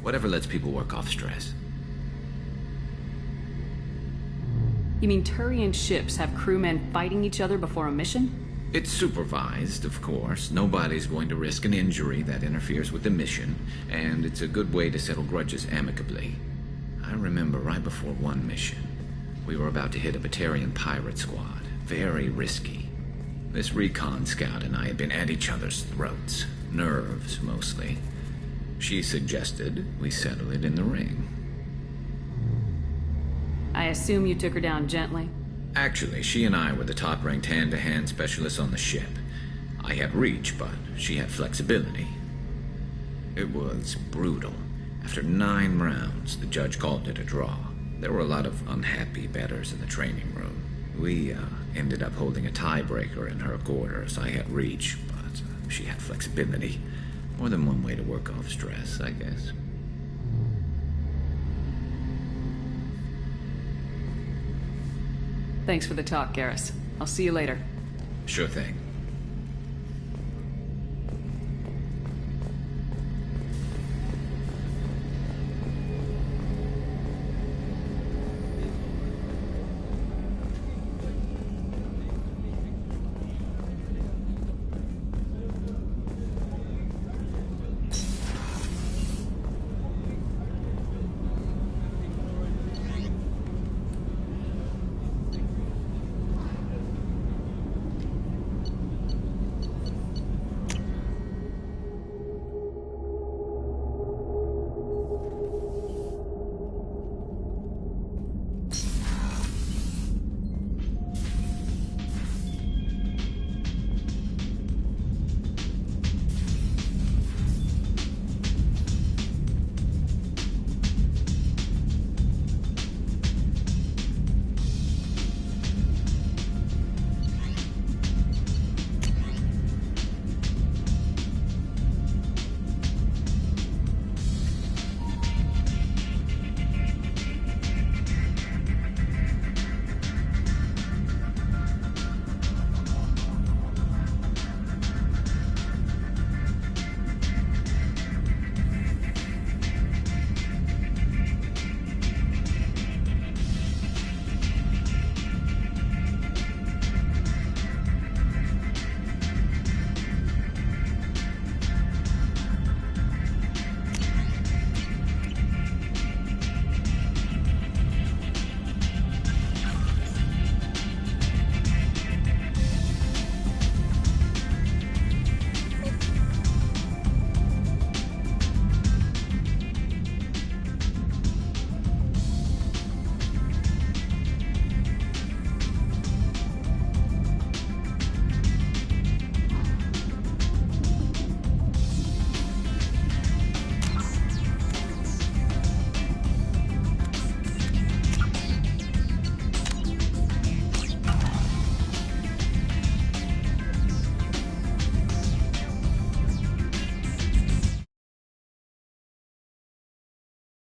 Whatever lets people work off stress. You mean Turian ships have crewmen fighting each other before a mission? It's supervised, of course. Nobody's going to risk an injury that interferes with the mission, and it's a good way to settle grudges amicably. I remember right before one mission, we were about to hit a Batarian pirate squad. Very risky. This recon scout and I had been at each other's throats. Nerves, mostly. She suggested we settle it in the ring. I assume you took her down gently? Actually, she and I were the top-ranked hand-to-hand specialists on the ship. I had reach, but she had flexibility. It was brutal. After 9 rounds, the judge called it a draw. There were a lot of unhappy bettors in the training room. We ended up holding a tiebreaker in her quarters. I had reach, but she had flexibility. More than one way to work off stress, I guess. Thanks for the talk, Garrus. I'll see you later. Sure thing.